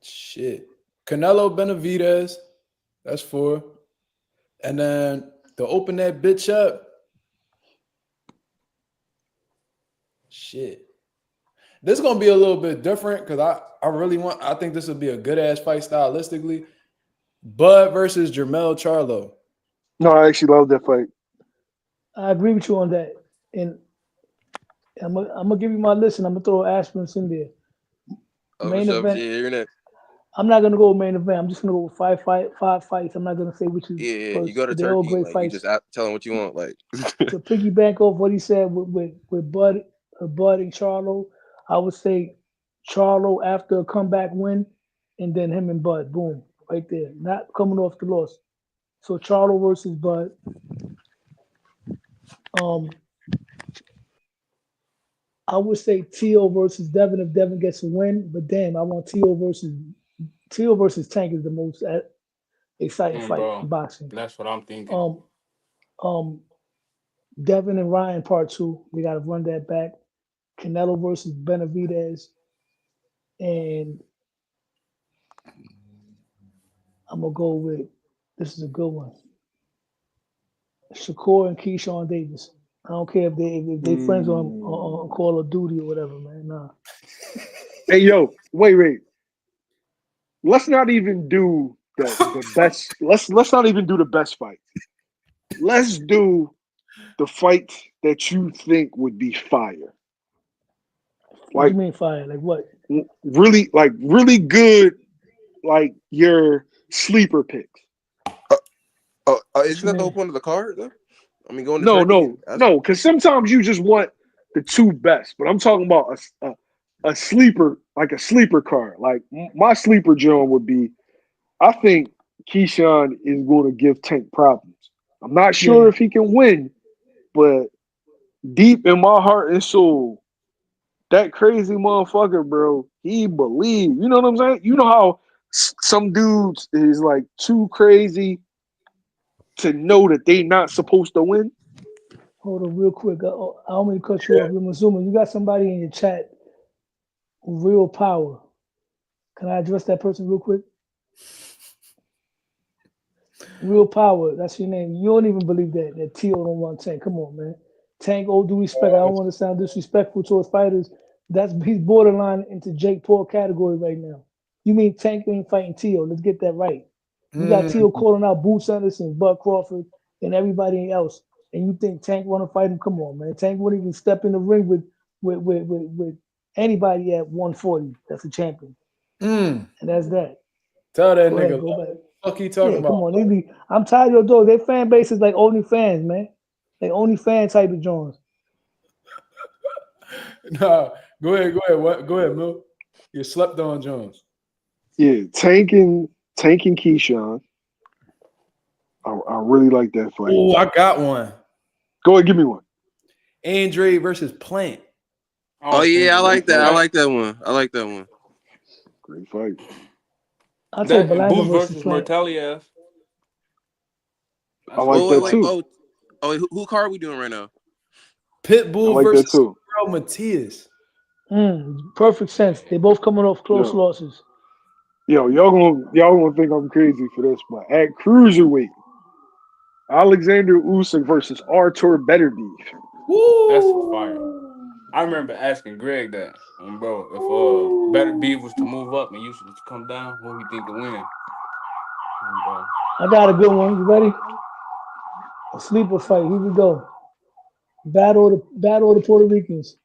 Shit. Canelo Benavidez. That's 4. And then to open that bitch up. Shit. This is gonna be a little bit different because I think this would be a good ass fight stylistically. Bud versus Jermell Charlo. No, I actually love that fight. I agree with you on that, and I'm gonna give you my list, and I'm gonna throw aspirants in there. Main event. Yeah, you're next. I'm not gonna go with main event. I'm just gonna go with five fights. I'm not gonna say which is Yeah, first. you go to They're all Turkey. great Like, fights. you just tell them what you want. Like, To piggyback off what he said with Bud and Charlo, I would say Charlo after a comeback win, and then him and Bud, boom, right there. Not coming off the loss. So Charlo versus Bud. I would say Teo versus Devin if Devin gets a win, but damn, I want Teo versus Tank is the most exciting fight Bro, in boxing. that's what I'm thinking. Devin and Ryan part 2, they got to run that back. Canelo versus Benavidez, and I'm gonna go with this is a good one. Shakur and Keyshawn Davis. I don't care if they friends on Call of Duty or whatever, man. Nah. Hey, yo, wait. Let's not even do the best. Let's not even do the best fight. Let's do the fight that you think would be fire. What do you mean fire? Like what? Really good, like your sleeper picks. isn't that the whole point of the card, though? I mean, going to No, Turkey. because sometimes you just want the 2 best. But I'm talking about a sleeper, like a sleeper card. Like my sleeper John would be. I think Keyshawn is going to give Tank problems. I'm not sure if he can win, but deep in my heart and soul, that crazy motherfucker, bro, he believes. You know what I'm saying? You know how some dudes is like too crazy to know that they not supposed to win? Hold on, real quick. I don't mean to cut you off. Mazuma, you got somebody in your chat, Real Power. Can I address that person real quick? Real Power, that's your name. You don't even believe that Tio don't want Tank. Come on, man. Tank, all due respect. I don't want to sound disrespectful towards fighters. He's borderline into Jake Paul category right now. You mean Tank ain't fighting Tio? Let's get that right. You got Tio calling out Boots Anderson, Bud Crawford, and everybody else, and you think Tank want to fight him? Come on, man. Tank wouldn't even step in the ring with anybody at 140. That's a champion, and that's that. Tell that Go nigga. ahead, go back. Fuck he talking about? Come on, I'm tired of your dog. Their fan base is like OnlyFans, man. Like OnlyFans type of Jones. Nah, go ahead. What? Go ahead, Mil. You slept on Jones. Yeah, Tank and Keyshawn. I really like that fight. Oh, I got one. Go ahead, give me one. Andre versus Plant. Oh yeah, I like that. I like that one. Great fight. I'll take That and Belanga Booth versus versus Plant. Merteliev. I like that too. Who card are we doing right now? Pitbull like versus that too. Earl Matias. Perfect sense. They both coming off close losses. Yo, y'all gonna think I'm crazy for this, but at cruiserweight, Alexander Usyk versus Artur Beterbiev. That's fire. I remember asking Greg that, bro, if Better Beef was to move up and Yusuf was to come down, who he think would win? Bro. I got a good one. You ready? A sleeper fight. Here we go. Battle of the Puerto Ricans.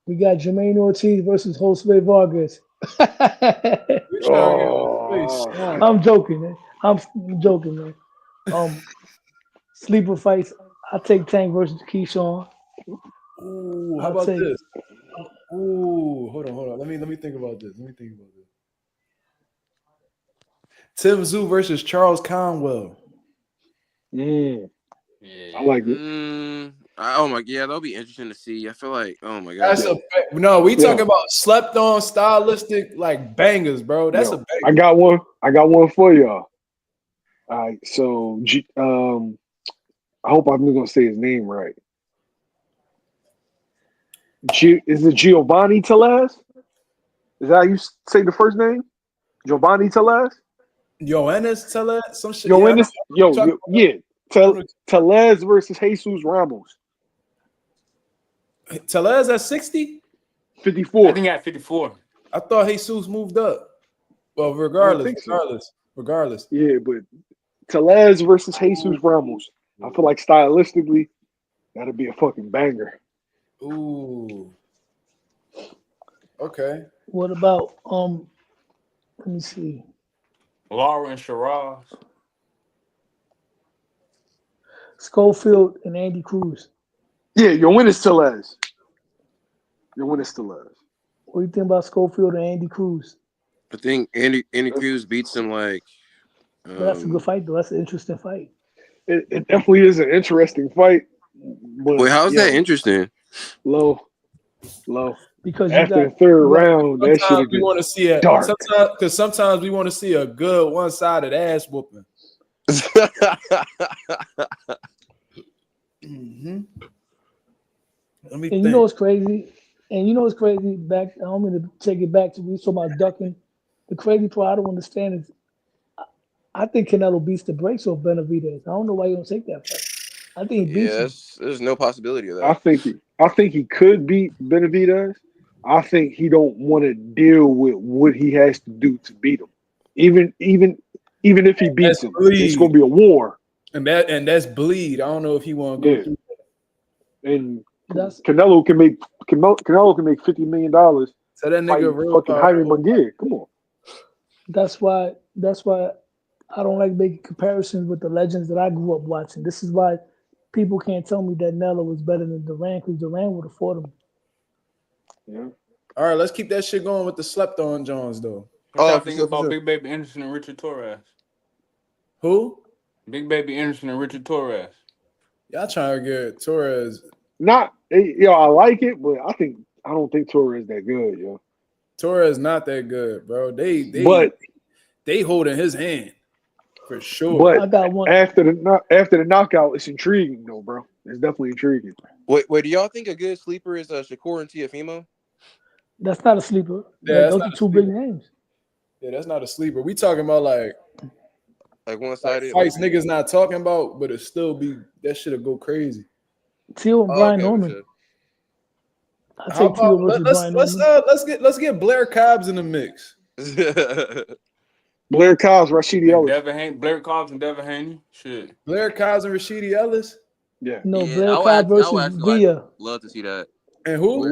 We got Jermaine Ortiz versus Jose Vargas. We trying to get Oh, I'm joking, man. I'm joking, man. Sleeper fights. I take Tank versus Keyshawn. Ooh, how I'll about take this? Ooh, hold on. Let me think about this. Tim Zoo versus Charles Conwell. I Yeah. like it. Oh my, yeah, that'll be interesting to see. I feel like, oh my That's god, no. We Yeah. talking about slept on stylistic like bangers, bro. That's Yo, a banger. I got one. I got one for y'all. All right. So, I hope I'm gonna say his name right. Is it Giovanni Telez? Is that how you say the first name? Giovanni Telez? Yoenis Tele, some shit. Yo, Yeah, in this, yeah. I know Telez versus Jesus Ramos. Telez at 60. I 54. think at 54. I thought Jesus moved up. Well, I don't regardless. think so. Yeah, but Telez versus Jesus Ramos. I feel like stylistically, that'll be a fucking banger. Ooh. Okay. What about let me see. Laura and Shiraz. Schofield and Andy Cruz. Yeah, your win is Telez. What do you think about Schofield and Andy Cruz? I think Andy Cruz beats him like. But that's a good fight, though. That's an interesting fight. It definitely is an interesting fight. But Wait, how's that interesting? Low. Because After the third round, that shit Sometimes would we get want to see a dark. sometimes we want to see a good one-sided ass whooping. Mm-hmm. Let me And think. you know what's crazy? Back, I don't mean to take it back to we talking about ducking. The crazy part I don't understand is I think Canelo beats the brakes off Benavidez. I don't know why you don't take that fight. I think he beats him. There's no possibility of I that. think he could beat Benavidez. I think he don't want to deal with what he has to do to beat him. Even if he beats him, it's gonna be a war. And that's bleed. I don't know if he want to go through. And That's Canelo can make $50 million. So that nigga Fighting real fucking Jaime Munguia. Come on. that's why I don't like making comparisons with the legends that I grew up watching. This is why people can't tell me that Nella was better than Duran because Duran would have fought him. Yeah. All right, let's keep that shit going with the slept on Jones though. What y'all for think sure, about Big Baby Anderson and Richard Torres? Who? Big Baby Anderson and Richard Torres. Y'all trying to get Torres. I like it, but I don't think Torres that good, yo. Torres not that good, bro. They holding his hand for sure. But I got one. after the knockout, it's intriguing though, bro. It's definitely intriguing. Wait, do y'all think a good sleeper is Shakur and Teofimo? That's not a sleeper. Yeah, Those are two big names. Yeah, that's not a sleeper. We talking about like one-sided fights niggas not talking about, but it still be that shit'll go crazy. Teal and Brian Norman. I take Teal versus Brian Norman. Let's get Blair Cobbs in the mix. Blair Cobbs, Rashidi Ellis. Blair Cobbs and Devin Haney. Shit. Blair Cobbs and Rashidi Ellis. Yeah. No, Blair Cobb versus Villa. Love to see that. And who?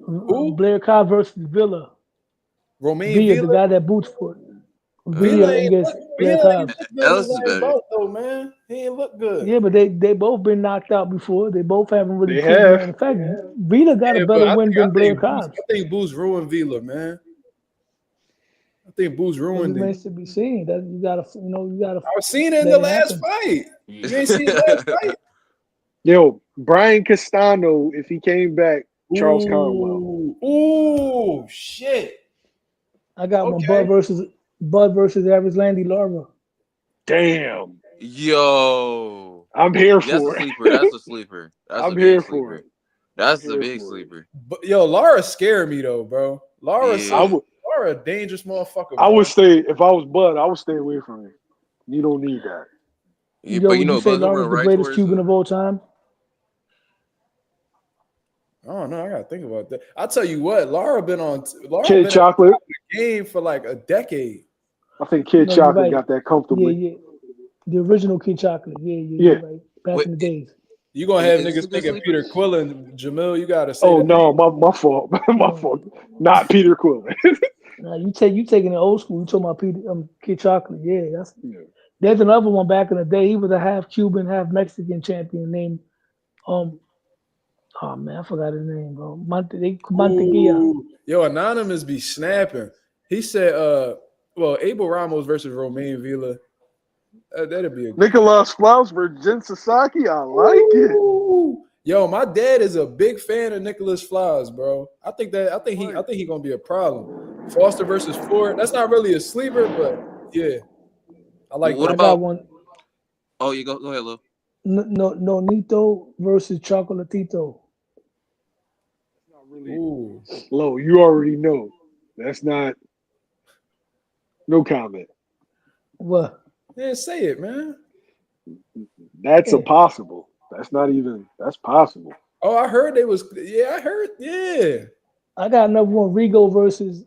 Who? Blair Cobb versus Villa. Romain Villa, the guy that boots for it. Villa against Blair Cobb. Ellis is better. Though, man. He ain't look good. Yeah, but they both been knocked out before. They both haven't really They proven have. that. In fact, Villa got a better win than Blair Cobb. I think Boost ruined Villa, man. I think Boost ruined it. Remains to be seen. That you gotta. I've seen it in the last fight. You ain't seen the last fight. Yo, Brian Castano, if he came back, Charles Conwell. Ooh, shit. I got one. Bud versus Average Landy Lara. Damn. Yo, I'm here for it. That's a sleeper. I'm here for it. That's a big sleeper. But yo, Lara scared me though, bro. Lara a dangerous motherfucker. I would stay if I was Bud. I would stay away from him. You don't need that. Would you say Lara's the greatest Cuban of all time? I don't know. I gotta think about that. I'll tell you what, Laura been Kid in Chocolate. the game for like a decade. I think Kid No, you're Chocolate right. got that Yeah, comfortably. yeah. The original Kid Chocolate. Yeah, Yeah. you're right. Back in the days. You gonna have Is this a niggas good thinking sleeper? Peter Quillen, Jamil, you gotta say Oh the no, my fault. My No. fault. Not Peter Quillen. Nah, you taking the old school. You talking about Kid Chocolate? Yeah, that's. Yeah. There's another one back in the day. He was a half Cuban, half Mexican champion named oh man, I forgot his name, bro. Monteguia. Ooh. Yo, Anonymous be snapping. He said, well, Abel Ramos versus Romain Villa. That'd be a Nicholas Flaus versus Jen Sasaki. I like it. Ooh. Yo, my dad is a big fan of Nicholas Flowers, bro. I think he gonna be a problem. Foster versus Ford. That's not really a sleeper, but yeah, I like What I that. got about? one. Oh, you go ahead, Lou. No, Nito versus Chocolatito. Not really Ooh, low. You already know. That's not no comment. What? yeah, say it, man. That's a Yeah. possible. That's not even that's possible. Oh, I heard they was. Yeah, I heard. Yeah. I got another one. Rigo versus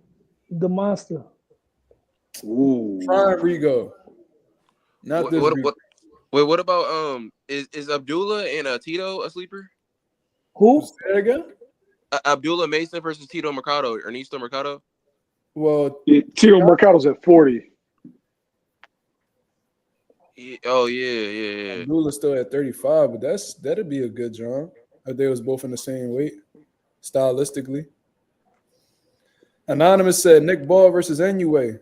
the Monster. Ooh. Prime Rigo, not What this what Rigo. what? Wait, what about is Abdullah and Tito a sleeper? Who? Say that again. Abdullah Mason versus Tito Mercado, Ernesto Mercado. Well, Tio Mercado's at 40. Yeah, oh yeah. Abdullah's still at 35, but that'd be a good job if they was both in the same weight, stylistically. Anonymous said Nick Ball versus Inoue.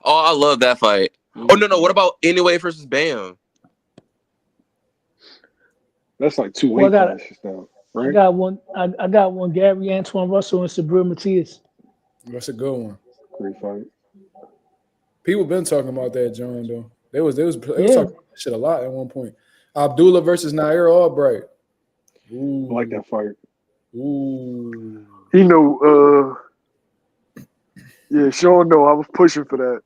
Oh, I love that fight. Oh no. What about Anyway versus Bam? That's like two Well, weight classes now, I right? got one. I got one. Gary Antoine Russell and Sabrina Matias. That's a good one. Great fight. People been talking about that, John. Though they was talking Yeah, about that shit a lot at one point. Abdullah versus Nair Albright. I like that fight. Ooh. He know yeah, Sean know I was pushing for that.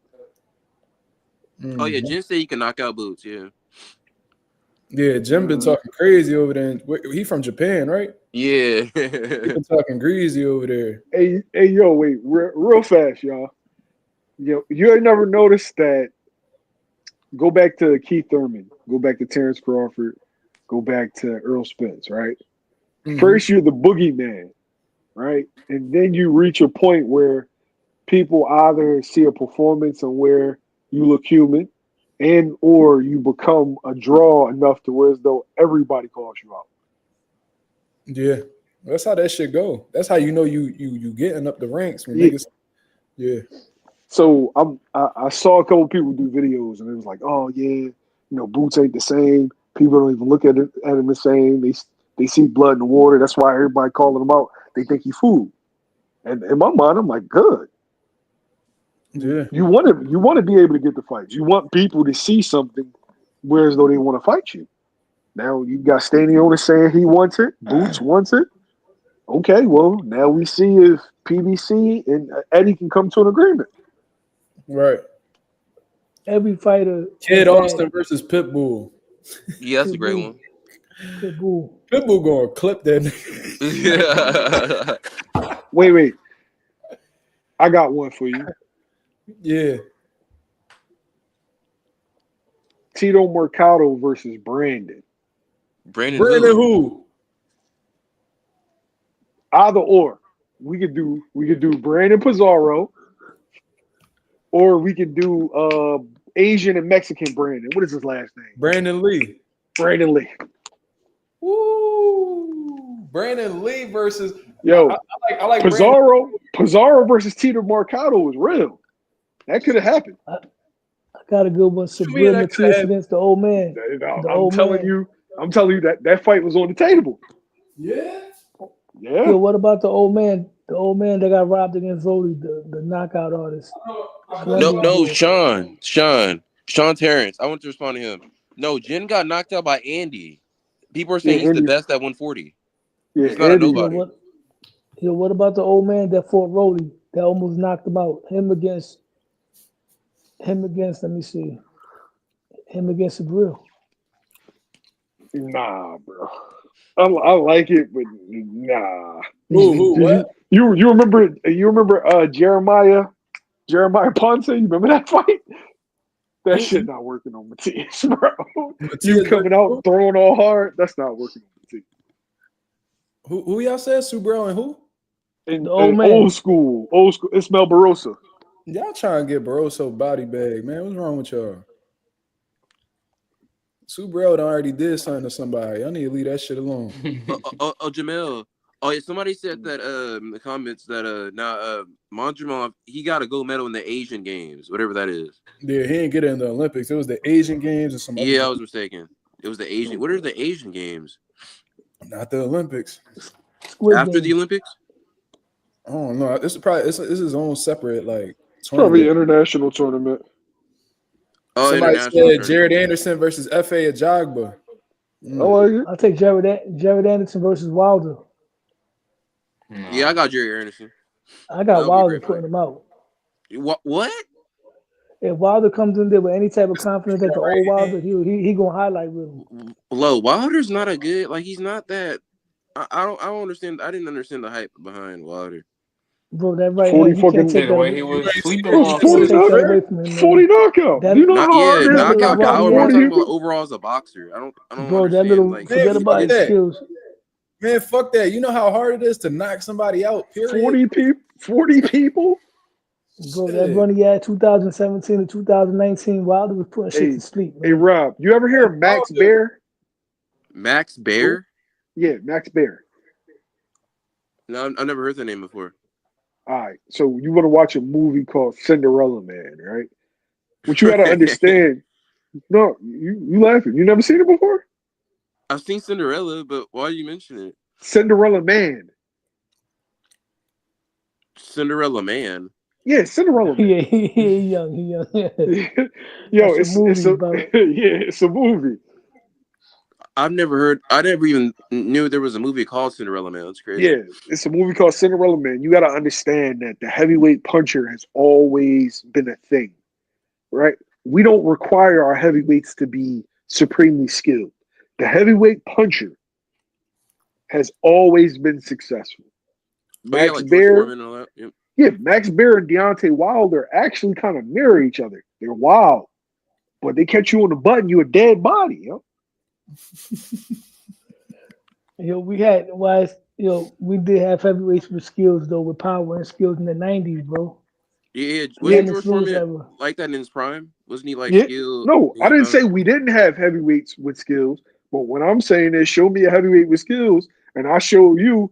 Oh yeah, Mhm. Jen said he can knock out Boots. Yeah. Yeah, Jim been talking crazy over there. He from Japan, right? Yeah. He been talking greasy over there. Hey, yo, wait, real fast, y'all. Yo, you ain't never noticed that. Go back to Keith Thurman. Go back to Terrence Crawford. Go back to Earl Spence, right? Mhm. First, you're the boogeyman, right? And then you reach a point where people either see a performance and where you look human, and or you become a draw enough to where as though everybody calls you out. Yeah, that's how that shit go. That's how you know you getting up the ranks when Yeah. niggas. Yeah, So I saw a couple people do videos and it was like, oh yeah, Boots ain't the same. People don't even look at him the same. They see blood in the water. That's why everybody calling him out. They think he fooled. And in my mind, I'm like, good. yeah, You want to be able to get the fights. You want people to see something, whereas though they want to fight you. Now you got Staniona saying he wants it. Boots wants it. Okay, well now we see if PBC and Eddie can come to an agreement. right. every fighter Kid has Austin had versus Pitbull. Yeah, that's a great Pitbull. one. Pitbull. Pitbull gonna clip that nigga. Yeah. Wait. I got one for you. Yeah, Tito Mercado versus Brandon. Brandon Brandon who? who? Either or. We could do Brandon Pizarro, or we could do Asian and Mexican Brandon. What is his last name? Brandon Lee. Brandon Lee. Woo! Brandon Lee versus. Yo, I like Brandon. Pizarro versus Tito Mercado was real. That could have happened. I got a good one. What you mean Sabrina that coulda Matias happened? against the old man. I'm telling you that fight was on the table. Yeah. Yeah. Yo, what about the old man? The old man that got robbed against Vody, the knockout artist. No, Sean Terrence. I want to respond to him. No, Jen got knocked out by Andy. People are saying he's the best at 140. Yeah, He's not a Andy. nobody. What about the old man that fought Rody that almost knocked him out? Him against let me see. Him against Sabril. Nah, bro. I like it, but nah. Who? What? You remember Jeremiah Ponce? You remember that fight? That shit not working on Matias, bro. You coming out throwing all hard? That's not working on Matias. Who y'all said? Subro and who? And The old man. old school Ismael Barroso. Y'all trying to get Barroso body bag, man. What's wrong with y'all? Subro already did something to somebody. I need to leave that shit alone. Jamel. Oh, yeah, somebody said that in the comments that now MarkMazuma, he got a gold medal in the Asian Games, whatever that is. Yeah, he didn't get it in the Olympics. It was the Asian Games and some other Yeah, I was mistaken. It was the Asian. What are the Asian Games? Not the Olympics. After the Olympics? I don't know. This is his own separate like Probably tournament. international tournament. Oh, Somebody international said tournament. Jared Anderson versus F.A. Ajagba. I like it. I'll take Jared Anderson versus Wilder. Yeah, I got Jerry Anderson. I got That'll be a Wilder great putting him out. What? If Wilder comes in there with any type of confidence at the old Wilder, he gonna highlight with him. Low Wilder's not a good. Like he's not that. I don't understand. I didn't understand the hype behind Wilder. Bro, that right 40 hand, you can't fucking- take The that way away. he was sleeping You on can't take that sisters. away from him, man. 40 knockout. That- You know how hard it is to knockout knock out power. But I'm 40 talking about people? overall as a boxer. I don't Bro, that understand. little Like, forget Man, about fuck his that. skills. Man, fuck that. You know how hard it is to knock somebody out, period? 40 people? Bro, that run he had 2017 to 2019, Wilder was putting shit Hey, to sleep, Hey, man. Rob, you ever hear of Max Bear? Max Bear? Yeah, Max Bear. No, I've never heard the name before. All right, so you want to watch a movie called Cinderella Man, right? What you got to understand, no, you laughing. You never seen it before? I've seen Cinderella, but why do you mention it? Cinderella Man. Cinderella Man. Yeah, Cinderella Man. Yeah, he young. Yo, That's a movie, bro. it's a movie. I never even knew there was a movie called Cinderella Man. That's crazy. Yeah, it's a movie called Cinderella Man. You got to understand that the heavyweight puncher has always been a thing, right? We don't require our heavyweights to be supremely skilled. The heavyweight puncher has always been successful. Oh, yeah, Max like George Bear, Foreman and all that. Yep. yeah, Max Bear and Deontay Wilder actually kind of mirror each other. They're wild, but they catch you on the button, you're a dead body, yo. We did have heavyweights with skills though, with power and skills in the 90s, bro. Yeah, wasn't George Lewis Foreman era. like that in his prime? Wasn't he like Yeah. skilled? No, in I his didn't say prime? we didn't have heavyweights with skills, but what I'm saying is show me a heavyweight with skills, and I show you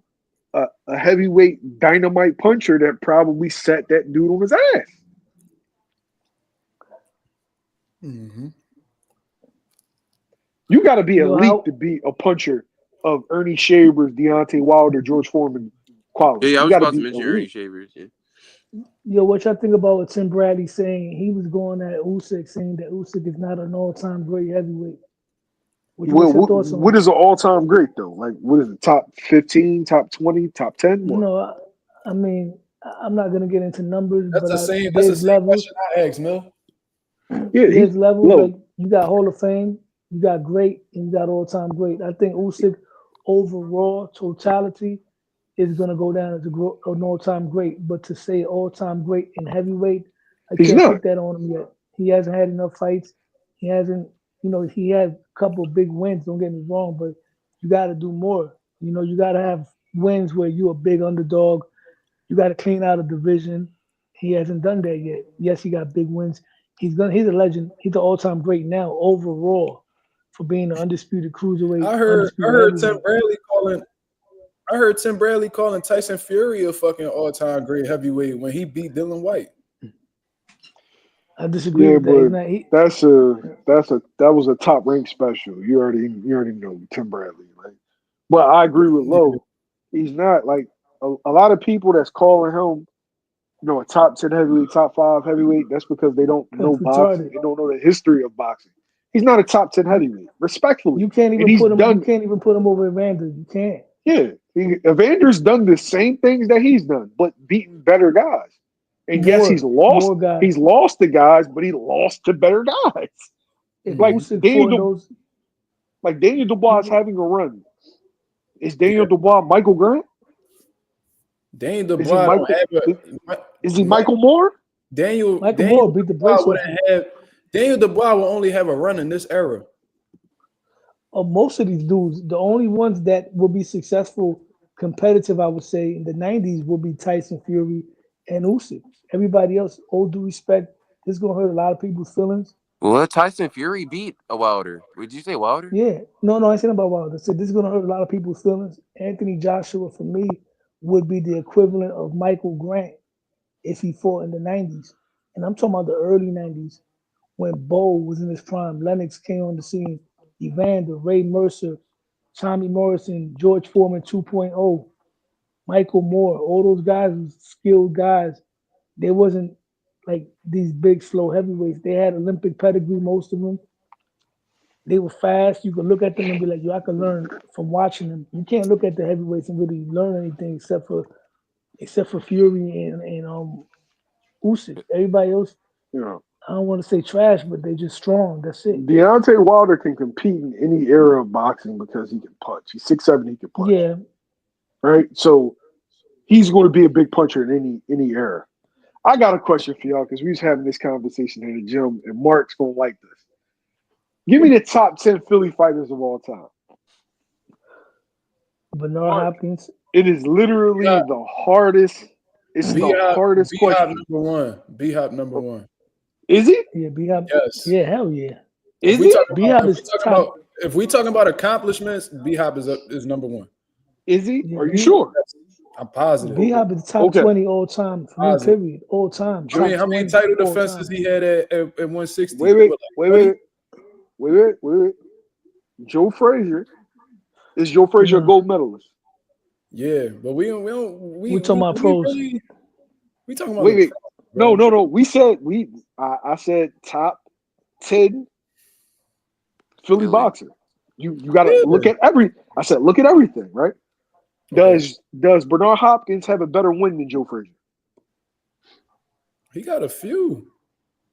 a heavyweight dynamite puncher that probably set that dude on his ass. Mm-hmm. You got to be elite to be a puncher of Ernie Shavers, Deontay Wilder, George Foreman quality. Yeah, I You was gotta about to be mention elite. Ernie Shavers. Yeah. Yo, what y'all think about what Tim Bradley saying? He was going at Usyk, saying that Usyk is not an all-time great heavyweight. What's your thoughts on What that? is an all-time great though? Like, what is it? Top 15, top 20, top 10? What? No, I mean, I'm not gonna get into numbers, That's but the same. That's the there's same levels. question I asked, Mil. Yeah, There's levels. low. Like you got Hall of Fame, you got great, and you got all-time great. I think Usyk overall totality is gonna go down as an all-time great. But to say all-time great in heavyweight, I He's can't not. put that on him yet. He hasn't had enough fights. He hasn't, he had a couple of big wins. Don't get me wrong, but you got to do more. You got to have wins where you're a big underdog. You got to clean out a division. He hasn't done that yet. Yes, he got big wins. He's a legend. He's the all-time great now overall for being the undisputed cruiserweight. I heard Tim heavyweight. Bradley calling Tyson Fury a fucking all-time great heavyweight when he beat Dylan White. I disagree Yeah, with that. but that was a top rank special. You already know Tim Bradley, right? But I agree with Lowe. He's not like a lot of people that's calling him, a top 10 heavyweight, top 5 heavyweight. That's because they don't know boxing. Retarded. They don't know the history of boxing. He's not a top 10 heavyweight, respectfully. You can't even put him. You can't even put him over Evander. You can't. Yeah, Evander's done the same things that he's done, but beaten better guys. And yes, he's lost. He's lost to guys, but he lost to better guys. Like Daniel Dubois having a run. Is Daniel Dubois Michael Grant? Daniel Is he Dubois Michael? don't have Is he Michael Moore? Daniel Michael Moore beat the brakes off him. Daniel Dubois will only have a run in this era. Most of these dudes, the only ones that will be successful, competitive, I would say, in the '90s will be Tyson Fury and Usyk. Everybody else, all due respect, this is gonna hurt a lot of people's feelings. Well, Tyson Fury beat a Wilder. Would you say Wilder? Yeah, no, I ain't saying about Wilder. I said this is gonna hurt a lot of people's feelings. Anthony Joshua, for me, would be the equivalent of Michael Grant if he fought in the '90s, and I'm talking about the early '90s when Bo was in his prime. Lennox came on the scene. Evander, Ray Mercer, Tommy Morrison, George Foreman 2.0, Michael Moore, all those guys were skilled guys. They wasn't like these big, slow heavyweights. They had Olympic pedigree, most of them. They were fast. You could look at them and be like, yo, I could learn from watching them. You can't look at the heavyweights and really learn anything except for Fury and Usyk. Everybody else, Yeah. I don't want to say trash, but they're just strong. That's it. Deontay Wilder can compete in any era of boxing because he can punch. He's 6'7", he can punch. Yeah. Right? So he's going to be a big puncher in any era. I got a question for y'all because we was having this conversation in the gym, and Mark's going to like this. Give me the top 10 Philly fighters of all time. Bernard Hopkins. It is literally the hardest. It's the hardest question. B-Hop number one. Is he? Yeah, B-Hop. Yes. Yeah, hell yeah. Is he? B-Hop is top. If we talking about accomplishments, B-Hop is number one. Is he? Yeah, Are you sure? I'm positive. B-Hop is top 20 all time for me, period. All time. I mean, how many title defenses he had at 160? Wait. Joe Frazier. Is Joe Frazier a gold medalist? Yeah, but we talking about pros. We talking about wait. No. I said top 10 Philly boxer. You gotta look at look at everything, right? Okay. Does Bernard Hopkins have a better win than Joe Frazier? He got a few.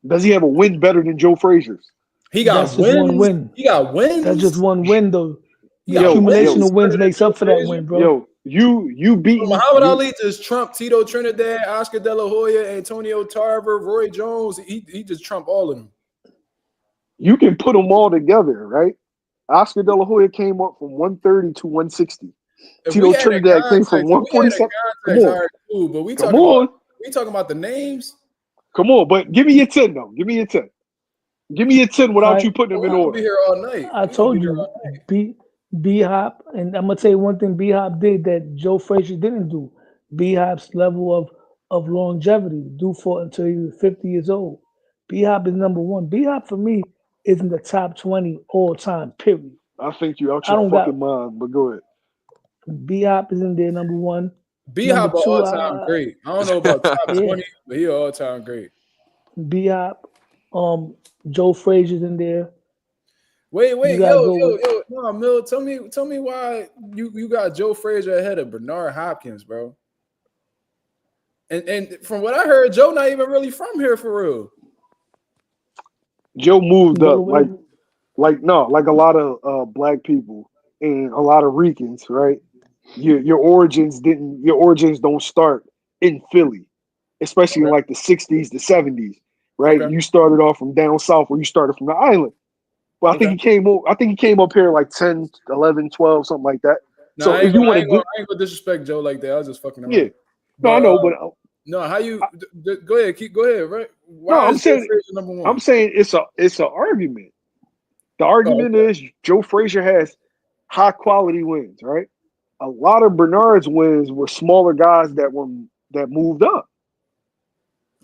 Does he have a win better than Joe Frazier's? He got wins. One win. He got wins. That's just one win though. The accumulation of wins makes up for that win, bro. You beat Muhammad Ali just trumped Tito Trinidad, Oscar De La Hoya, Antonio Tarver, Roy Jones. He just trumped all of them. You can put them all together, right? Oscar De La Hoya came up from 130 to 160. Tito Trinidad came from 147. Come on. Cool, but we talking about the names. Come on, but give me your 10 though. Give me your 10. Give me your 10 without you putting them in order. I'll be here all night. I told you, B-Hop, and I'm gonna tell you one thing B-Hop did that Joe Frazier didn't do. B-Hop's level of longevity. Dude fought until he was 50 years old. B-Hop is number one. B-Hop for me is in the top 20 all time. Period. I think you out your fucking mind, but go ahead. B-Hop is in there, number one. B-Hop all time great. I don't know about top 20, but he all time great. B-Hop, Joe Frazier's in there. Wait, yo, no, Mill, tell me why you got Joe Frazier ahead of Bernard Hopkins, bro. And from what I heard, Joe not even really from here for real. Joe moved up like a lot of black people and a lot of Ricans, right? Your origins don't start in Philly, especially in like the 60s, the 70s, right? Okay. You started off from down south where you started from the island. But I think he came up here like 10, 11, 12, something like that. No, so if you want to, I ain't gonna disrespect Joe like that. I was just fucking around. Yeah, no, I know, but no, how you go ahead, go ahead, right? Why I'm saying number one? I'm saying it's an argument. The argument is Joe Frazier has high quality wins, right? A lot of Bernard's wins were smaller guys that moved up.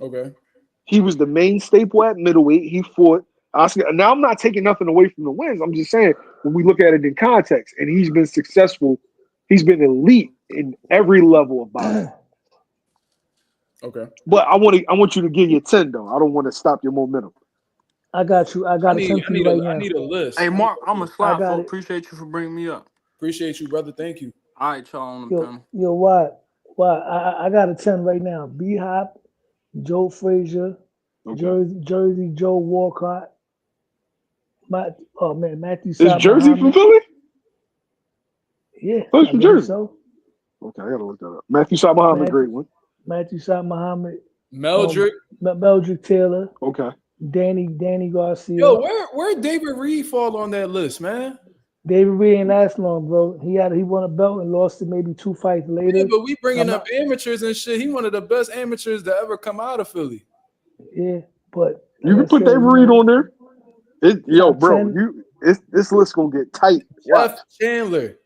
Okay. He was the main staple at middleweight. He fought Oscar. Now I'm not taking nothing away from the wins. I'm just saying when we look at it in context, and he's been successful. He's been elite in every level of boxing. Okay. But I want you to give your 10 though. I don't want to stop your momentum. I got you. I got a 10 for you right now. I need a list. Hey Mark, I'm a slide. So appreciate you for bringing me up. Appreciate you, brother. Thank you. All right, y'all on the panel. Yo, what? I got a 10 right now. B-Hop, Joe Frazier, Jersey Joe Walcott. Matthew. Is Jersey from Philly? Yeah, Who's I from believe Jersey? so. Okay, I gotta look that up. Matthew Saad Muhammad, great one. Matthew Saad Muhammad, Meldrick. Meldrick Taylor, Okay. Danny Garcia. Yo, where David Reed fall on that list, man? David Reed ain't last long, bro. He won a belt and lost it maybe 2 fights later. Yeah, but we bringing up amateurs and shit. He one of the best amateurs to ever come out of Philly. Yeah, but You can put David Reed on there. Yo, bro, 10. This list gonna get tight. Jeff Chandler.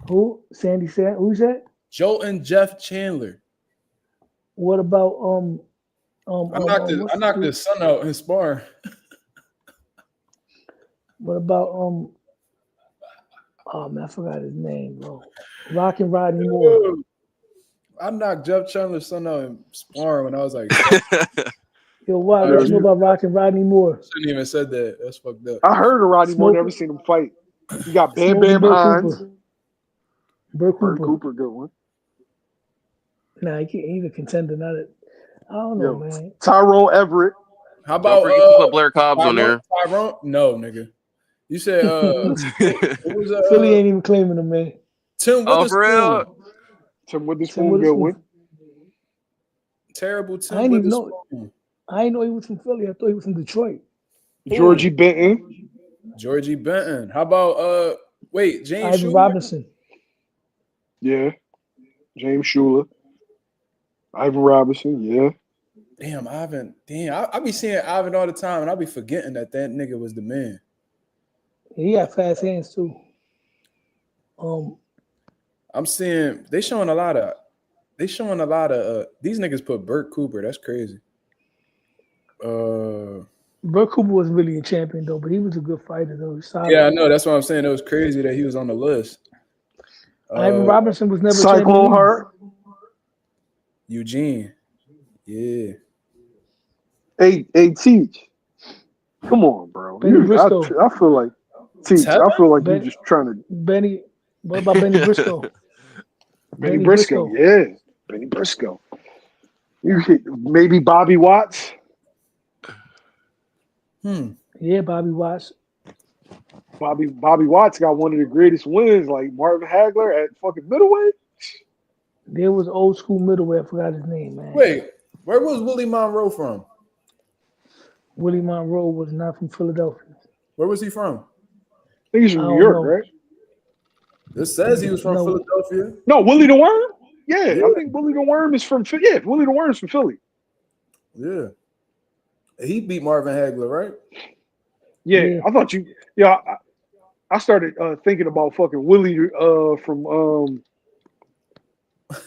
Who? Sandy Sand? Who's that? Joe and Jeff Chandler. What about I knocked his son out in sparring. What about oh man, I forgot his name, bro. Rockin' Rodney Moore. I knocked Jeff Chandler's son out in sparring when I was like, yo, what you know about Rockin' Rodney Moore? Shouldn't even said that. That's fucked up. I heard of Rodney Moore, never seen him fight. You got Bam Bam Hines. Bert Cooper, good one. Nah, he's a contender, not a. I don't know, man. Tyrone Everett. How about Don't forget to put Blair Cobbs on there. Tyrone? No, nigga. You said Philly ain't even claiming him, man. Tim Witherspoon. Oh, for real? Tim Witherspoon, good one. Terrible Tim I didn't even Witherspoon. know. I didn't know he was from Philly. I thought he was from Detroit. Georgie Benton. Georgie Benton. How about James Ivan Schuler? Robinson. Yeah. James Schuler. Ivan Robinson, yeah. Damn, Ivan. Damn, I be seeing Ivan all the time, and I be forgetting that nigga was the man. He got fast hands too. I'm seeing they showing a lot of these niggas put Burt Cooper. That's crazy. Burt Cooper wasn't really a champion though, but he was a good fighter though. Yeah, I know. That's what I'm saying. It was crazy that he was on the list. Ivan Robinson was never Cyclone Hart. Eugene. Yeah. Hey, Teach. Come on, bro. I feel like Teach. I feel like you're just trying to Benny. What about Benny Briscoe? Benny Briscoe, yeah. Benny Briscoe. You hit maybe Bobby Watts. Yeah, Bobby Watts. Bobby Watts got one of the greatest wins, like Marvin Hagler at fucking middleweight. There was old school middleweight. I forgot his name, man. Wait, where was Willie Monroe from? Willie Monroe was not from Philadelphia. Where was he from? I think he's from New York, right? This says he was from Philadelphia. No, Willie the Worm? Yeah, I think Willie the Worm is from Philly. Yeah, Willie the Worm's from Philly. Yeah. He beat Marvin Hagler, right? Yeah. I thought you. Yeah, I started thinking about fucking Willie from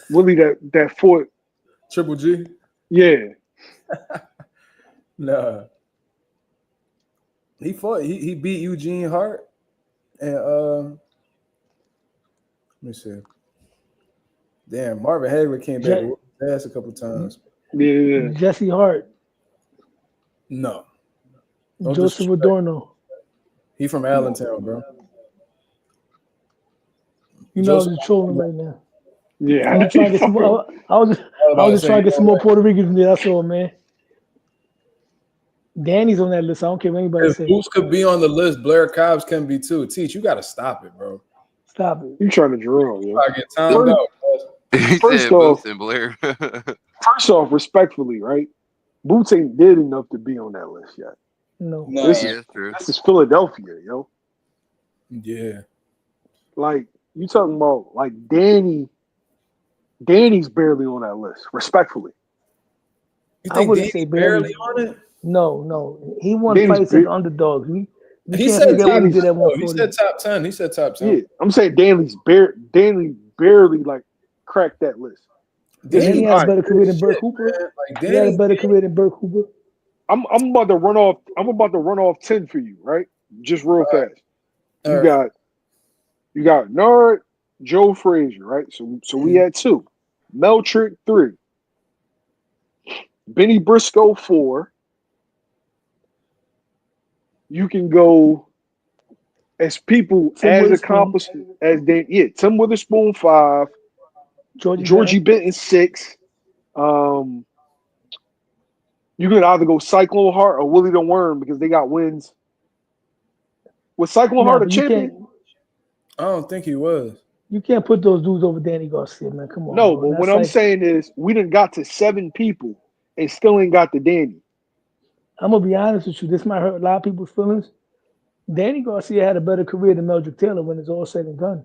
Willie that fought Triple G. Yeah. Nah. He fought. He beat Eugene Hart, and let me see. Damn, Marvin Hagler came back with his ass a couple times. Yeah. Jesse Hart. No. Joseph Adorno. He from Allentown, bro. You know, I was just trolling right now. Yeah. I was just trying to get some more Puerto Ricans in there. That's all, man. Danny's on that list. I don't care what anybody says. If Boots could be on the list, Blair Cobbs can be too. Teach, you got to stop it, bro. Stop it. You trying to drill, yeah. I get timed out. First off, Blair. First off, respectfully, right? Boots ain't did enough to be on that list yet. No. This is Philadelphia, yo. Yeah. Like, you talking about like Danny's barely on that list, respectfully. You think Danny's barely on it? No. He won Danny's fights as underdogs. He said top 10. He said top 10. Yeah, I'm saying Danny barely like cracked that list. Danny had a better career than Burt Cooper. He had a better career than Burt Cooper. I'm about to run off 10 for you, right? Just real fast. You got Nard, Joe Frazier, right? So we had 2. Meltrick 3. Benny Briscoe 4. You can go as people as accomplished as they. Yeah, Tim Witherspoon 5. Georgie Benton 6. You can either go Cyclone Hart or Willie the Worm because they got wins. Was Cyclone Hart a champion? I don't think he was. You can't put those dudes over Danny Garcia, man. Come on, No, bro. but what I'm saying is we done got to 7 people and still ain't got the Danny. I'm gonna be honest with you. This might hurt a lot of people's feelings. Danny Garcia had a better career than Meldrick Taylor when it's all said and done.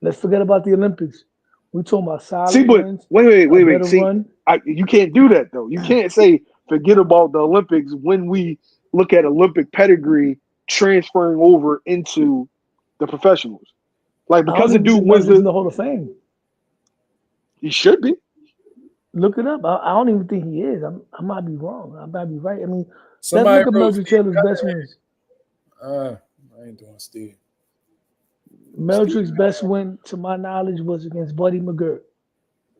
Let's forget about the Olympics. We're talking about solid See, but wins. wait. See, run. you can't do that though. You can't say forget about the Olympics when we look at Olympic pedigree transferring over into the professionals. Like because the dude wins in the Hall of Fame. He should be. Look it up. I don't even think he is. I might be wrong. I might be right. I mean, Somebody let's look at Meldrick Taylor's best wins. I ain't doing Steve. Meldrick's best win, to my knowledge, was against Buddy McGirt.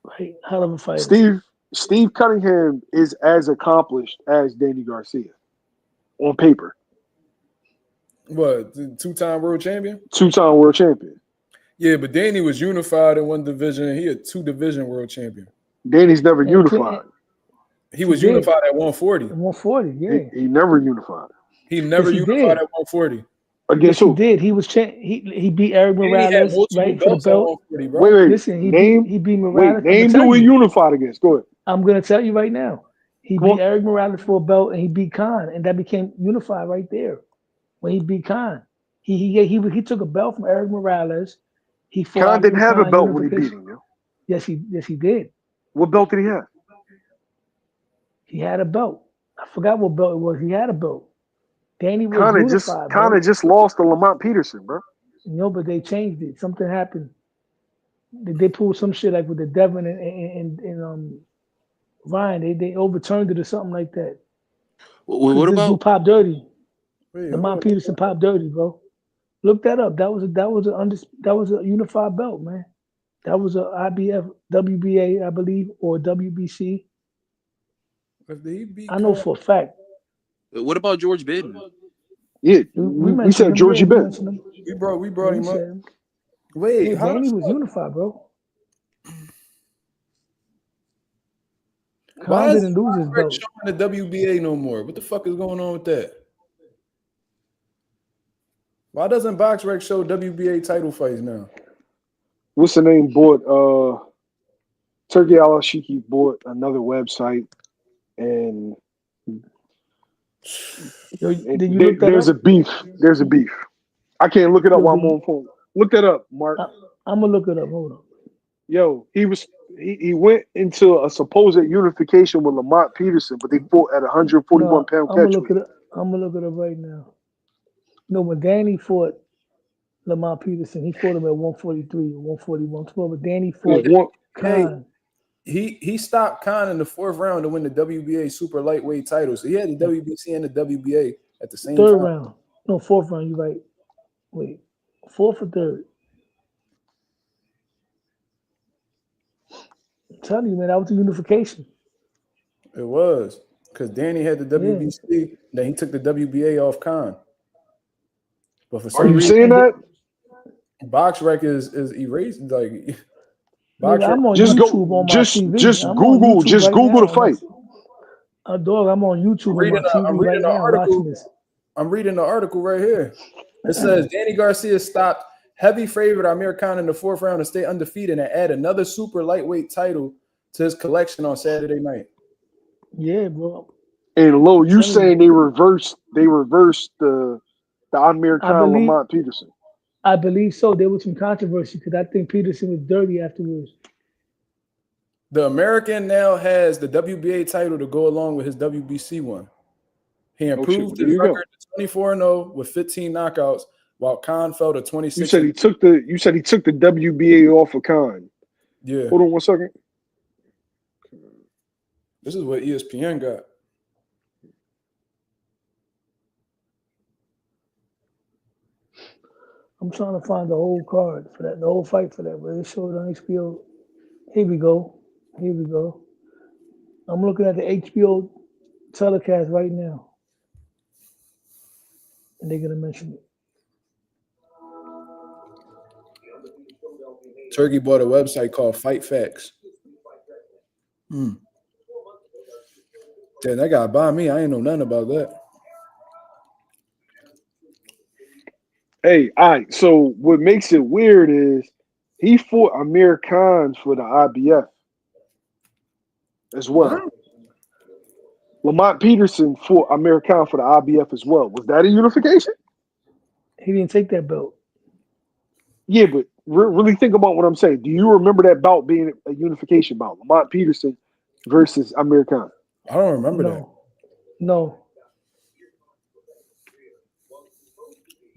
Right? Hell of a fighter. Steve Cunningham is as accomplished as Danny Garcia on paper. What, the 2-time world champion? 2-time world champion. Yeah, but Danny was unified in one division, and he a 2-division world champion. Danny's never unified. He was unified at 140. 140, yeah. He never unified. He never unified at 140. Against who? He did. He was he beat Eric Morales right for the belt. Wait. Listen, he beat Morales. Name who he unified against. Go ahead. I'm gonna tell you right now. He beat Eric Morales for a belt, and he beat Khan, and that became unified right there. When he beat Khan, he took a belt from Eric Morales. Khan didn't have a belt when he beat him. Yo. Yes, he did. What belt did he have? He had a belt. I forgot what belt it was. He had a belt. Danny was unified. Connor just lost to Lamont Peterson, bro. No, but they changed it. Something happened. They pulled some shit like with the Devin and Ryan. They overturned it or something like that. What about Pop Dirty? Lamont Peterson Pop Dirty, bro. Look that up. That was a unified belt, man. That was a IBF, WBA, I believe, or WBC. I know for a fact. What about George Bidden? Yeah, we said Georgie Bidden. We brought him up. Wait, Danny was unified, bro. Why didn't lose his belt showing the WBA no more? What the fuck is going on with that? Why doesn't BoxRec show WBA title fights now? What's the name? Turkey Al-Ashiki bought another website, and there's a beef. There's a beef. I can't look it up while I'm on phone. Look that up, Mark. I'm gonna look it up. Hold on. Yo, he went into a supposed unification with Lamont Peterson, but they fought at 141 pound catch. I'm gonna look it up right now. No, when Danny fought Lamont Peterson, he fought him at 143 or 141. But Danny fought Khan. He stopped Khan in the 4th round to win the WBA super lightweight title. So he had the WBC and the WBA at the same time. 3rd round. No, 4th round. You're right. Wait, 4th or 3rd? I'm telling you, man, that was the unification. It was. Because Danny had the WBC, then he took the WBA off Khan. But for some reason, saying that? BoxRec is erased. Like, I'm on YouTube on my TV. Just Google the fight. Dog, I'm on YouTube on my TV right now watching this. I'm reading the article right here. It says Danny Garcia stopped heavy favorite Amir Khan in the 4th round to stay undefeated and add another super lightweight title to his collection on Saturday night. Yeah, bro. And Lo, you saying they reversed the Amir Khan Lamont Peterson? I believe so. There was some controversy because I think Peterson was dirty afterwards. The American now has the WBA title to go along with his WBC one. He improved his record to 24-0 with 15 knockouts, while Khan fell to 26. You said he took the WBA off of Khan. Yeah. Hold on 1 second. This is what ESPN got. I'm trying to find the whole card for that, the whole fight for that, but it showed on HBO. Here we go. I'm looking at the HBO telecast right now. And they're going to mention it. Turkey bought a website called Fight Facts. Damn, that guy by me. I ain't know nothing about that. Hey, all right. So what makes it weird is he fought Amir Khan for the IBF as well. Lamont Peterson fought Amir Khan for the IBF as well. Was that a unification? He didn't take that belt. Yeah, but really think about what I'm saying. Do you remember that bout being a unification bout? Lamont Peterson versus Amir Khan. I don't remember that. No.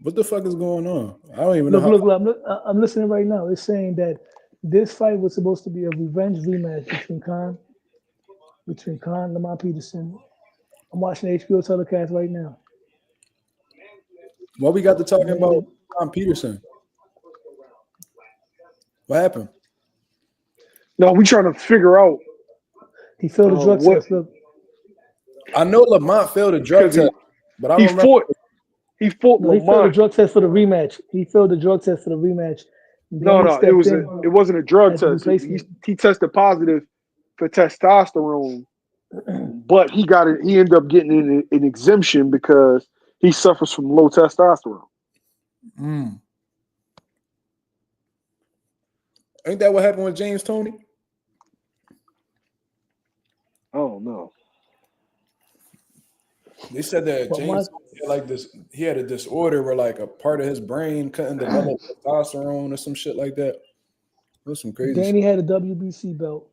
What the fuck is going on? I don't even Look, know. look, I'm listening right now. It's saying that this fight was supposed to be a revenge rematch between Khan and Lamont Peterson. I'm watching the HBO telecast right now. What we got to talking about Lamont Peterson? What happened? No, we trying to figure out. He failed a drug test. Look, I know Lamont failed a drug test, but I don't remember. He fought no, Lamont. he failed the drug test for the rematch. No, it wasn't a drug test. He tested positive for testosterone, but he ended up getting an exemption because he suffers from low testosterone. Ain't that what happened with James Toney? Oh no. They said that James had like this. He had a disorder where like a part of his brain couldn't develop testosterone or some shit like that. It was some crazy. Danny had a WBC belt.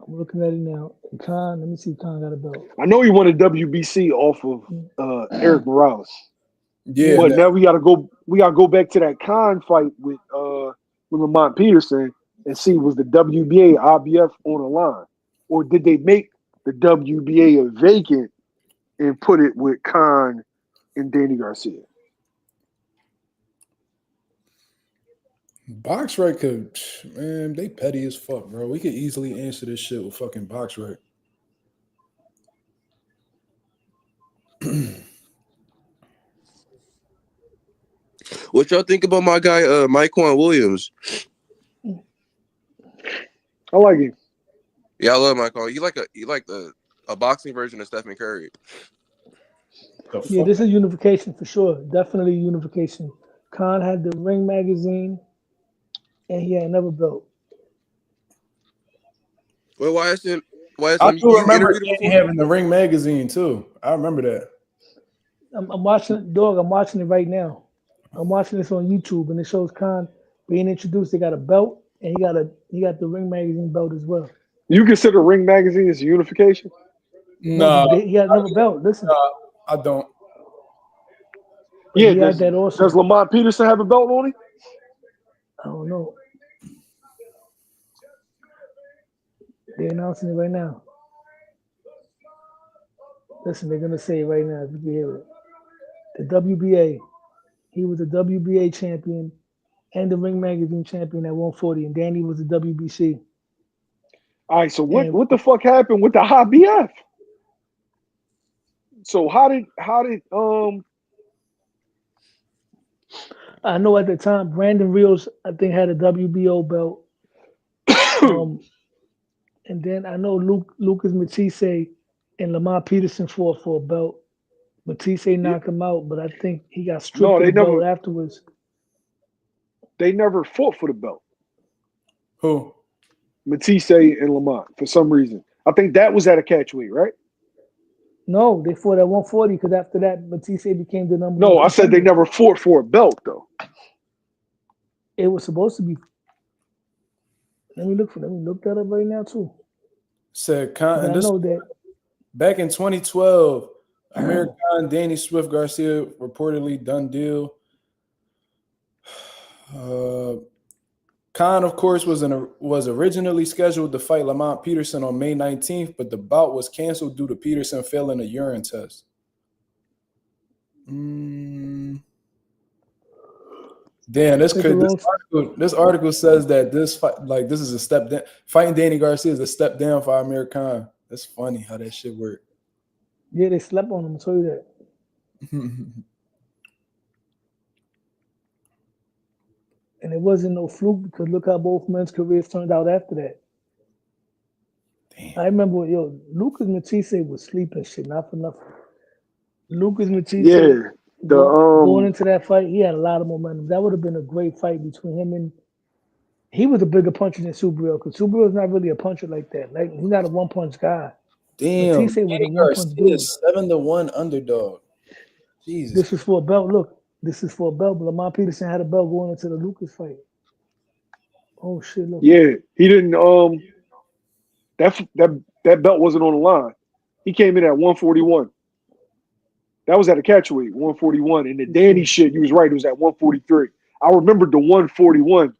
I'm looking at it now. And Khan, let me see if Khan got a belt. I know he won a WBC off of Eric Morales. Yeah, but now we gotta go back to that Khan fight with Lamont Peterson and see was the WBA IBF on the line, or did they make the WBA a vacant and put it with Khan and Danny Garcia? BoxRec could, man, they petty as fuck, bro. We could easily answer this shit with fucking BoxRec. What y'all think about my guy, Myquan Williams? I like him. Yeah, I love Myquan. You like a boxing version of Stephen Curry. Yeah, this is unification for sure. Definitely unification. Khan had the Ring magazine, and he had another belt. Well, why isn't I do remember having the Ring magazine too. I remember that. I'm watching it right now. I'm watching this on YouTube, and it shows Khan being introduced. They got a belt, and he got the Ring magazine belt as well. You consider Ring magazine as a unification? No, he got another belt. Listen, I don't. But yeah, he had that also. Does Lamont Peterson have a belt on him? I don't know. They're announcing it right now. Listen, they're gonna say it right now if you can hear it. The WBA. He was a WBA champion and the Ring Magazine champion at 140, and Danny was the WBC. All right, so what the fuck happened with the IBF? So how did I know at the time Brandon Rios I think had a WBO belt. And then I know Lucas Matisse and Lamont Peterson fought for a belt. Matisse knocked him out, but I think he got stripped of the belt afterwards. They never fought for the belt. Who? Matisse and Lamont for some reason. I think that was at a catchweight, right? No, they fought at 140 because after that Matisse became the number one. No, I said they never fought for a belt though. It was supposed to be. Let me look that up right now too. Said Khan, and I know that back in 2012, Amir Khan, Danny Swift Garcia reportedly done deal. Khan, of course, was originally scheduled to fight Lamont Peterson on May 19th, but the bout was canceled due to Peterson failing a urine test. Damn, this article says that this fight, like this is a step down. Fighting Danny Garcia is a step down for Amir Khan. That's funny how that shit worked. Yeah, they slept on him. I'll tell you that. And it wasn't no fluke because look how both men's careers turned out after that. Damn. I remember, Lucas Matisse was sleeping shit, not for nothing. Lucas Matisse Going into that fight, he had a lot of momentum. That would have been a great fight between him and. He was a bigger puncher than Subriel because Subriel is not really a puncher like that. Like he's not a one punch guy. Damn, Matisse was a Danny one punch dude. Garcia 7-1 underdog. Jesus. This is for a belt. Look, this is for a belt. But Lamar Peterson had a belt going into the Lucas fight. Oh shit! Look. Yeah, he didn't. That belt wasn't on the line. He came in at 141. That was at a catchweight, 141. And the Danny shit, you was right. It was at 143. I remembered the 141.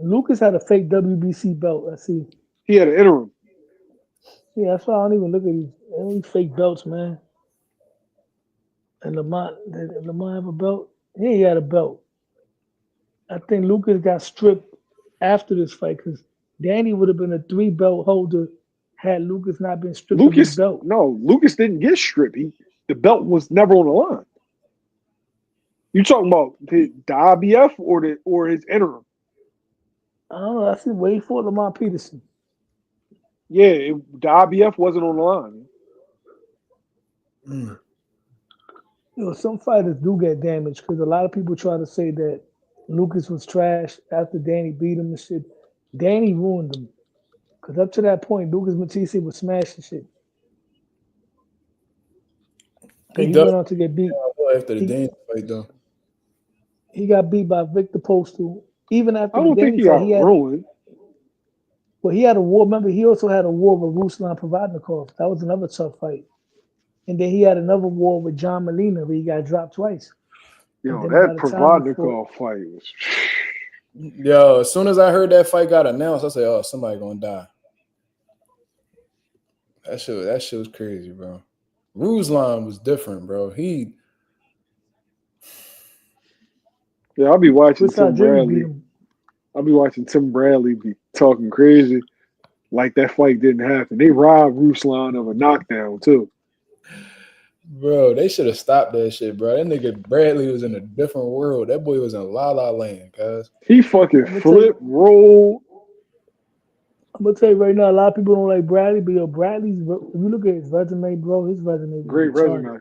Lucas had a fake WBC belt. I see. He had an interim. Yeah, that's why I don't even look at these fake belts, man. And Lamont have a belt? Yeah, he had a belt. I think Lucas got stripped after this fight because Danny would have been a 3-belt holder had Lucas not been stripped of his belt. No, Lucas didn't get stripped. The belt was never on the line. You talking about the IBF or his interim? I don't know. I see way for Lamar Peterson. Yeah, the IBF wasn't on the line. You know, some fighters do get damaged because a lot of people try to say that Lucas was trash after Danny beat him and shit. Danny ruined him. Because up to that point, Lucas Matisse was smashing shit. He went on to get beat. After the Danny fight, though. He got beat by Victor Postal. Even after I don't the think Danny he fight, got ruined. Well, he had a war. Remember, he also had a war with Ruslan Provodnikov. That was another tough fight. And then he had another war with John Molina where he got dropped twice. Yo, that Provodnikov fight was. Yo, as soon as I heard that fight got announced, I said, "Oh, somebody gonna die." That shit was crazy, bro. Ruslan was different, bro. I'll be watching Tim Bradley. I'll be watching Tim Bradley be talking crazy like that fight didn't happen. They robbed Ruslan of a knockdown too. Bro, they should have stopped that shit, bro. That nigga Bradley was in a different world. That boy was in La La Land, cuz. He fucking rolled. I'm gonna tell you right now, a lot of people don't like Bradley, but Bradley's. If you look at his resume, bro, his resume is great resume.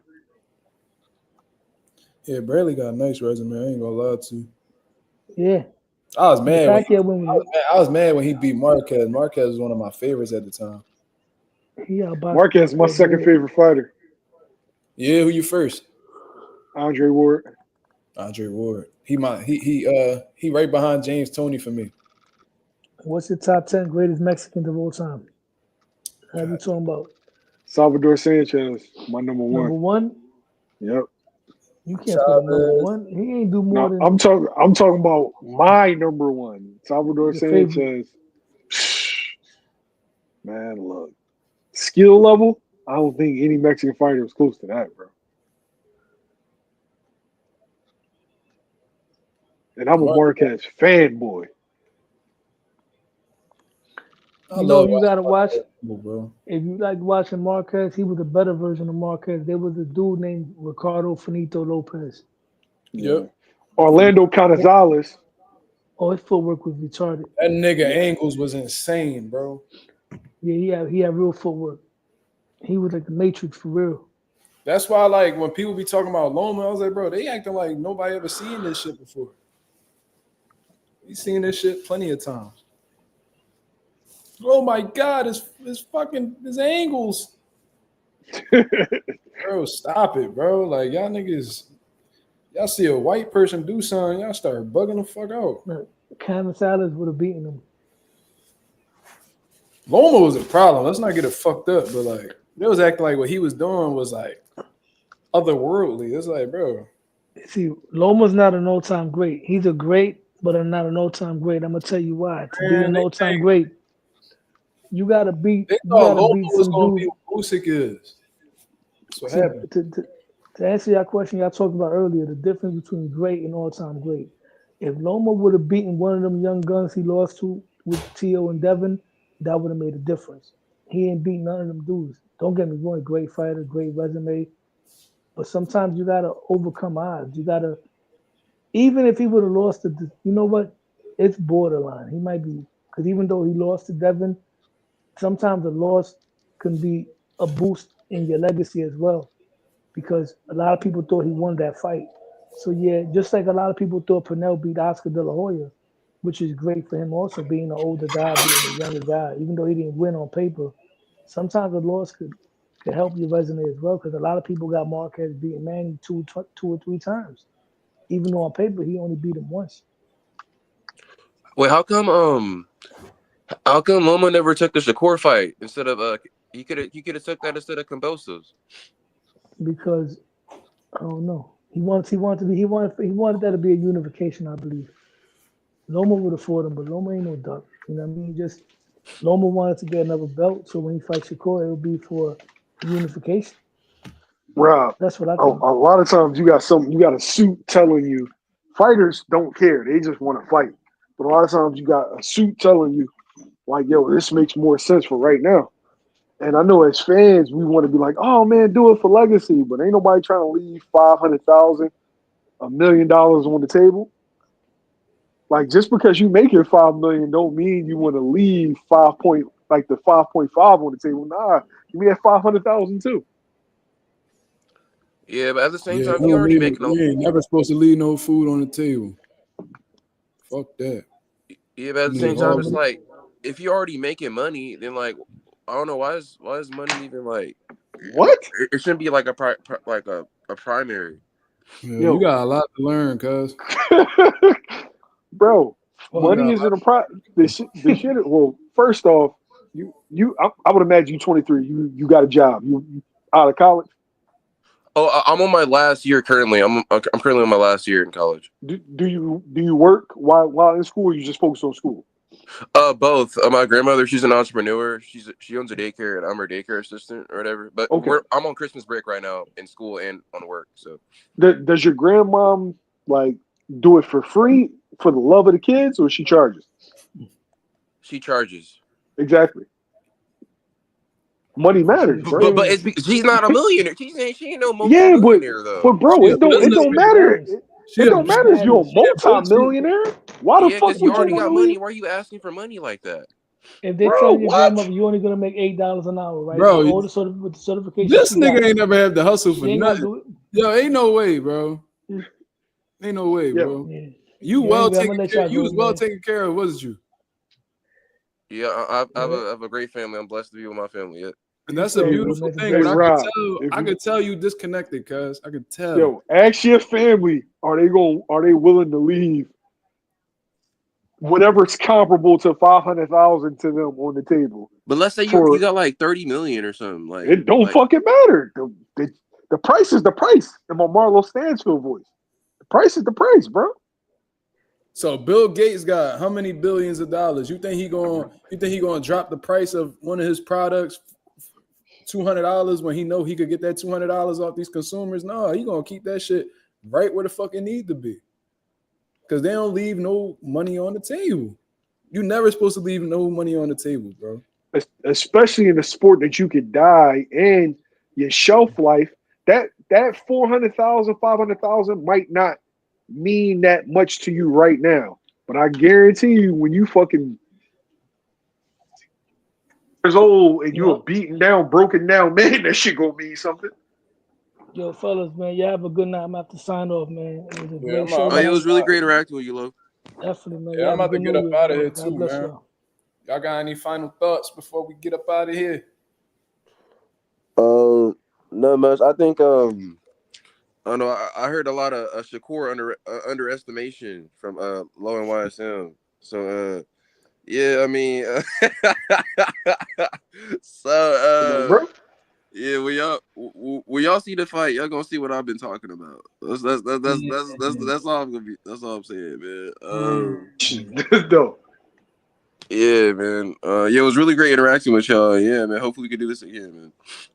Yeah, Bradley got a nice resume. I ain't gonna lie to you. Yeah. I was mad. I was mad when he beat Marquez. Marquez was one of my favorites at the time. Marquez is my second favorite fighter. Yeah, who you first? Andre Ward. He right behind James Toney for me. What's your top 10 greatest Mexicans of all time? How you talking about? Salvador Sanchez, my number one. Number one? Yep. You can't put him number one. He ain't do more than. I'm talking about my number one, Salvador Sanchez. Man, look, skill level. I don't think any Mexican fighter was close to that, bro. And I'm a Marquez fanboy. You gotta watch. Bro. If you like watching Marquez, he was a better version of Marquez. There was a dude named Ricardo Finito Lopez. Yep. Orlando Canizales. Oh, his footwork was retarded. That nigga Angles was insane, bro. Yeah, he had real footwork. He was like the Matrix for real. That's why, like, when people be talking about Loma, I was like, bro, they acting like nobody ever seen this shit before. We seen this shit plenty of times. Oh my God, his angles. Bro, stop it, bro. Like, y'all niggas, y'all see a white person do something, y'all start bugging the fuck out. Canizales would have beaten him. Loma was a problem. Let's not get it fucked up, but like, they was acting like what he was doing was like otherworldly. It's like, bro. See, Loma's not an all-time great. He's a great, but not an all-time great. I'm gonna tell you why. To be an all-time great, you gotta beat. They thought Loma was gonna be what Usyk is. That's what happened. To answer your question, y'all talked about earlier, the difference between great and all-time great. If Loma would have beaten one of them young guns he lost to with Teo and Devin, that would have made a difference. He ain't beat none of them dudes. Don't get me wrong, great fighter, great resume. But sometimes you gotta overcome odds. You gotta, even if he would have lost to, you know what? It's borderline. He might be, because even though he lost to Devin, sometimes a loss can be a boost in your legacy as well, because a lot of people thought he won that fight. So yeah, just like a lot of people thought Pernell beat Oscar De La Hoya, which is great for him also being an older guy, being a younger guy, even though he didn't win on paper. Sometimes a loss could help your resume as well, because a lot of people got Marquez beating Manny two or three times, even though on paper he only beat him once. Wait, how come Loma never took the Shakur fight instead of he could have took that instead of Cambosos? Because I don't know. He wanted that to be a unification, I believe. Loma would have fought him, but Loma ain't no duck. You know what I mean? Just Loma wanted to get another belt, so when he fights Shakur, it will be for unification. Rob, That's what I a think. lot of times you got a suit telling you. Fighters don't care; they just want to fight. But a lot of times you got a suit telling you, like, "Yo, this makes more sense for right now." And I know as fans, we want to be like, "Oh man, do it for legacy," but ain't nobody trying to leave $500,000, $1 million on the table. Like just because you make it 5 million, don't mean you want to leave the 5.5 on the table. Nah, give me that 500,000 too. Yeah, but at the same Yeah, time, he already making a. you ain't never supposed to leave no food on the table. Fuck that. Yeah, but at the You need same time, all it's the- like if you're already making money, then like I don't know why is money even like What? it shouldn't be like a primary. Yeah, you Yo, got a lot to learn, cuz. bro, You Well, got money a isn't a problem. The shit. Well, first off, I would imagine you 23. You got a job. You out of college. Oh, I'm on my last year currently. I'm currently on my last year in college. Do you work while in school? Or you just focus on school? Both. My grandmother, she's an entrepreneur. She owns a daycare, and I'm her daycare assistant or whatever. But Okay. I'm on Christmas break right now in school and on work. So Does your grandmom like do it for free for the love of the kids, or she charges? she charges. Exactly. Money matters, she's bro. But serious. she's not a millionaire. She ain't no Yeah, multi-millionaire but though. bro, she a it don't businessman. matter. Matters. She It a don't It matter if you're a matters. multi-millionaire. Why the Yeah, fuck because you would you already want got to money. leave, Why are you asking for money like that? If they're bro? telling your What? grandmother you're only gonna make $8 an hour, right? With Bro, all with the certification this she got, nigga ain't never had to hustle for she ain't gonna nothing. do it. Yo, ain't no way, bro. Ain't no way, Yo, bro. Yeah. You Yeah, well anyway, I'm taken gonna let care. y'all You go, was well man. taken care of, wasn't you? Yeah, I Yeah. have a great family. I'm blessed to be with my family. Yeah. And that's a There you go, beautiful man. thing. But hey I Congratulations. Rob, if you could tell you disconnected, cuz I could tell. yo ask your family, are they willing to leave whatever's comparable to 500,000 to them on the table? But let's say you For got like 30 million or something. it don't fucking matter. The price is the price. In my Marlo Stansfield voice, the price is the price, bro. So Bill Gates got how many billions of dollars? You think he gonna drop the price of one of his products $200 when he know he could get that $200 off these consumers? No, he gonna keep that shit right where the fuck it need to be. Because they don't leave no money on the table. You never supposed to leave no money on the table, bro. Especially in a sport that you could die and your shelf life. That 400,000, 500,000 might not mean that much to you right now, but I guarantee you, when you fucking years old and you're a Yo, beaten down, broken down man, that shit gonna mean something. yo, fellas, man, y'all have a good night. I'm gonna have to sign off, man. It was a great show It was tonight. really great interacting with you, Lo. Definitely, man. Yeah, Y'all I'm have a about to good get New up Year, out of man. here God too, bless man. y'all. Y'all got any final thoughts before we get up out of here? Not much. I think I don't know. I heard a lot of Shakur underestimation from Low and YSM. So yeah, I mean, Come on, so bro. yeah, when y'all see the fight, y'all gonna see what I've been talking about. That's all I'm gonna be. That's all I'm saying, man. No. Yeah, man. Yeah, it was really great interacting with y'all. Yeah, man. Hopefully we can do this again, man.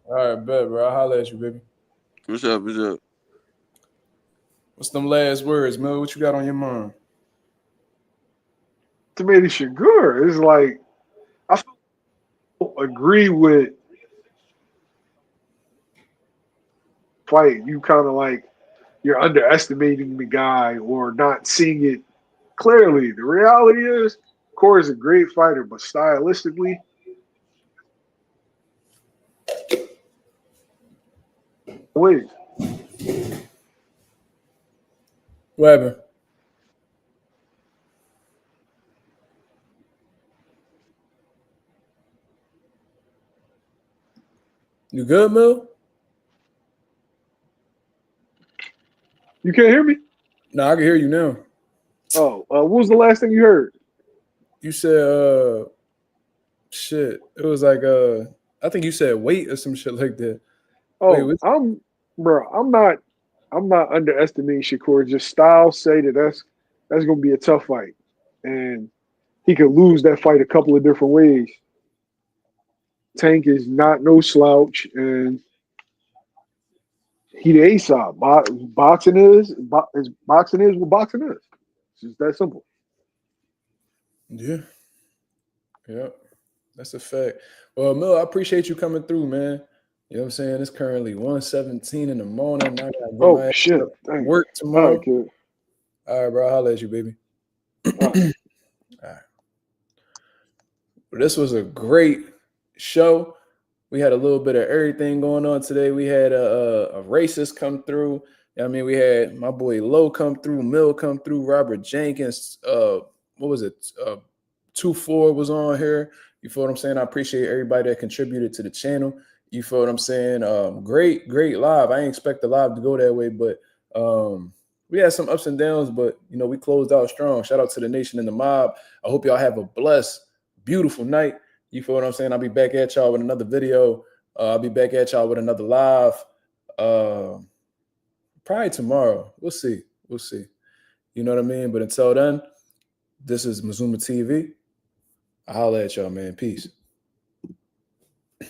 All right, bet, bro. I'll holler at you, baby. What's up? What's up? What's them last words, Mel? What you got on your mind? Tomato Sugar is like, I still agree with fight. You kind of like, you're underestimating the guy or not seeing it clearly. The reality is, Corey's a great fighter, but stylistically, Wait. What happened? You good, Mil? You can't hear me? No, I can hear you now. Oh, what was the last thing you heard? You said, shit. It was like, I think you said weight or some shit like that. Wait, Oh, I'm not underestimating Shakur. Just Styles say that's gonna be a tough fight, and he could lose that fight a couple of different ways. Tank is not no slouch, and he the ASAP. Boxing is what boxing is. It's just that simple. yeah. Yep. That's a fact. Well, Mil, I appreciate you coming through, man. You know what I'm saying? It's currently 1:17 in the morning. I gotta get Oh my ass shit! up to Dang. work All right, tomorrow. kid. All right, bro. I'll holler at you, baby. All right. All right. Well, this was a great show. We had a little bit of everything going on today. We had a racist come through. I mean, we had my boy Lowe come through, Mill come through, Robert Jenkins. What was it? 2-4 was on here. You feel what I'm saying? I appreciate everybody that contributed to the channel. You feel what I'm saying? Great live. I didn't expect the live to go that way, but we had some ups and downs, but we closed out strong. Shout out to the nation and the mob. I hope y'all have a blessed, beautiful night. You feel what I'm saying? I'll be back at y'all with another video. I'll be back at y'all with another live. Probably tomorrow. We'll see. You know what I mean? But until then, this is Mazuma TV. I'll holler at y'all, man. Peace.